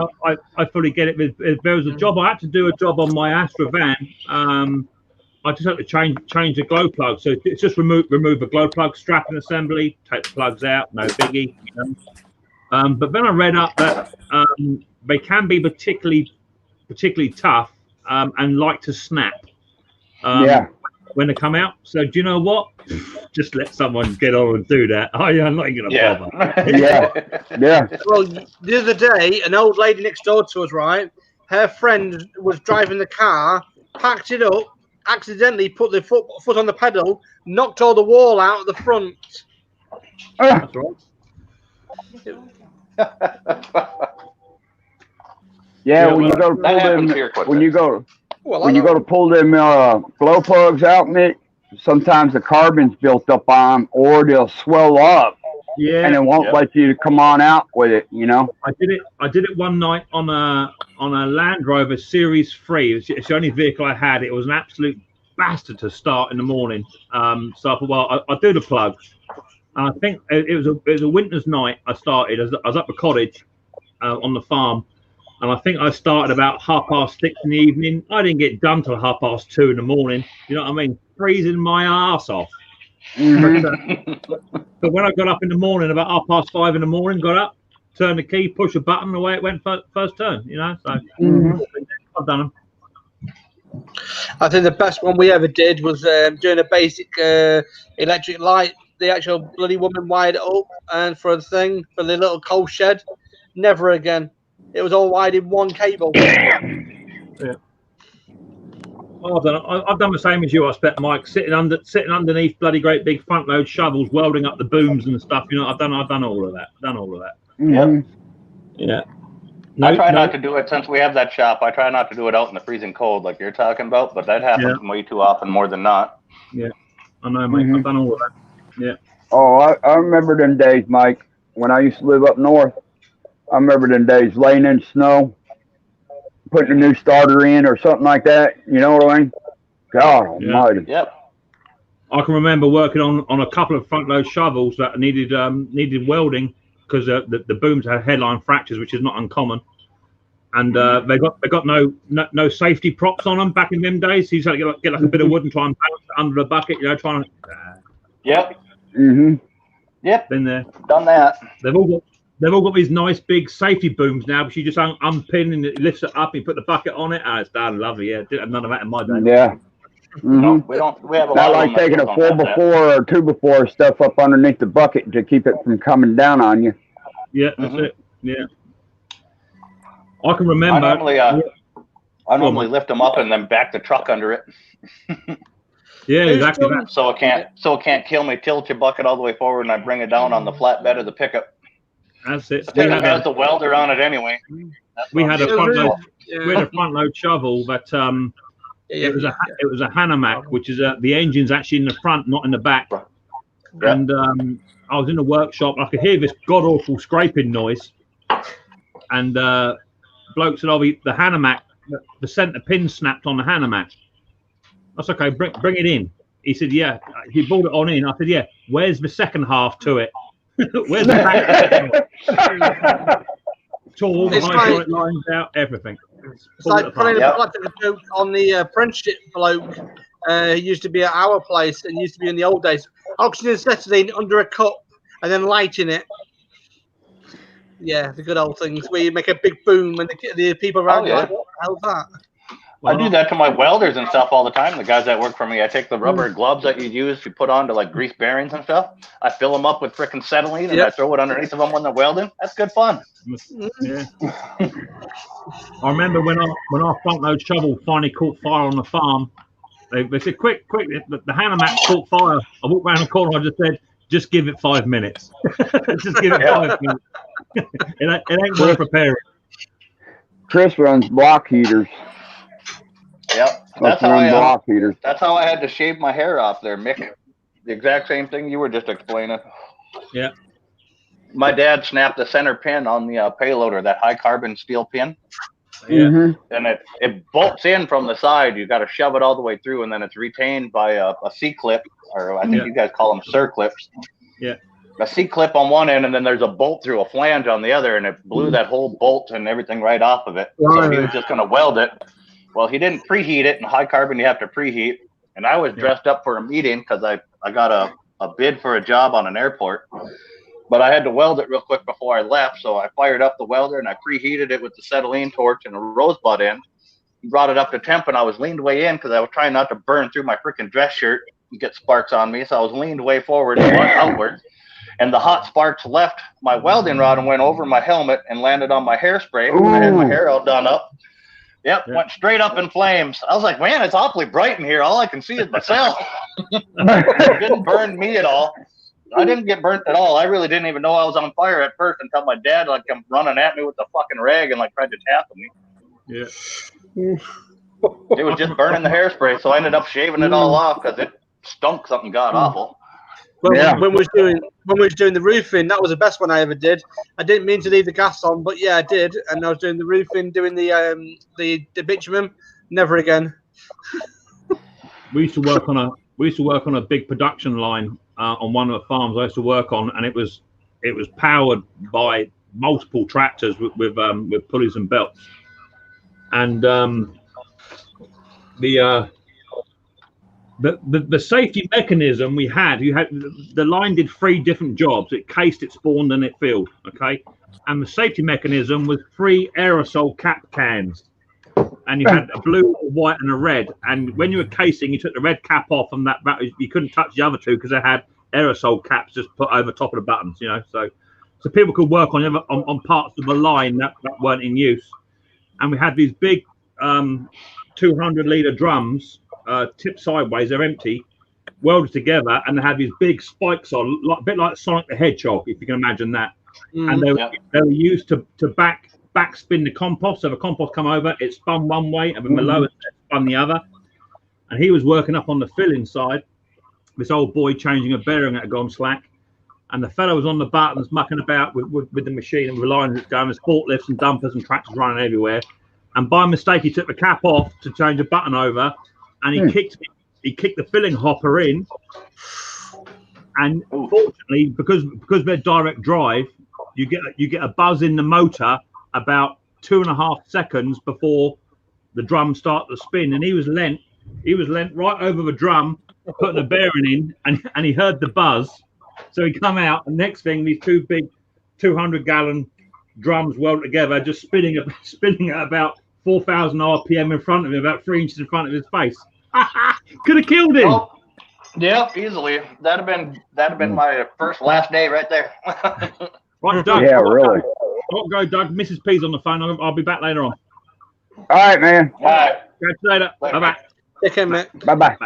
I fully get it. If there was a job, I had to do a job on my Astra van. I just had to change the glow plug. So it's just remove the glow plug strap and assembly, take the plugs out, no biggie. But then I read up that they can be particularly tough and like to snap. Yeah. When they come out. So do you know what? Just let someone get on and do that. I'm not even gonna bother. Yeah. Yeah. well, the other day, an old lady next door to us, right? Her friend was driving the car, packed it up, accidentally put the foot on the pedal, knocked all the wall out at the front. Ah, That's right. yeah. When you go to That pull happens them, here quite a when bit. you go Well, when you go to pull them glow plugs out, Mick, sometimes the carbon's built up on them, or they'll swell up, Yeah, and it won't Yep. let you come on out with it. I did it one night on a Land Rover Series 3. It's the only vehicle I had. It was an absolute bastard to start in the morning. So I thought, well, I'll do the plugs. And I think it was a winter's night. I started. I was up the cottage on the farm, and I think I started about 6:30 in the evening. I didn't get done till 2:30 in the morning. You know what I mean? Freezing my ass off. Mhm. But when I got up in the morning, about 5:30 in the morning, got up, turned the key, push a button, away it went first turn. So Mhm. I've done them. I think the best one we ever did was doing a basic electric light. The actual bloody woman wired it up, and for the thing, for the little coal shed, never again. It was all wired in one cable. I've done the same as you. I spent Mike sitting underneath bloody great big front load shovels, welding up the booms and stuff. I've done all of that. Mhm. Yeah. I try not to do it since we have that shop. I try not to do it out in the freezing cold like you're talking about, but that happens way too often, more than not. I know, mate. Mhm. I've done all of that. Oh, I remember them days, Mike, when I used to live up north. I remember them days laying in snow, putting a new starter in or something like that. You know what I mean? God almighty. Yep. I can remember working on a couple of front load shovels that needed welding because the booms had headline fractures, which is not uncommon. And they got no safety props on them back in them days. So you just had to get like a bit of wood and try and bounce it under the bucket, trying to. Yep. Mhm. Yep. Been there. Done that. They've all got these nice big safety booms now, but you just unpin and it lifts it up. You put the bucket on it, and it's done. Lovely. Yeah, didn't have none of that in my day. Yeah. No, Mhm. we don't. We have a Not lot like of them taking that a don't 4 have that. before or 2 before stuff up underneath the bucket to keep it from coming down on you. Yeah, that's Mhm. it. Yeah. I can remember. I normally lift them up and then back the truck under it, Yeah, exactly that. so it can't kill me. Tilt your bucket all the way forward, and I bring it down on the flatbed of the pickup. That's it. It has the welder on it anyway. We had a front load. Yeah. We had a front load shovel that it was a Hanamak, which is the engine's actually in the front, not in the back. Yeah. And I was in the workshop. I could hear this god awful scraping noise, and bloke said, "Oh, the Hanamak, the centre pin snapped on the Hanamak." That's okay. Bring it in. He said, "Yeah." He brought it on in. I said, "Yeah." Where's the second half to it? Where's the back? Tore all the hydraulic lines out, everything. It's like putting a joke on the apprenticeship bloke. He used to be at our place and used to be in the old days. Oxygen acetylene under a cup and then lighting it. Yeah, the good old things where you make a big boom and the people around you are like, what the hell's that? I do that to my welders and stuff all the time. The guys that work for me, I take the rubber gloves that you put on to like grease bearings and stuff. I fill them up with frickin' acetylene and I throw it underneath of them when they're welding. That's good fun. Yeah. I remember when our front load shovel finally caught fire on the farm. They said, quick, the Hanamak caught fire. I walked around the corner. I just said, just give it 5 minutes. Just give it 5 minutes. it ain't worth repairing. Chris runs block heaters. Yep. That's block heaters. That's how I had to shave my hair off there, Mick. The exact same thing you were just explaining. Yeah. My dad snapped the center pin on the payloader, that high carbon steel pin. Yeah. And it bolts in from the side. You got to shove it all the way through, and then it's retained by a C-clip, or I think you guys call them C-clips. Yeah. A C-clip on one end, and then there's a bolt through a flange on the other, and it blew that whole bolt and everything right off of it. So he was just going to weld it. Well, he didn't preheat it. In high carbon, you have to preheat. And I was dressed up for a meeting because I got a bid for a job on an airport. But I had to weld it real quick before I left. So I fired up the welder and I preheated it with the acetylene torch and a rosebud end. Brought it up to temp, and I was leaned way in because I was trying not to burn through my freaking dress shirt and get sparks on me. So I was leaned way forward and went outward. And the hot sparks left my welding rod and went over my helmet and landed on my hairspray. I had my hair all done up. Yep, went straight up in flames. I was like, man, it's awfully bright in here. All I can see is myself. It didn't burn me at all. I didn't get burnt at all. I really didn't even know I was on fire at first until my dad come running at me with the fucking rag and tried to tackle me. Yeah. It was just burning the hairspray, so I ended up shaving it all off because it stunk something god awful. When we was doing the roofing, that was the best one I ever did. I didn't mean to leave the gas on, but yeah, I did. And I was doing the roofing, doing the bitumen. Never again. We used to work on a big production line on one of the farms I used to work on, and it was powered by multiple tractors with pulleys and belts. And the safety mechanism we had, the line did 3 different jobs. It cased, it spawned, and it filled. Okay, and the safety mechanism was 3 aerosol cap cans, and you had a blue, a white, and a red. And when you were casing, you took the red cap off, and that you couldn't touch the other 2 because they had aerosol caps just put over top of the buttons. So people could work on parts of the line that weren't in use. And we had these big 200-liter drums. Tipped sideways, they're empty, welded together, and they had these big spikes on, a bit like Sonic the Hedgehog, if you can imagine that. And they were used to backspin the compost. So the compost come over, it spun one way, and then below it spun the other. And he was working up on the filling side. This old boy changing a bearing that had gone slack, and the fellow was on the buttons mucking about with the machine and relying on it going. There's forklifts and dumpers and tractors running everywhere. And by mistake, he took the cap off to change a button over. And he kicked the filling hopper in, and fortunately, because they're direct drive, you get a buzz in the motor about 2.5 seconds before the drum starts to spin. And he was lent right over the drum, putting the bearing in, and he heard the buzz, so he come out. And next thing, these 2 big 200-gallon drums welded together, just spinning at about 4,000 RPM in front of him, about 3 inches in front of his face. Could have killed him. Oh, yeah, easily. That'd have been my last day right there. Right, Doug. Yeah, really. Go, Doug. Mrs. P's on the phone. I'll be back later on. All right, man. All right. Catch you later. Bye-bye. Take care, mate. Bye-bye.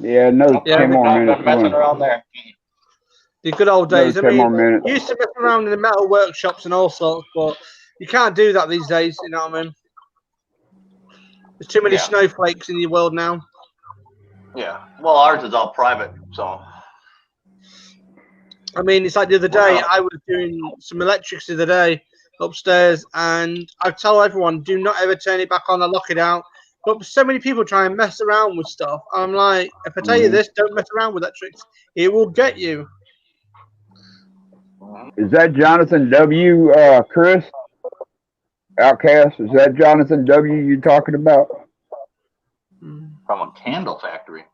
Yeah, no 10 more minutes. Messing around there. The good old days. I Another 10 more mean, minutes. you used to mess around in the metal workshops and all sorts, but you can't do that these days. You know what I mean? There's too many Yeah. snowflakes in your world now. Yeah. Well, ours is all private, so. I mean, it's like the other day, I was doing some electrics the other day upstairs, and I tell everyone, do not ever turn it back on or lock it out. But so many people try and mess around with stuff. I'm like, if I tell you this, don't mess around with electrics. It will get you. Is that Jonathan W. Chris? Outcast? Is that Jonathan W. you talking about? From a candle factory.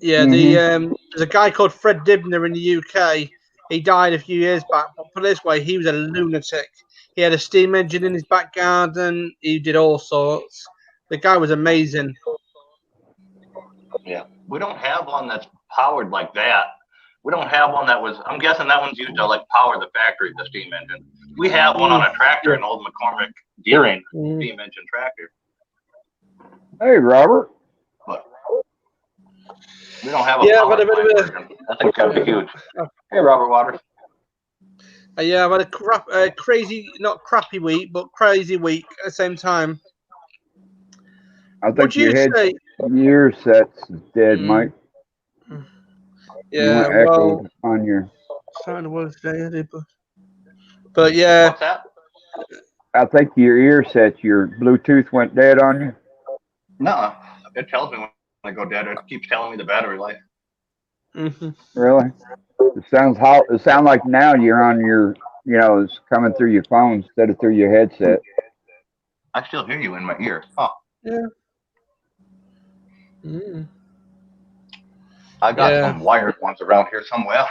Yeah, there's a guy called Fred Dibner in the UK. He died a few years back, but put it this way, he was a lunatic. He had a steam engine in his back garden. He did all sorts. The guy was amazing. Yeah. We don't have one that's powered like that. We don't have one that was, I'm guessing that one's used to like power the factory, the steam engine. We have one on a tractor, an old McCormick Deering steam engine tractor. Hey, Robert. But we don't have a but powered version. I think that'd be huge. Hey, Robert Waters. Yeah, I've had a crazy, not crappy week, but crazy week at the same time. I think Would you your head say? ear sets is dead, Mike. You Yeah, went well, echoed on your. starting to work today, I did, but yeah. What's that? I think your ear sets, your Bluetooth went dead on you. No, it tells me when I go dead. It keeps telling me the battery life. Really? It sounds how it sounds like now you're on your, it's coming through your phone instead of through your headset. I still hear you in my ear. Oh. Yeah. I got some wired ones around here somewhere.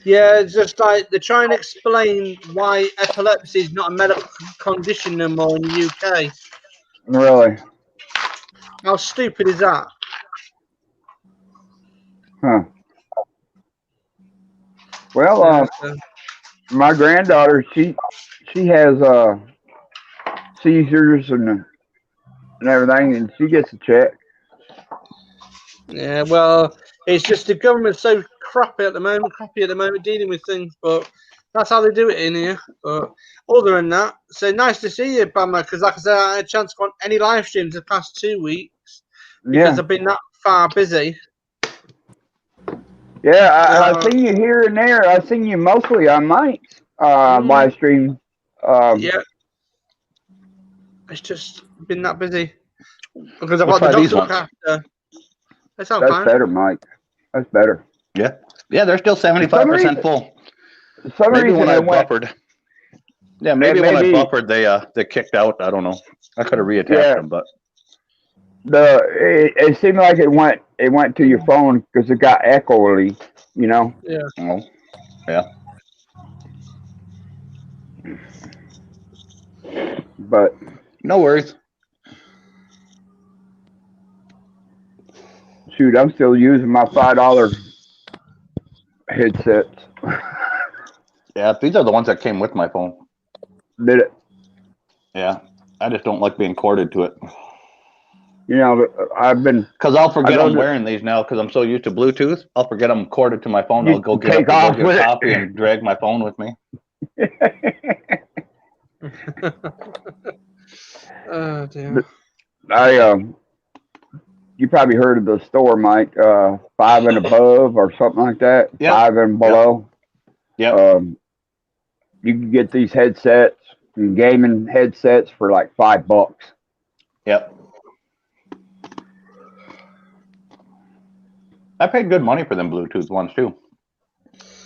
Yeah, it's just like they're trying to explain why epilepsy is not a medical condition no more in the UK. Really? How stupid is that? Huh. Well, my granddaughter, she has seizures and everything, and she gets a check. Yeah, well, it's just the government's so crappy at the moment dealing with things, but that's how they do it in here. But other than that, so nice to see you, Bama, because like I said, I had a chance to go on any live streams the past 2 weeks because I've been that far busy. Yeah, I've seen you here and there. I've seen you mostly on Mike's live stream. Yeah. It's just been that busy. Because I've got the doctor to look after. That's better, Mike. That's better. Yeah. Yeah, they're still 75% full. Maybe when I buffered. Yeah, maybe when I buffered, they kicked out. I don't know. I could have reattached them, but it seemed like it went to your phone because it got echoey, Yeah. Oh, yeah. But no worries. Shoot, I'm still using my $5 headsets. Yeah, these are the ones that came with my phone. Did it? Yeah, I just don't like being corded to it. I've been... Because I'll forget I'm wearing these now because I'm so used to Bluetooth. I'll forget I'm corded to my phone. I'll go get up and go get a coffee and drag my phone with me. Oh, dear. You probably heard of the store, Mike, 5 and above or something like that. Yep. 5 and below. Yeah. You can get these headsets and gaming headsets for like $5. Yep. I paid good money for them Bluetooth ones too.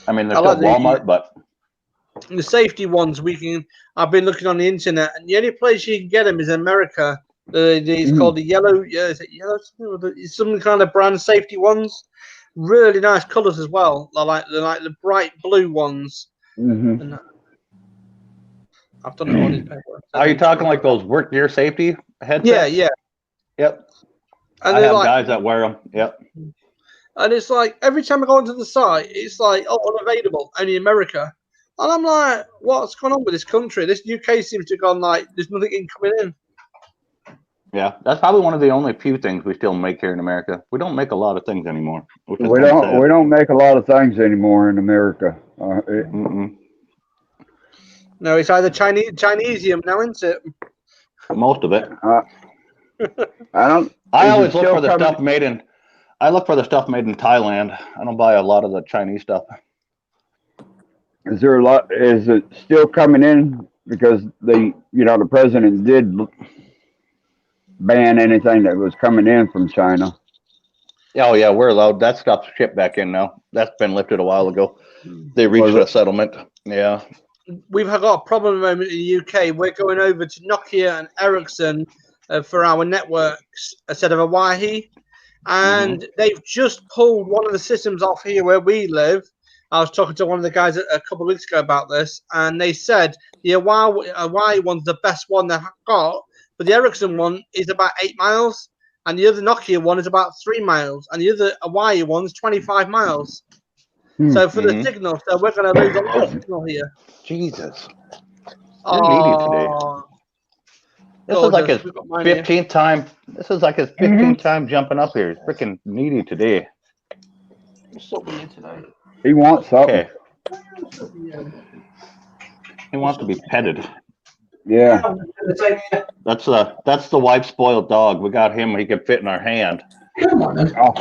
I mean, they're still Walmart, but the safety ones I've been looking on the internet, and the only place you can get them is America. It's called the yellow. Is it yellow? It's some kind of brand safety ones. Really nice colors as well. They're like the bright blue ones. And I've done it on his paper. Are you talking like those work gear safety headsets? Yeah. Yep. And I have guys that wear them. Yep. And it's like every time I go onto the site, it's like unavailable, only America. And I'm like, what's going on with this country? This UK seems to have gone like there's nothing coming in. Yeah, that's probably one of the only few things we still make here in America. We don't make a lot of things anymore. Which is We kinda don't sad. we don't make a lot of things anymore in America. Mm-mm. No, it's either Chinesium now, isn't it? Most of it. I don't. I Is it always look still for the coming- stuff made in. I look for the stuff made in Thailand. I don't buy a lot of the Chinese stuff. Is there a lot? Is it still coming in? Because the president did ban anything that was coming in from China. Oh yeah, we're allowed. That stuff's shipped back in now. That's been lifted a while ago. They reached Was a it? settlement. Yeah. We've got a problem at the moment in the UK. We're going over to Nokia and Ericsson for our networks instead of Hawaii. And they've just pulled one of the systems off here where we live. I was talking to one of the guys a couple of weeks ago about this, and they said the Hawaii one's the best one they've got, but the Ericsson one is about 8 miles, and the other Nokia one is about 3 miles, and the other Hawaii one's 25 miles. So for the signal, so we're going to lose a lot of signal here. Jesus. You're needy today. This is like his 15th time. This is like his 15th time jumping up here. He's freaking needy today. What's up with you today? He wants something. Okay. He wants to be petted. Yeah. That's the wife's spoiled dog. We got him. He could fit in our hand. Come on, then. Oh,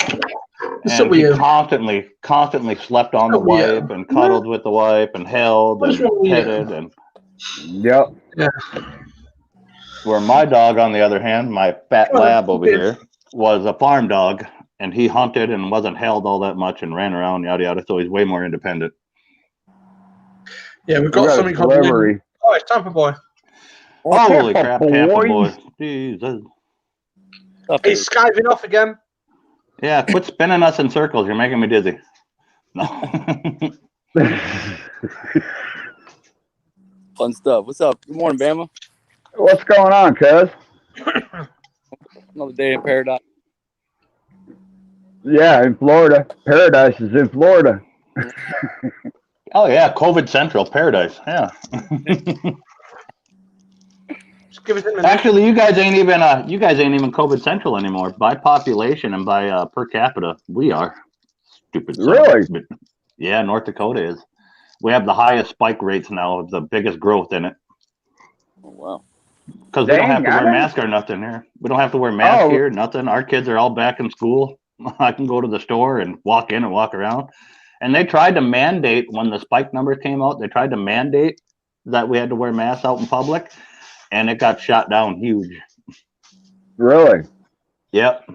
And he constantly slept on the wife and cuddled with the wife and held and petted and. yep. Where my dog, on the other hand, my fat lab over here, was a farm dog, and he hunted and wasn't held all that much and ran around, yada yada. So he's way more independent. Yeah, we've We got got something a called. delivery. Oh, it's Tampa Boy. Holy Tampa crap, Tampa Boy. Boy! Jesus. He's skiving off again. Yeah, quit spinning us in circles. You're making me dizzy. No. Fun stuff. What's up? Good morning, Bama. What's going on, cuz? Another day in paradise. Yeah, in Florida. Paradise is in Florida. Oh yeah, COVID Central Paradise. Yeah. Just give us a minute. Actually, you guys ain't even COVID Central anymore. By population and by per capita, we are. Stupid. Really? Yeah, North Dakota is. We have the highest spike rates now, the biggest growth in it. Oh, wow. Because we don't have Dang, to I wear didn't- masks or nothing here. We don't have to wear masks Oh. here, nothing. Our kids are all back in school. I can go to the store and walk in and walk around. And they tried to mandate, when the spike numbers came out, they tried to mandate that we had to wear masks out in public, and it got shot down huge. Really? Yep.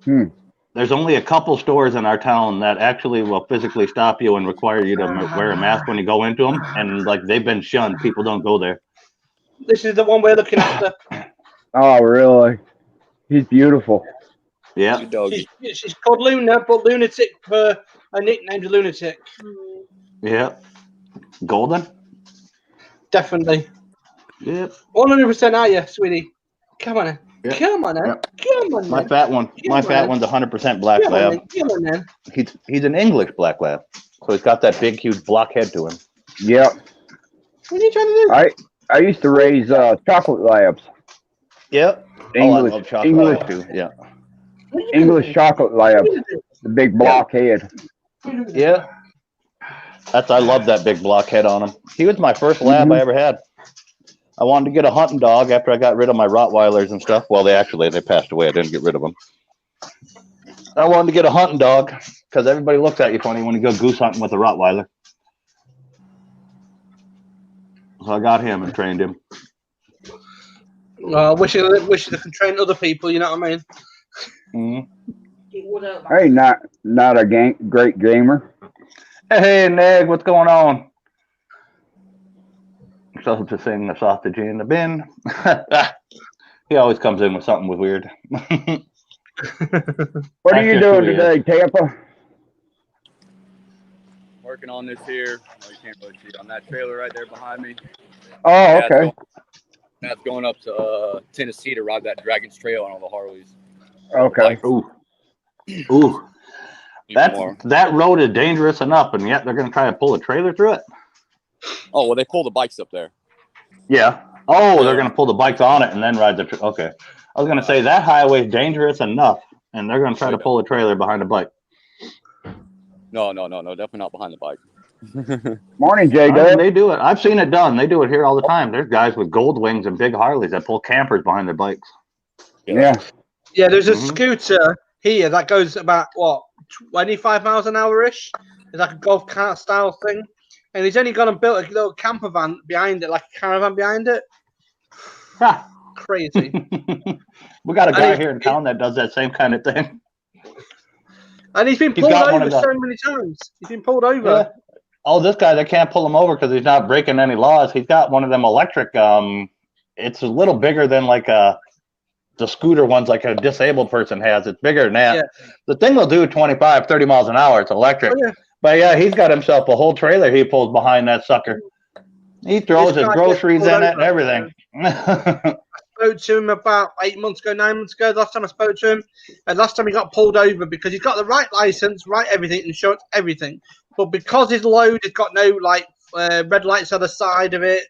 Hmm. There's only a couple stores in our town that actually will physically stop you and require you to wear a mask when you go into them, and like they've been shunned. People don't go there. This is the one we're looking after. Oh, really? He's beautiful. Yeah. Good doggy. She's called Luna, but Lunatic for her nickname's Lunatic. Yeah. Golden. Definitely. Yep. 100% are you, sweetie? Come on, then. Yeah. Come on, then. Yeah. Come on, My then. fat one. My Come fat on. one's 100% black Come on, lab. then. Come on, then. He's an English black lab, so he's got that big, huge block head to him. Yep. What are you trying to do? I used to raise chocolate labs. Yep. English, I love chocolate English, labs too. Yeah. What are you English gonna chocolate labs. The big block head. do? Yeah. I love that big block head on him. He was my first lab I ever had. I wanted to get a hunting dog after I got rid of my Rottweilers and stuff. Well, they passed away. I didn't get rid of them. I wanted to get a hunting dog because everybody looks at you funny when you go goose hunting with a Rottweiler. So I got him and trained him. Well, I wish they could train other people, you know what I mean? Mm-hmm. Hey, not a great gamer. Hey, Neg, what's going on? So to sing the sausage in the bin. He always comes in with something weird. What are you That's just doing who he today, Tampa? Working on this here. Oh, you can't really see it on that trailer right there behind me. Oh, okay. That's going up to Tennessee to ride that Dragon's Trail on all the Harleys. Okay. Ooh. Ooh. Tomorrow. That road is dangerous enough, and yet they're going to try to pull a trailer through it? Oh, well, they pull the bikes up there. Yeah. Oh, they're gonna pull the bikes on it and then ride the. Okay, I was gonna say that highway is dangerous enough, and they're gonna try to pull a trailer behind a bike. No, definitely not behind the bike. Morning, J I mean, Dub. they do it. I've seen it done. They do it here all the time. There's guys with gold wings and big Harleys that pull campers behind their bikes. Yeah. Yeah, there's a Mhm. scooter here that goes about, what, 25 miles an hour-ish? It's like a golf cart style thing. And he's only gone and built a little camper van behind it, like a caravan behind it. Ha. Crazy. We got a And guy he's- here in town that does that same kind of thing. And he's been He's pulled got one over of the- so many times. He's been pulled over. Yeah. Oh, this guy, they can't pull him over because he's not breaking any laws. He's got one of them electric. It's a little bigger than like the scooter ones like a disabled person has. It's bigger than that. Yeah. The thing will do 25, 30 miles an hour. It's electric. Oh, yeah. But yeah, he's got himself a whole trailer he pulls behind that sucker. He throws This his guy groceries gets in it pulled and over. everything. Spoke to him about 8 months ago, 9 months ago. Last time I spoke to him, and last time he got pulled over because he's got the right license, right everything, insurance, everything. But because his load has got no like red lights on the side of it,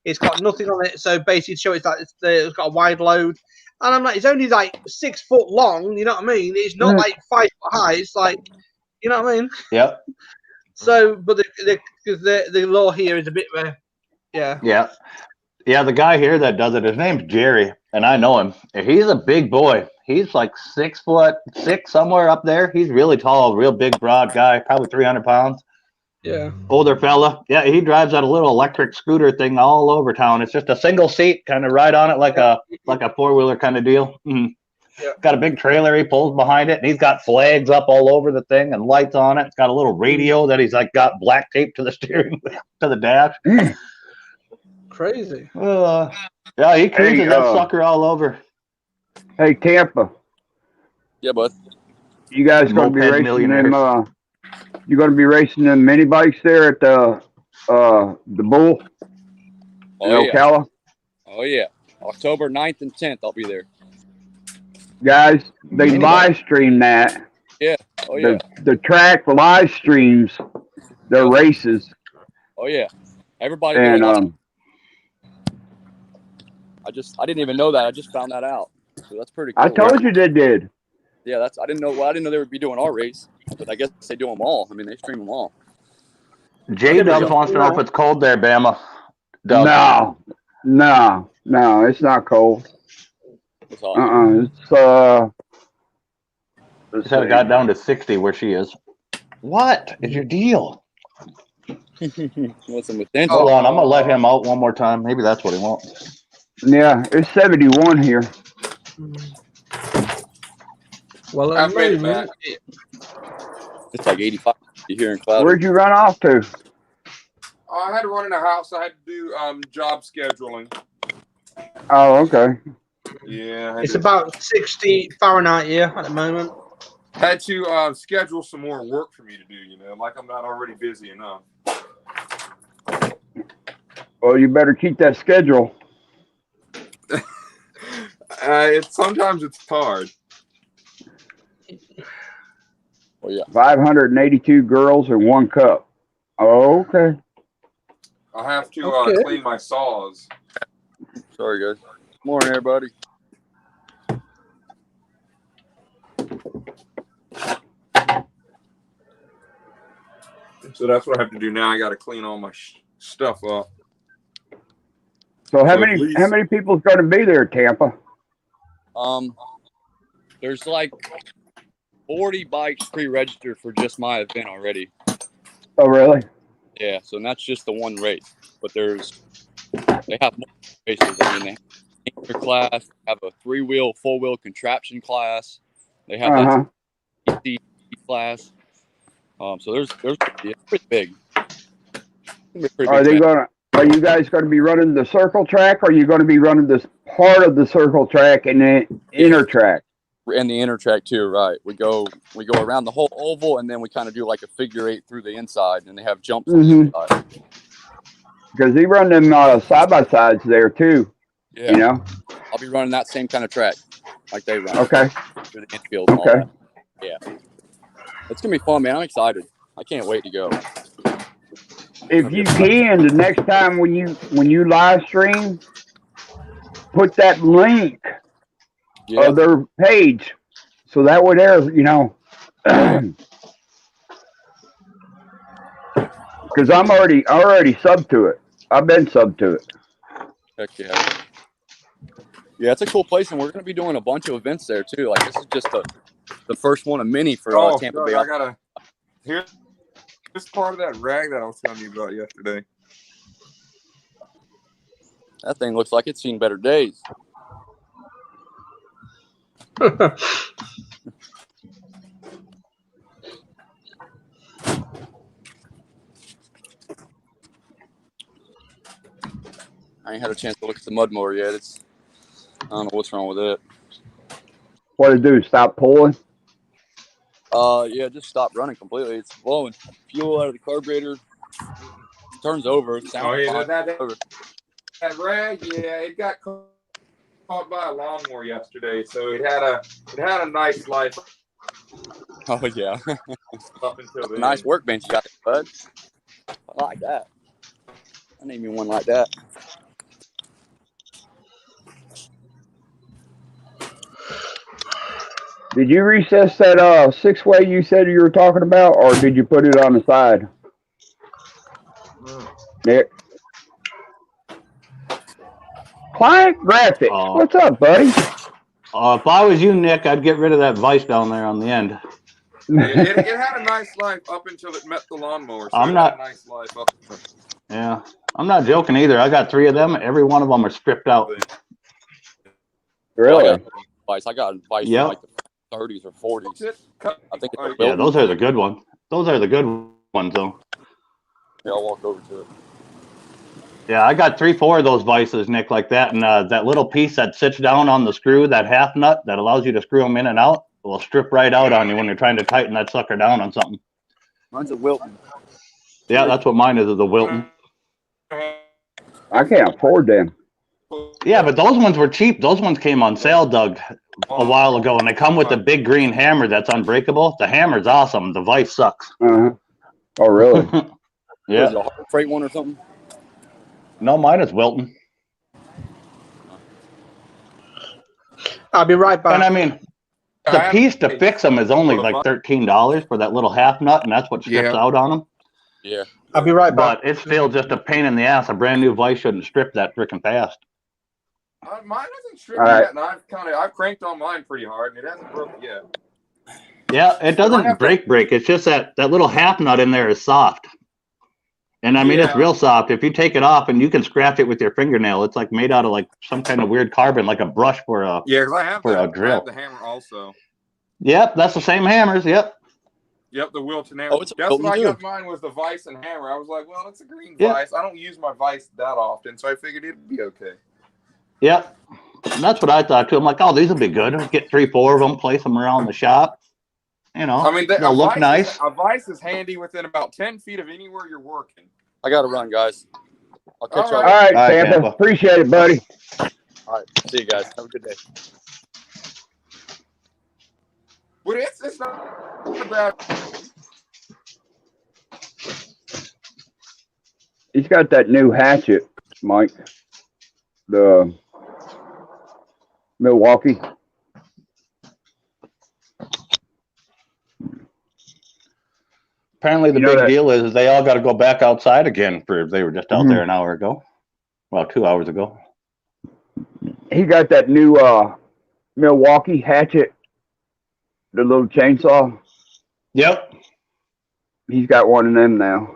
it's got nothing on it. So basically, show it's like it's got a wide load. And I'm like, it's only like 6 foot long. You know what I mean? It's not like 5 foot high. It's like, you know what I mean? Yep. So, but the law here is a bit yeah. Yeah. Yeah, the guy here that does it, his name's Jerry, and I know him. He's a big boy. He's like 6'6", somewhere up there. He's really tall, real big, broad guy, probably 300 pounds. Yeah. Older fella. Yeah, he drives that little electric scooter thing all over town. It's just a single seat, kind of ride on it like a four-wheeler kind of deal. Mhm. Yeah. Got a big trailer he pulls behind it, and he's got flags up all over the thing and lights on it. It's got a little radio that he's like got black tape to the steering wheel, to the dash. Crazy. Yeah, he cruises that sucker all over. Hey, Tampa, Yeah, bud. you guys going to be Moped racing millionaires. them? You going to be racing them mini bikes there at the Bull in Oh yeah. Ocala? Oh yeah. October 9th and 10th, I'll be there. Guys, they live stream that. Oh yeah. The track live streams their races, Oh yeah. Everybody. and knows. I didn't even know that. I just found that out. So that's pretty cool. I told you they did. Yeah, I didn't know. Well, I didn't know they would be doing our race, but I guess they do them all. I mean, they stream them all. J Dubs wants to know if it's cold there, Bama. Dubs. No, it's not cold. That's awesome. Let's Said it see. got down to 60 where she is. What is your deal? What's with Denzel? Hold on, I'm gonna let him out one more time. Maybe that's what he wants. Yeah, it's 71 here. Well, I've made it back. It's like 85 here in Cloud. Where'd you run off to? I had to run in a house. I had to do job scheduling. Oh, okay. Yeah, I had It's to, about 60 Fahrenheit here at the moment. had to schedule some more work for me to do. You know, like I'm not already busy enough. Well, you better keep that schedule. Sometimes it's hard. Oh yeah. 582 girls and 1 cup. Oh, okay. I have to Okay. clean my saws. Sorry, guys. Morning, everybody. So that's what I have to do now. I got to clean all my stuff up. So how So at many least- people's going to be there, Tampa? There's like 40 bikes pre-registered for just my event already. Oh, really? Yeah, so that's just the one race. But they have more races. I mean, they have an anchor class, they have a 3-wheel, 4-wheel contraption class. They have Uh-huh. that TC class. So there's it's pretty big. It's pretty Are big they event. Are you guys going to be running the circle track, or are you going to be running this part of the circle track and the inner track? And the inner track too, right? We go around the whole oval, and then we kind of do like a figure 8 through the inside, and they have jumps on the inside. Because they run them side by sides there too. Yeah, You know. I'll be running that same kind of track like they run. Okay. Through the infield and all Okay. that. Yeah, it's gonna be fun, man. I'm excited. I can't wait to go. If you can, the next time when you live stream, put that link Yeah. of their page, so that way there, you know, because I'm already subbed to it. I've been subbed to it. Heck yeah. Yeah, it's a cool place, and we're going to be doing a bunch of events there too. Like this is just the first one of many for Oh, Tampa Doug, Bay. I gotta hear this part of that rag that I was telling you about yesterday. That thing looks like it's seen better days. I ain't had a chance to look at the mud mower yet. I don't know what's wrong with it. What to do? Stop pulling? Yeah, just stopped running completely. It's blowing fuel out of the carburetor. Turns over. Sounds Oh yeah, fine. that rag, yeah, it got caught by a lawnmower yesterday, so it had a nice life Oh yeah, up until then. nice workbench you got there, bud. I like that. I need me one like that. Did you recess that 6-way you said you were talking about, or did you put it on the side? Nick. Client Graphics. What's up, buddy? If I was you, Nick, I'd get rid of that vise down there on the end. It had a nice life up until it met the lawnmower. So I'm it not- had a nice life up until. Yeah, I'm not joking either. I got 3 of them. Every one of them are stripped out. Really? I got Vice Yep. in like the 30s or 40s. I think it's Yeah, those are the good ones. Those are the good ones, though. Yeah, I'll walk over to it. Yeah, I got 3-4 of those vices, Nick, like that. And that little piece that sits down on the screw, that half nut that allows you to screw them in and out, will strip right out on you when you're trying to tighten that sucker down on something. Mine's a Wilton. Yeah, that's what mine is a Wilton. I can't afford them. Yeah, but those ones were cheap. Those ones came on sale, Doug, a while ago, and they come with the big green hammer that's unbreakable. The hammer's awesome. The vise sucks. Uh-huh. Oh, really? Yeah. Is it a Harbor Freight one or something? No, mine is Wilton. I'll be right back. And I mean, the piece to fix them is only like $13 for that little half nut, and that's what strips Yeah. out on them. Yeah. I'll be right back. But it's still just a pain in the ass. A brand new vise shouldn't strip that freaking fast. Mine hasn't stripped All right. yet, and I've cranked on mine pretty hard, and it hasn't broken yet. Yeah, it I doesn't have to- break. It's just that little half nut in there is soft. And I mean, it's Yeah. real soft. If you take it off and you can scratch it with your fingernail, it's like made out of like some kind of weird carbon, like a brush for a. Yeah, because I have For a I drill. have the hammer also. Yep, that's the same hammers. Yep. Yep, the Wilton hammer. Oh, it's a That's Wilton what I too. got mine was the vise and hammer. I was like, well, it's a green Yeah. vise. I don't use my vise that often, so I figured it'd be okay. Yep. And that's what I thought too. I'm like, oh, these will be good. I'll get 3-4 of them, place them around the shop. You know, I mean, they'll look nice. A vise is handy within about 10 feet of anywhere you're working. I got to run, guys. I'll catch y'all. All All right, All right, Tampa. Tampa. Appreciate it, buddy. All right. See you guys. Have a good day. But it's not about. He's got that new hatchet, Mike. The Milwaukee. Apparently, the You know big that- deal is they all got to go back outside again. For they were just out Mhm. there an hour ago. Well, 2 hours ago. He got that new Milwaukee hatchet, the little chainsaw. Yep. He's got one of them now.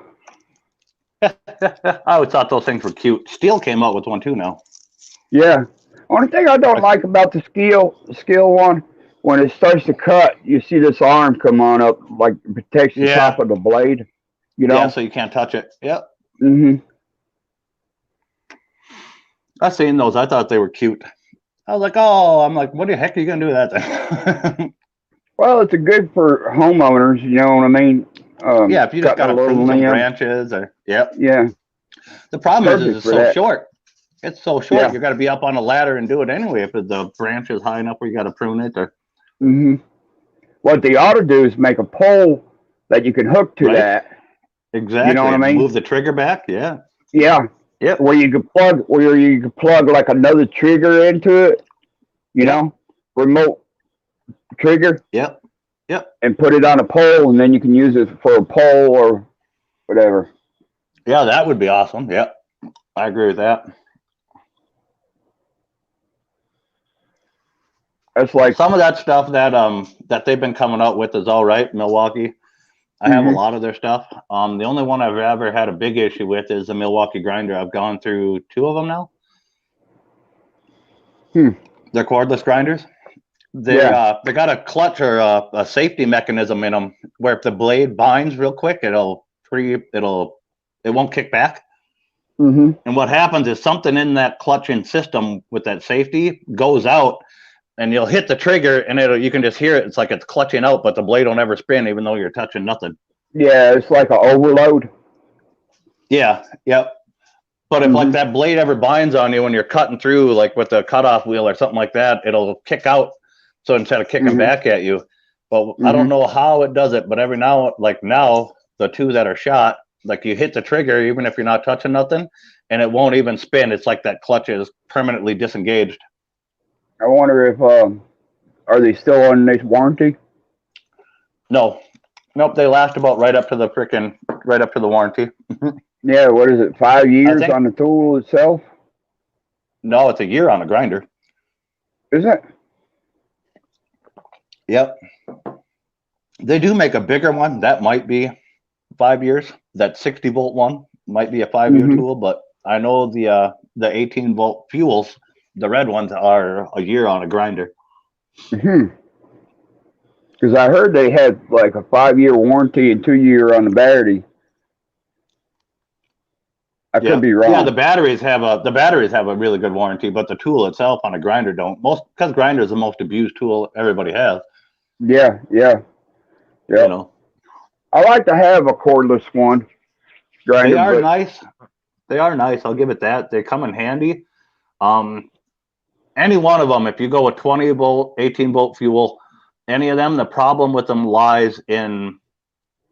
I always thought those things were cute. Steel came out with one too now. Yeah. Only thing I don't like about the skill one, when it starts to cut, you see this arm come on up, like it protects the Yeah. top of the blade. You know. Yeah, so you can't touch it. Yep. hmm I seen those. I thought they were cute. I was like, oh, I'm like, what the heck are you gonna do with that thing? Well, it's a good for homeowners. You know what I mean? Yeah, if you just cutting got to a little prune some limb. branches or yep. Yeah. The problem is Perfect it's for so that. short. It's so short. Yeah. You got to be up on a ladder and do it anyway. If the branch is high enough where you got to prune it, or What they ought to do is make a pole that you can hook to Right. that. exactly. what I mean? Move the trigger back. Yeah. Yeah. Yep. where you could plug like another trigger into it, you Yep. know, remote trigger, Yep. Yep. and put it on a pole, and then you can use it for a pole or whatever. Yeah, that would be awesome. Yep. I agree with that. That's like, Some of that stuff that they've been coming out with is all right, Milwaukee. I have a Mhm. lot of their stuff. The only one I've ever had a big issue with is the Milwaukee grinder. I've gone through 2 of them now. They're cordless grinders. They got a clutch or a safety mechanism in them where if the blade binds real quick, it won't kick back. hmm And what happens is something in that clutching system with that safety goes out, and you'll hit the trigger, and you can just hear it. It's like it's clutching out, but the blade will never spin, even though you're touching nothing. yeah, it's like an overload. Yeah, yep. But if like Mhm. that blade ever binds on you when you're cutting through, like with the cutoff wheel or something like that, it'll kick out. So instead of kicking Mhm. back at you, but I don't know how it does it. But every now, like now, the 2 that are shot, like you hit the trigger even if you're not touching nothing, and it won't even spin. It's like that clutch is permanently disengaged. I wonder if are they still on this warranty? No, nope. They last about right up to the warranty. Yeah, what is it? 5 years think- on the tool itself? No, it's a year on a grinder. Is it? Yep. They do make a bigger one. That might be 5 years. That 60-volt one might be a 5-year Mhm. tool, but I know the 18-volt fuels, the red ones, are a year on a grinder. Because I heard they had like a 5-year warranty and 2-year on the battery. I could be wrong. Yeah, the batteries have a really good warranty, but the tool itself on a grinder don't. Because grinder is the most abused tool everybody has. Yeah. You know, I like to have a cordless one. Grinder, they are but nice. They are nice. I'll give it that. They come in handy. Any one of them, if you go with 20-volt, 18-volt fuel, any of them, the problem with them lies in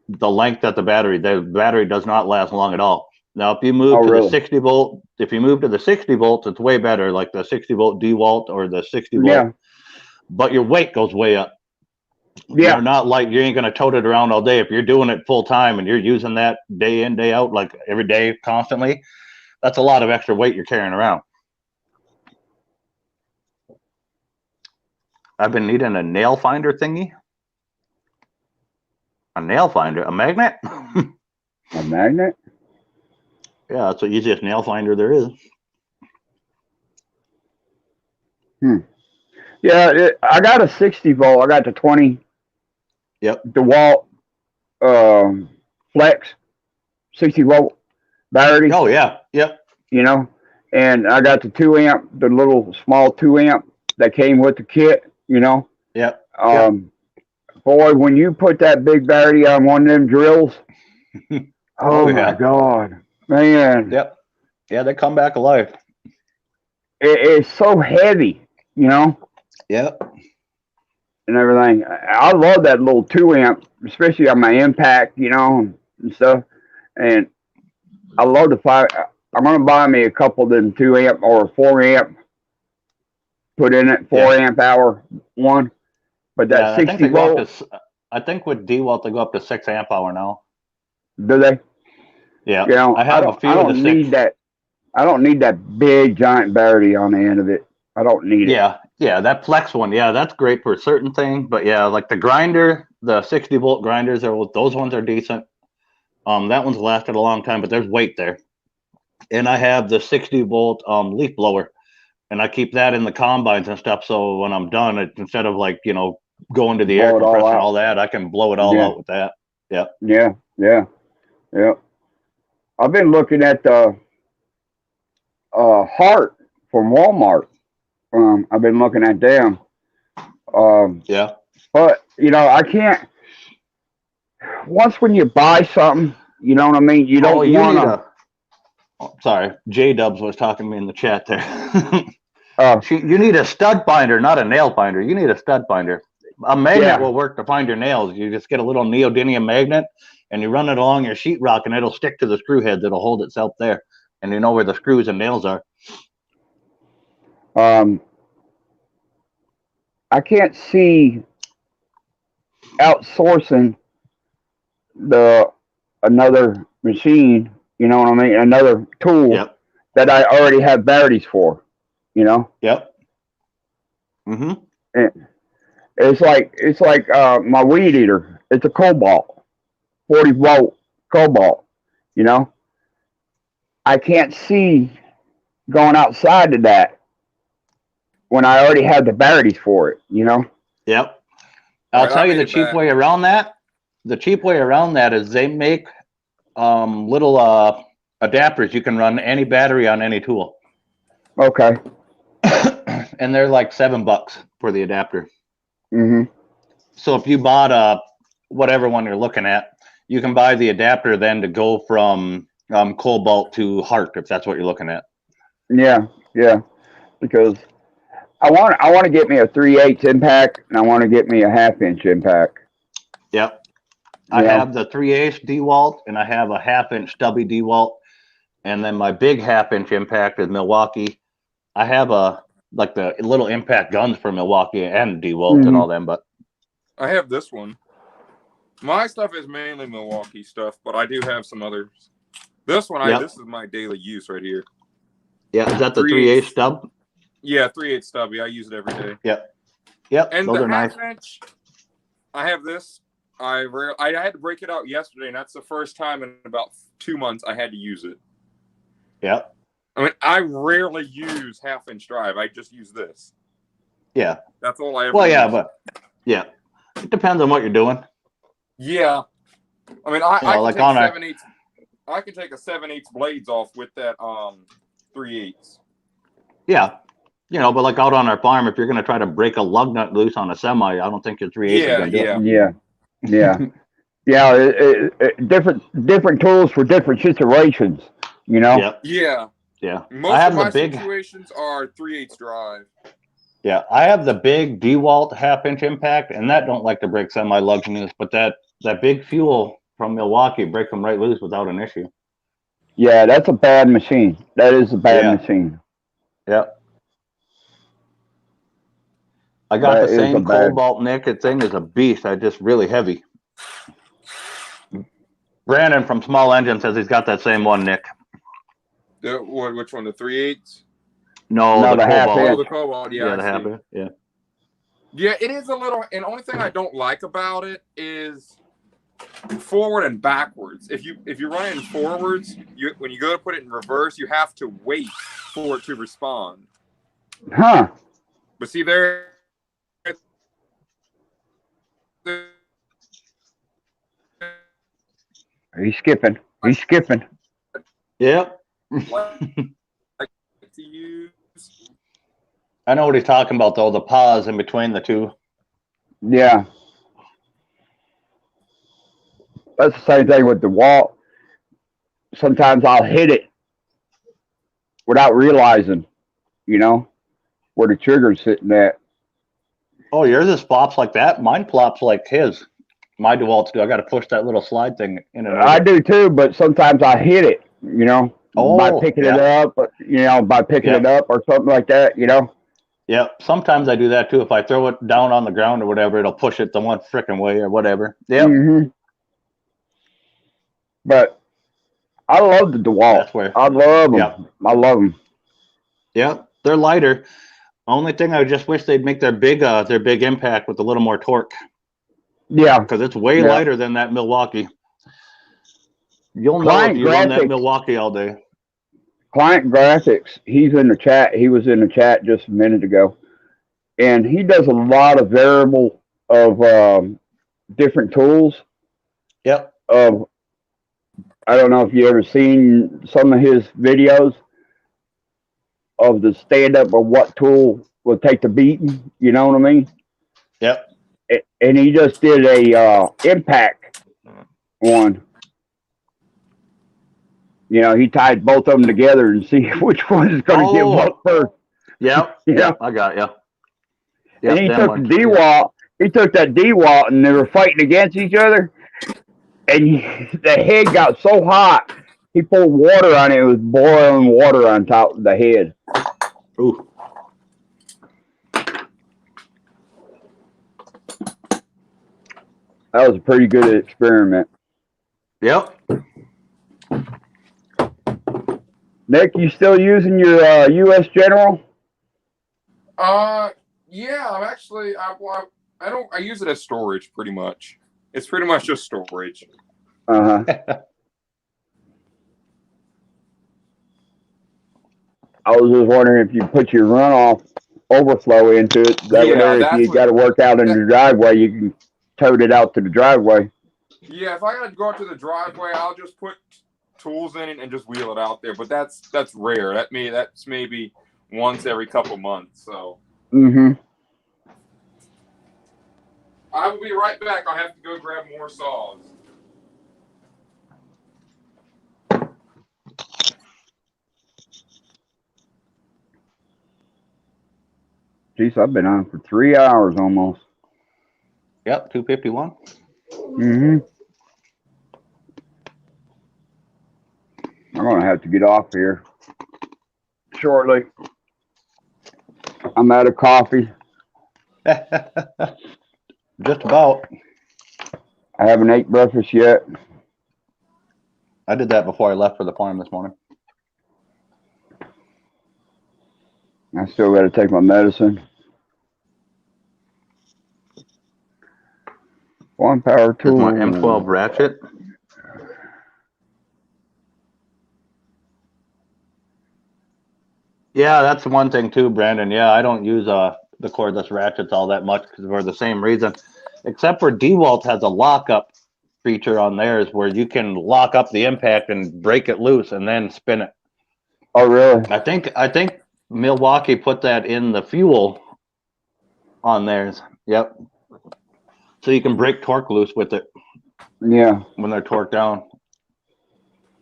the length of the battery. The battery does not last long at all. Now, if you move to really? the 60-volt, it's way better, like the 60-volt DeWalt or the 60-volt. Yeah. But your weight goes way up. Yeah. You're not like, you ain't going to tote it around all day. If you're doing it full time and you're using that day in, day out, like every day constantly, that's a lot of extra weight you're carrying around. I've been needing a nail finder thingy. A nail finder? A magnet? A magnet? Yeah, that's the easiest nail finder there is. Yeah, I got a 60-volt. I got the 20. Yep. DeWalt Flex 60-volt battery. Oh, yeah. Yep. You know, and I got the 2-amp, the little small 2-amp that came with the kit. You know. Yep. Boy, when you put that big battery on one of them drills, oh yeah. my God, man. Yep. Yeah, they come back alive. It's so heavy, you know. Yep. And everything. I love that little 2-amp, especially on my impact, you know, and stuff. And I love the 5. I'm gonna buy me a couple of them 2-amp or 4-amp. Put in it 4-amp hour one, but that 60-volt. I think with DeWalt they go up to 6-amp hour now. Do they? Yeah. You know, I have a few I of don't the need 6. that. I don't need that big giant battery on the end of it. I don't need it. Yeah, that Flex one, yeah, that's great for a certain thing. But yeah, like the grinder, the 60-volt grinders, those ones are decent. That one's lasted a long time, but there's weight there. And I have the 60-volt leaf blower, and I keep that in the combines and stuff. So when I'm done, instead of like, you know, going to the air compressor and all that, I can blow it all out with that. Yeah. Yeah. I've been looking at the Hart from Walmart. I've been looking at them. Yeah. But you know, I can't. Once when you buy something, you know what I mean. You don't want to. Sorry, J Dubs was talking to me in the chat there. You need a stud binder, not a nail binder. You need a stud binder. A magnet will work to find your nails. You just get a little neodymium magnet and you run it along your sheetrock, and it'll stick to the screw head that'll hold itself there. and you know where the screws and nails are. I can't see outsourcing another machine, you know what I mean? Another tool Yep. that I already have batteries for, you know? Yep. Mm-hmm. It's like my weed eater. It's a Cobalt, 40-volt Cobalt, you know? I can't see going outside of that when I already have the batteries for it, you know? Yep. I'll Right, tell I you made the it cheap back. way around that. The cheap way around that is they make little adapters. You can run any battery on any tool. Okay. And they're like $7 for the adapter. Mm-hmm. So if you bought whatever one you're looking at, you can buy the adapter then to go from Cobalt to Hart, if that's what you're looking at. Yeah, yeah. Because I want to get me a 3/8 impact, and I want to get me a 1/2-inch impact. Yep. I Yeah. have the 3/8 DeWalt, and I have a 1/2-inch stubby DeWalt, and then my big 1/2-inch impact is Milwaukee. I have like the little impact guns for Milwaukee and DeWalt and all them, but I have this one. My stuff is mainly Milwaukee stuff, but I do have some others. This one, Yep. this is my daily use right here. yeah, is that the 3/8 3/8 stub? Yeah, 3/8 stubby. I use it every day. Yep, And those the are nice. 1/2-inch, I have this. I had to break it out yesterday, and that's the first time in about 2 months I had to use it. Yep. I mean, I rarely use 1/2-inch drive. I just use this. Yeah. That's all I ever Well, yeah, use. but yeah, it depends on what you're doing. Yeah. I mean, I can like take on a- 7/8. I can take a 7/8 blades off with that 3/8. Yeah. But like out on our farm, if you're going to try to break a lug nut loose on a semi, I don't think your 3/8 is going to do it. Yeah. Yeah. Yeah. Different tools for different situations, you know? Yep. Yeah. Yeah. Most I have of my the big. situations are 3/8 drive. Yeah, I have the big DeWalt 1/2-inch impact, and that don't like to break semi lugs loose, but that big fuel from Milwaukee break them right loose without an issue. Yeah, that's a bad machine. That is a bad Yeah. machine. Yep. I got That the is same a bad- Cobalt Naked thing is a beast. I just really heavy. Brandon from Small Engine says he's got that same one, Nick. Which one? The 3/8? No, No, the the half Cobalt. Oh, inch. the Cobalt. Yeah, Yeah, I the see. half. Yeah. Yeah, it is a little. And the only thing I don't like about it is forward and backwards. If you're running forwards, when you go to put it in reverse, you have to wait for it to respond. Huh. But see there. He's skipping. He's skipping. Yep. Like to use. I know what he's talking about though. The pause in between the two. Yeah. That's the same thing with the wall. Sometimes I'll hit it without realizing, you know, where the trigger's sitting at. Oh, yours just flops like that. Mine flops like his. My DeWalt's do. I got to push that little slide thing in and out. I do too, but sometimes I hit it, you know, by picking it up, by picking it up or something like that, you know. Yeah, sometimes I do that too. If I throw it down on the ground or whatever, it'll push it the one frickin' way or whatever. Yep. Mm-hmm. But I love the DeWalt. That's where. I love them. Yeah. I love them. Yeah, they're lighter. Only thing I just wish they'd make their big impact with a little more torque. Yeah. Because it's way Yeah. lighter than that Milwaukee. You'll know Client if you run that graphics. Milwaukee all day. Client Graphics, he's in the chat. He was in the chat just a minute ago. And he does a lot of variable of different tools. Yep. I don't know if you ever seen some of his videos of the stand-up of what tool will take the beating. You know what I mean? Yep. And he just did a impact one. You know, he tied both of them together and see which one is going to give what first. Yep. Yeah. Yep. I got you. Yep, And he them took ones. the DeWalt. He took that DeWalt, and they were fighting against each other. And the head got so hot, he poured water on it. It was boiling water on top of the head. Ooh. That was a pretty good experiment. Yep. Nick, you still using your U.S. General? Yeah, I'm actually, I use it as storage pretty much. It's pretty much just storage. Uh-huh. I was just wondering if you put your runoff overflow into it. That way, Yeah, if that's you what- got to work out in the driveway, you can tote it out to the driveway. Yeah, if I gotta go out to the driveway, I'll just put tools in it and just wheel it out there. But that's rare. That's maybe once every couple months. So Mm-hmm. I will be right back. I'll have to go grab more saws. Jeez, I've been on for 3 hours almost. Yep, 251. Mm-hmm. I'm going to have to get off here shortly. I'm out of coffee. Just about. I haven't ate breakfast yet. I did that before I left for the farm this morning. I still got to take my medicine. One power Here's tool. my M12 ratchet. Yeah, that's the one thing too, Brandon. Yeah, I don't use the cordless ratchets all that much because for the same reason. Except for DeWalt has a lockup feature on theirs where you can lock up the impact and break it loose and then spin it. Oh, really? I think Milwaukee put that in the fuel on theirs. Yep. So you can break torque loose with it Yeah. when they're torqued down.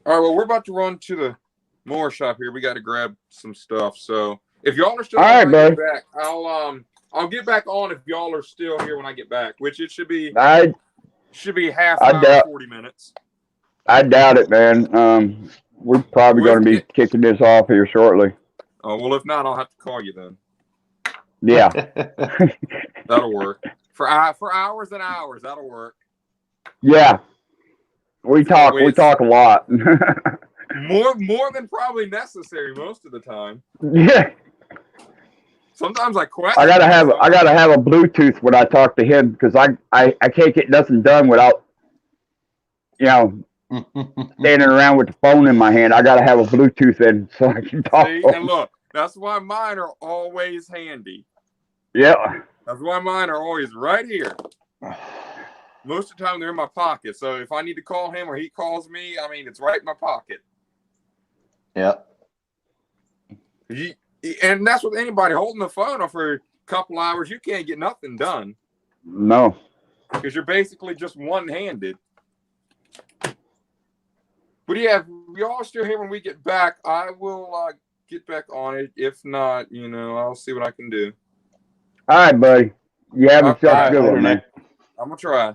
All right, well, we're about to run to the mower shop here. We got to grab some stuff. So if y'all are still All right, when I get bud. back, I'll get back on if y'all are still here when I get back, which it should be half I hour, doubt- 40 minutes. I doubt it, man. We're probably Well, going to be kicking this off here shortly. Oh, well, if not, I'll have to call you then. Yeah. That'll work. For hours and hours, that'll work. Yeah. We talk a lot. More than probably necessary most of the time. Yeah. Sometimes I question. I gotta have a Bluetooth when I talk to him because I can't get nothing done without standing around with the phone in my hand. I gotta have a Bluetooth in so I can talk. See, to him. and look, that's why mine are always handy. Yeah. That's why mine are always right here. Most of the time they're in my pocket. So if I need to call him or he calls me, I mean, it's right in my pocket. Yeah. And that's with anybody holding the phone for a couple hours. You can't get nothing done No. because you're basically just one-handed. But yeah, if y'all are still here when we get back, I will get back on it. If not, I'll see what I can do. All right, buddy. You have yourself All a good right, one, man. I'm going to try.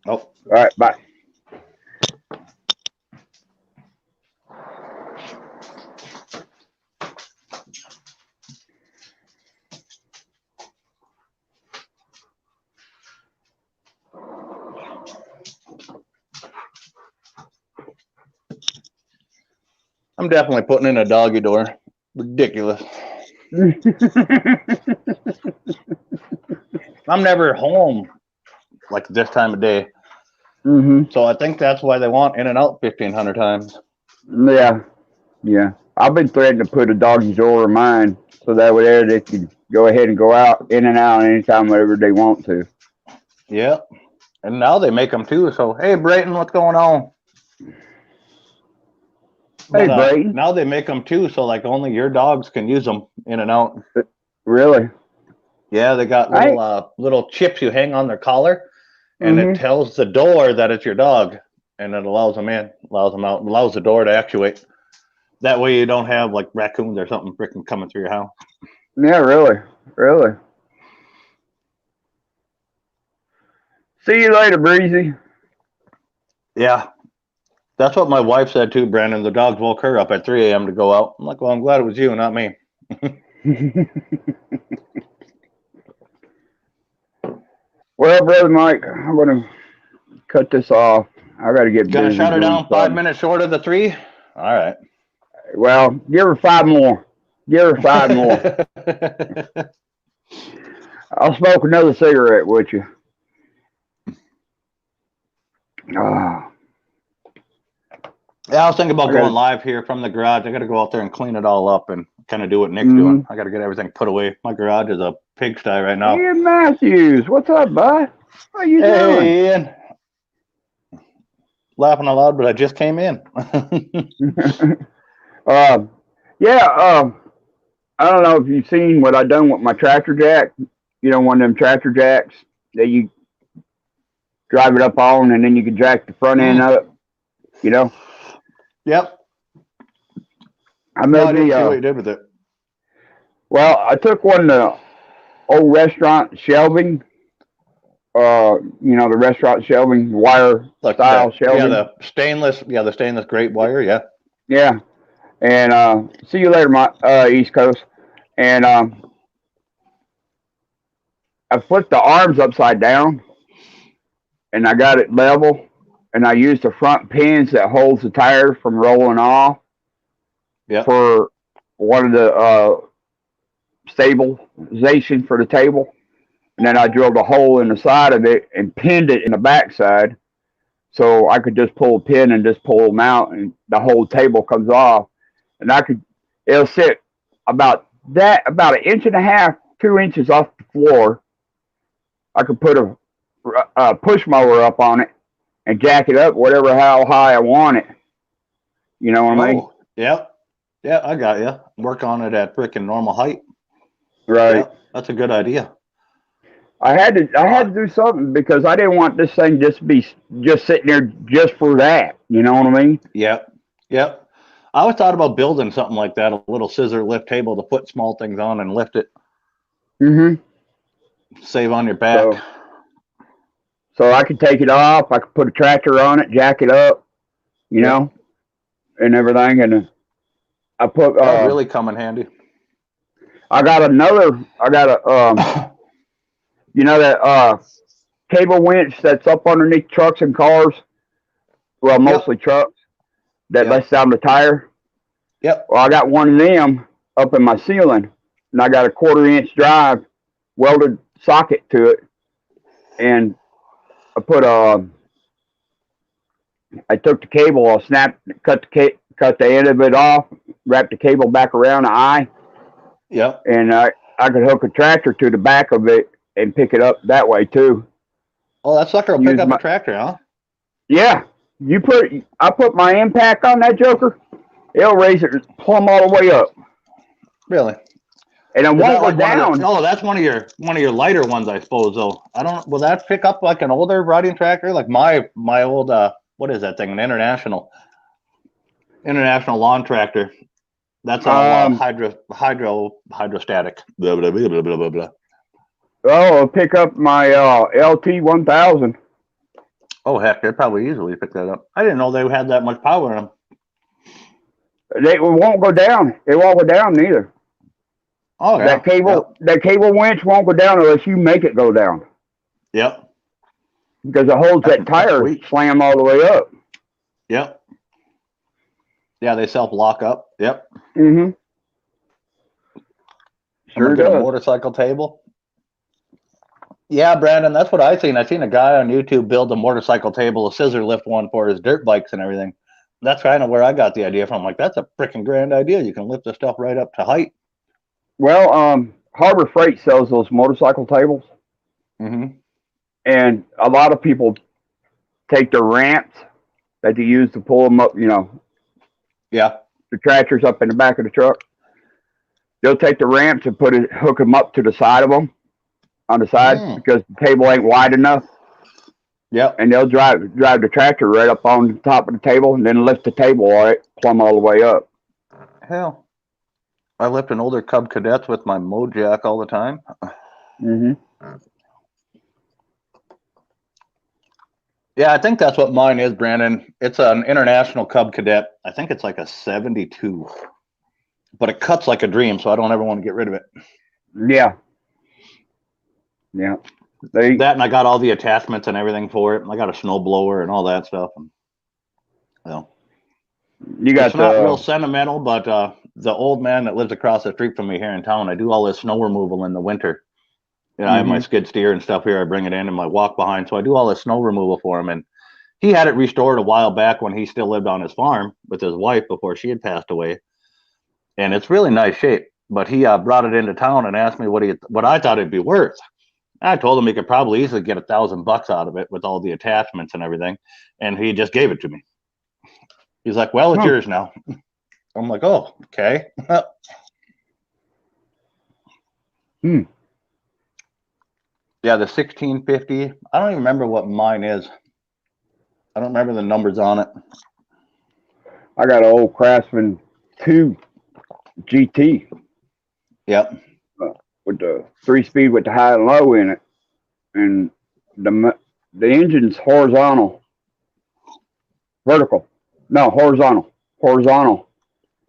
Oh. All right, bye. I'm definitely putting in a doggy door. Ridiculous. I'm never home like this time of day. Mm-hmm. So I think that's why they want in and out 1,500 times. Yeah. Yeah. I've been threatening to put a doggy door in mine so that way they can go ahead and go out in and out anytime whenever they want to. Yeah. And now they make them too. So, hey, Brayton, what's going on? Hey, But, Brayton. now they make them too. So, like, only your dogs can use them in and out. Really? Yeah, they got little chips you hang on their collar, and it tells the door that it's your dog, and it allows them in, allows them out, allows the door to actuate. That way you don't have, like, raccoons or something freaking coming through your house. Yeah, really. Really. See you later, Breezy. Yeah. That's what my wife said too, Brandon. The dogs woke her up at 3 a.m. to go out. I'm like, well, I'm glad it was you, not me. Well, brother Mike, I'm gonna cut this off. I gotta get Gonna busy shut her doing down 5 something. minutes short of the 3? All right. Well, give her 5 more. Give her 5 more. I'll smoke another cigarette with you. Ah, Yeah, I was thinking about Okay. going live here from the garage. I got to go out there and clean it all up and kind of do what Nick's Mhm. doing. I got to get everything put away. My garage is a pigsty right now. Ian Matthews, what's up, bud? How you doing? Hey, Ian. Laughing aloud, but I just came in. Yeah, I don't know if you've seen what I done with my tractor jack. You know, one of them tractor jacks that you drive it up on, and then you can jack the front end up. You know, Yep. I No, I made didn't see what the. you did with it. Well, I took one of the old restaurant shelving. You know, the restaurant shelving, wire Like style the, shelving. the stainless grate wire. Yeah. Yeah. And see you later, my East Coast. And I put the arms upside down, and I got it level, and I used the front pins that holds the tires from rolling off Yep. for one of the stabilization for the table. And then I drilled a hole in the side of it and pinned it in the backside, so I could just pull a pin and just pull them out, and the whole table comes off. And it'll sit about an inch and a half, 2 inches off the floor. I could put a push mower up on it and jack it up how high I want it. You know what I mean? Oh, yep. Yeah, I got you. Work on it at freaking normal height. Right. Yep, that's a good idea. I had to do something because I didn't want this thing just to be just sitting there just for that. You know what I mean? Yep. Yep. I always thought about building something like that, a little scissor lift table to put small things on and lift it. Mm-hmm. Save on your back. So I could take it off. I could put a tractor on it, jack it up, you know, and everything. And I put. That'd really come in handy. I got a you know that cable winch that's up underneath trucks and cars. Well, mostly trucks that lets down the tire. Yep. Well, I got one of them up in my ceiling, and I got a 1/4-inch drive welded socket to it, and I put I took the cable, cut the end of it off, wrapped the cable back around the eye. Yep. And I could hook a tractor to the back of it and pick it up that way too. Oh, that sucker will pick up a tractor, huh? Yeah. I put my impact on that joker, it'll raise it plumb all the way up. Really? And it won't go down. No, that's one of your lighter ones, I suppose. Though I don't. Will that pick up like an older riding tractor, like my old what is that thing? An international lawn tractor. That's all hydrostatic. Blah blah blah blah blah blah. Oh, it'll pick up my LT 1000. Oh heck, they'd probably easily pick that up. I didn't know they had that much power in them. It won't go down. It won't go down neither. Oh, yeah. That cable winch won't go down unless you make it go down. Yep. Because it holds that tire slam all the way up. Yep. Yeah, they self-lock up. Yep. Mm-hmm. Sure get does. a motorcycle table. Yeah, Brandon, that's what I seen. I seen a guy on YouTube build a motorcycle table, a scissor lift one for his dirt bikes and everything. That's kind of where I got the idea from. Like, that's a freaking grand idea. You can lift the stuff right up to height. Well, Harbor Freight sells those motorcycle tables. Mm-hmm. And a lot of people take their ramps that you use to pull them up, you know. Yeah. The tractors up in the back of the truck. They'll take the ramps and hook them up to the side of them, on the side, because the table ain't wide enough. Yep. And they'll drive the tractor right up on the top of the table and then lift the table plumb all the way up. Hell. I lift an older Cub Cadets with my Mojack all the time. Mm-hmm. Yeah, I think that's what mine is, Brandon. It's an International Cub Cadet. I think it's like a 72, but it cuts like a dream, so I don't ever want to get rid of it. Yeah. Yeah. They, That, and I got all the attachments and everything for it. And I got a snow blower and all that stuff. And, you know, you got it's not real sentimental, but the old man that lives across the street from me here in town, I do all this snow removal in the winter. You know, I have my skid steer and stuff here. I bring it in and my walk behind. So I do all this snow removal for him. And he had it restored a while back when he still lived on his farm with his wife before she had passed away. And it's really nice shape. But he brought it into town and asked me what I thought it'd be worth. I told him he could probably easily get $1,000 out of it with all the attachments and everything. And he just gave it to me. He's like, well, it's yours now. I'm like, oh, okay. Yeah, the 1650. I don't even remember what mine is. I don't remember the numbers on it. I got an old Craftsman 2 GT. Yep. With the 3-speed with the high and low in it, and the engine's horizontal, horizontal,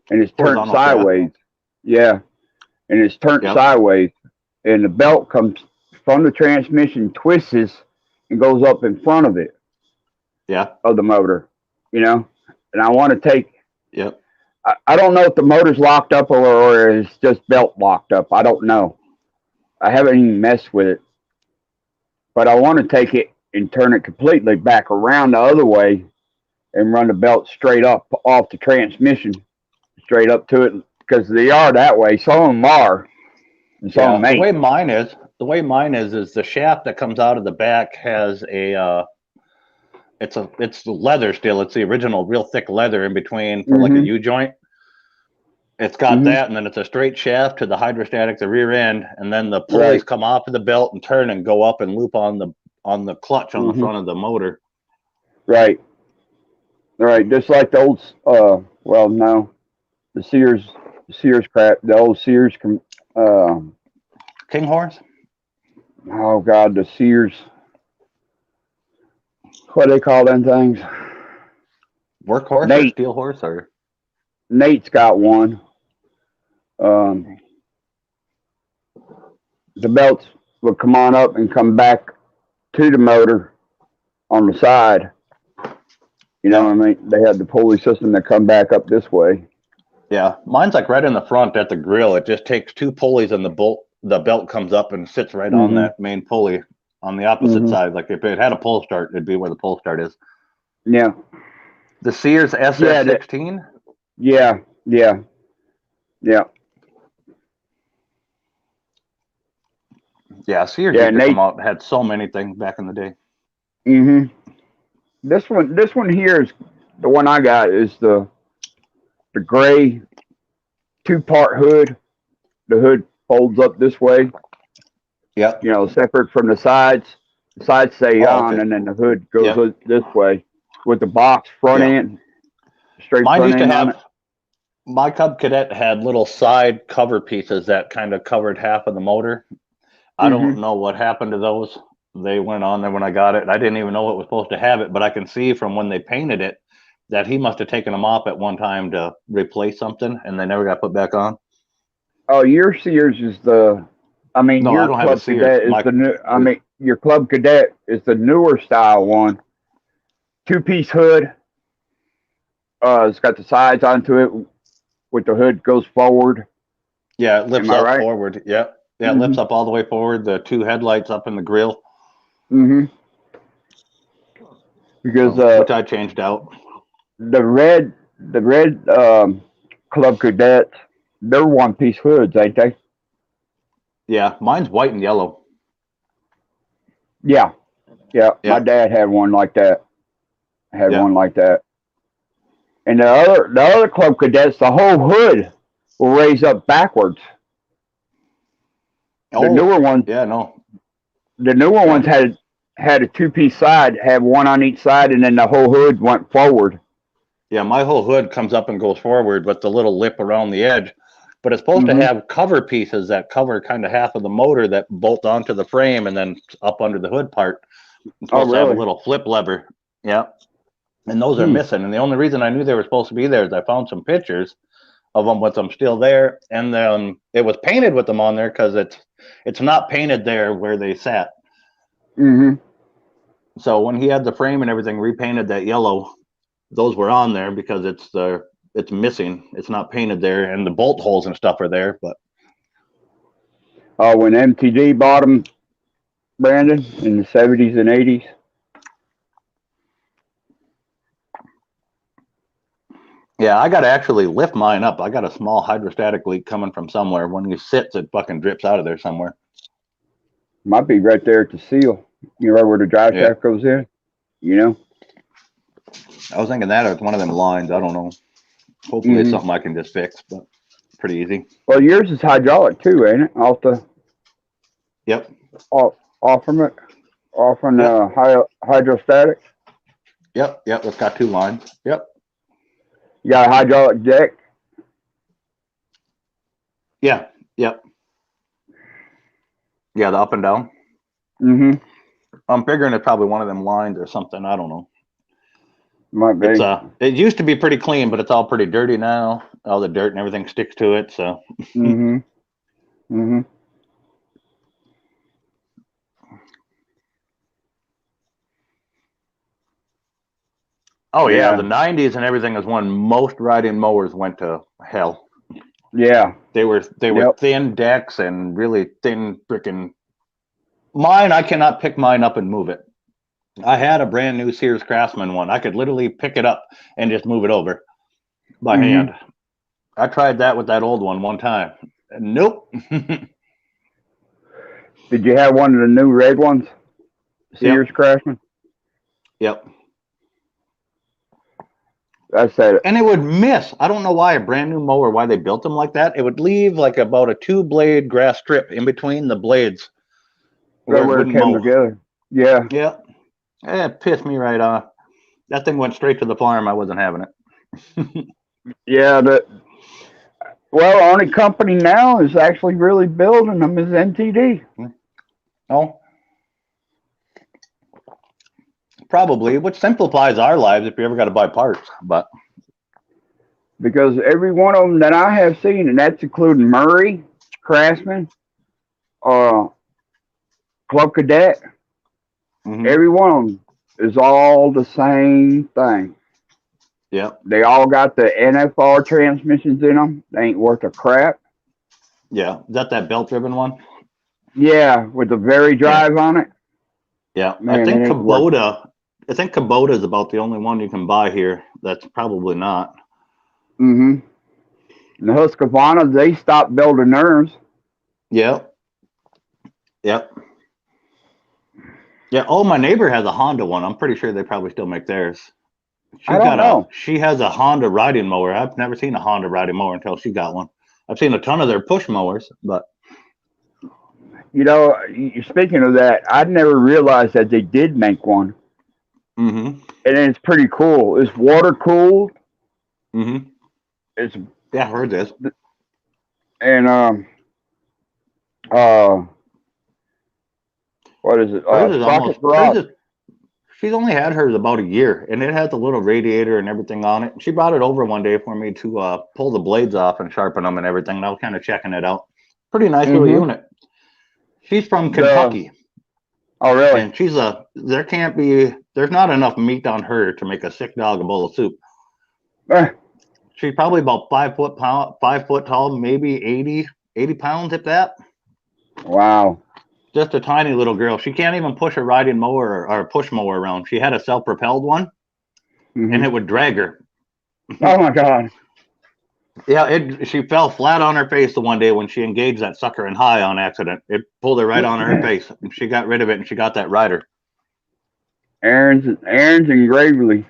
and it's turned Horizontal, sideways. Yeah, and it's turned sideways, and the belt comes from the transmission, twists, and goes up in front of it. Yeah. Of the motor, you know, and I want to take. Yep. I don't know if the motor's locked up or it's just belt locked up. I don't know. I haven't even messed with it, but I want to take it and turn it completely back around the other way and run the belt straight up off the transmission, straight up to it, because they are that way. Some of them are, and some of them ain't. The way mine is the shaft that comes out of the back has a it's leather still. It's the original real thick leather in between for like a U-joint. It's got that, and then it's a straight shaft to the hydrostatic, the rear end, and then the pulleys come off of the belt and turn and go up and loop on the clutch on the front of the motor. Right. Just like the old, the Sears crap, the old Sears, King horse. Oh God, the Sears. What do they call them things? Workhorse, Nate. or steel horse, or Nate's got one. The belts would come on up and come back to the motor on the side. You know what I mean? They had the pulley system that come back up this way. Yeah, mine's like right in the front at the grill. It just takes 2 pulleys and the belt comes up and sits right on that main pulley on the opposite side. Like if it had a pull start, it'd be where the pull start is. Yeah. The Sears SS16? Yeah. Yeah, Sears used to come out, had so many things back in the day. This one here is the one I got is the gray 2-part hood. The hood folds up this way. Yeah. You know, separate from the sides. The sides stay on, and then the hood goes this way with the box front end. Straight Mine front used to end have. My Cub Cadet had little side cover pieces that kind of covered half of the motor. I don't know what happened to those. They went on there when I got it. I didn't even know it was supposed to have it, but I can see from when they painted it that he must have taken them off at one time to replace something, and they never got put back on. Oh, your Sears is the. I mean, no, your I don't Club have a Sears. Cadet is the new. I mean, your Club Cadet is the newer style one. 2-piece hood. It's got the sides onto it, with the hood goes forward. Yeah, it lifts up forward. Yep. Yeah, it lifts up all the way forward. The 2 headlights up in the grill. Because which I changed out. The red Club Cadets, they're 1-piece hoods, ain't they? Yeah, mine's white and yellow. Yeah. My dad had one like that. One like that. And the other Club Cadets, the whole hood will raise up backwards. The newer ones. Yeah, no. The newer ones had a 2-piece side, had one on each side, and then the whole hood went forward. Yeah, my whole hood comes up and goes forward with the little lip around the edge. But it's supposed to have cover pieces that cover kind of half of the motor that bolt onto the frame and then up under the hood part. It's supposed to have a little flip lever. Yeah. And those are missing. And the only reason I knew they were supposed to be there is I found some pictures of them with them still there. And then it was painted with them on there because it's not painted there where they sat. Mm-hmm. So when he had the frame and everything repainted that yellow, those were on there because it's missing. It's not painted there, and the bolt holes and stuff are there. But When MTD bought them, Brandon, in the 70s and 80s. yeah, I got to actually lift mine up. I got a small hydrostatic leak coming from somewhere. When you sit, it fucking drips out of there somewhere. Might be right there at the seal. You know, right where the drive shaft goes in. You know? I was thinking that or it's one of them lines. I don't know. Hopefully it's something I can just fix, but pretty easy. Well, yours is hydraulic too, ain't it? Off the. Yep. Off from it. Off on hydrostatic. Yep. It's got 2 lines. Yep. You got a hydraulic deck. Yeah. Yep. Yeah, the up and down. Mm-hmm. I'm figuring it's probably one of them lines or something. I don't know. Might be. It used to be pretty clean, but it's all pretty dirty now. All the dirt and everything sticks to it. So. Mm-hmm. Mm-hmm. Oh yeah, the 90s and everything is when most riding mowers went to hell. Yeah. They were thin decks and really thin freaking. Mine, I cannot pick mine up and move it. I had a brand new Sears Craftsman one. I could literally pick it up and just move it over by hand. I tried that with that old one time. Nope. Did you have one of the new red ones? Sears Craftsman? Yep. That's it. And it would miss. I don't know why a brand new mower, why they built them like that. It would leave like about a 2-blade grass strip in between the blades. Where it came together. Yeah. Yeah. It pissed me right off. That thing went straight to the farm. I wasn't having it. Yeah. The only company now is actually really building them is NTD. Oh. Probably, which simplifies our lives if you ever got to buy parts. But because every one of them that I have seen, and that's including Murray, Craftsman, Club Cadet, every one of them is all the same thing. Yeah. They all got the NFR transmissions in them. They ain't worth a crap. Yeah. Is that belt-driven one? Yeah, with the very drive on it. Yeah. Man, I think Kubota is about the only one you can buy here. That's probably not. Mm-hmm. And the Husqvarna, they stopped building theirs. Yep. Yep. Yeah. Oh, my neighbor has a Honda one. I'm pretty sure they probably still make theirs. I don't know. She has a Honda riding mower. I've never seen a Honda riding mower until she got one. I've seen a ton of their push mowers, but. You know, speaking of that, I'd never realized that they did make one. Mm-hmm. And it's pretty cool. It's water cooled. Mm-hmm. It's I heard this. And what is it? She's only had hers about a year, and it has a little radiator and everything on it. She brought it over one day for me to pull the blades off and sharpen them and everything. And I was kind of checking it out. Pretty nice little unit. She's from Kentucky. Oh, really? And there's not enough meat on her to make a sick dog a bowl of soup. She's probably about 5 foot tall, maybe 80 pounds, if that. Wow. Just a tiny little girl. She can't even push a riding mower or a push mower around. She had a self-propelled one, and it would drag her. Oh, my God. Yeah, she fell flat on her face the one day when she engaged that sucker in high on accident. It pulled her right on her face, and she got rid of it, and she got that rider. Aaron's and Gravely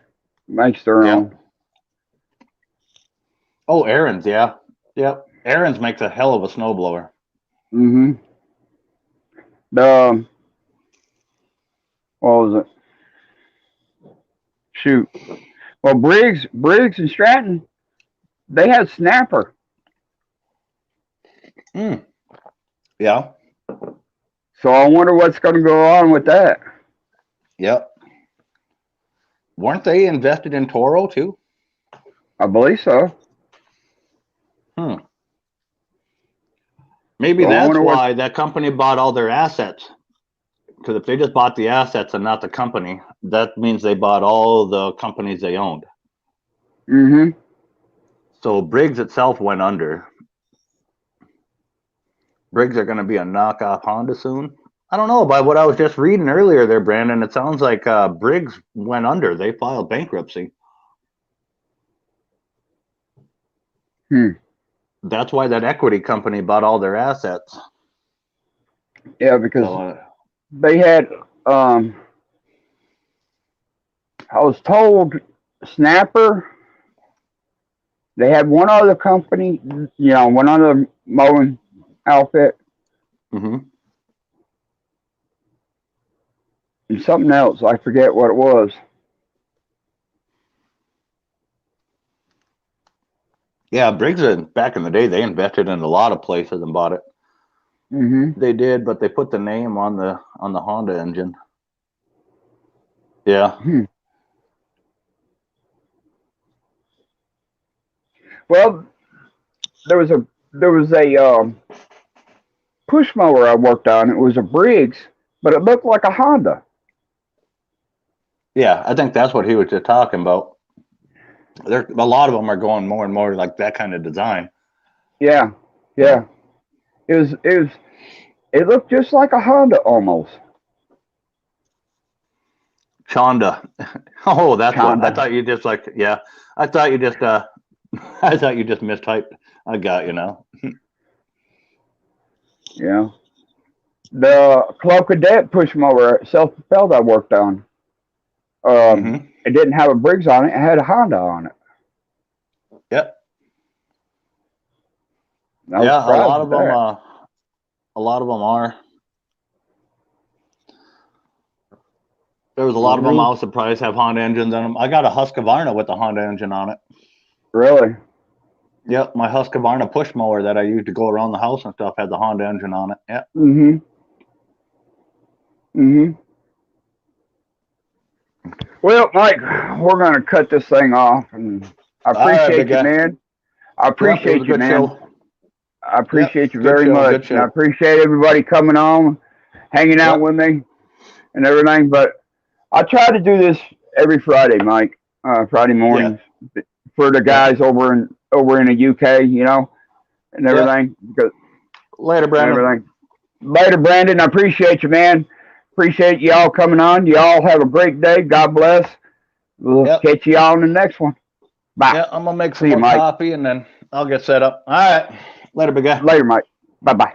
makes their own. Oh, Aaron's, yeah. Yep. Aaron's makes a hell of a snowblower. Mm-hmm. What was it? Shoot. Well, Briggs and Stratton, they had Snapper. Yeah. So I wonder what's going to go on with that. Yep. Weren't they invested in Toro too? I believe so. Maybe Well, I that's wonder what- why that company bought all their assets. Because if they just bought the assets and not the company, that means they bought all the companies they owned. Mm-hmm. So Briggs itself went under. Briggs are going to be a knockoff Honda soon. I don't know. By what I was just reading earlier there, Brandon, it sounds like Briggs went under. They filed bankruptcy. That's why that equity company bought all their assets. Yeah, because So, they had, I was told Snapper, they had one other company, one other mowing outfit, mhm. and something else. I forget what it was. Yeah, Briggs, back in the day, they invested in a lot of places and bought it. Mm-hmm. They did, but they put the name on the Honda engine. Yeah. Well, there was a push mower I worked on. It was a Briggs, but it looked like a Honda. Yeah, I think that's what he was just talking about. A lot of them are going more and more like that kind of design. Yeah, yeah. It looked just like a Honda almost. Chonda. Oh, that's what I Chonda. thought you just I thought you just I thought you just mistyped. I got you now. Yeah. The Club Cadet push mower, self-propelled, I worked on. It didn't have a Briggs on it. It had a Honda on it. Yep. I was Yeah, a surprised lot at of them. that. A lot of them are. There was a lot of them I was surprised have Honda engines on them. I got a Husqvarna with the Honda engine on it. Really? Yep, my Husqvarna push mower that I used to go around the house and stuff had the Honda engine on it. Yep. Mm-hmm. Mm-hmm. Well, Mike, we're going to cut this thing off, and I All right, appreciate big you, guy. man. I Yep, it was appreciate a you, good man. show. I appreciate you good very show, much. good show. And I appreciate everybody coming on, hanging out Yep. with me, and everything. But I try to do this every Friday, Mike. Friday mornings for the guys over in the UK, and everything. Because Later, Brandon. and everything. Later, Brandon. I appreciate you, man. Appreciate y'all coming on. Y'all have a great day. God bless. We'll catch y'all in the next one. Bye. Yeah, I'm gonna make some See you, more Mike. coffee and then I'll get set up. All right. Later, big guy. Later, Mike. Bye-bye.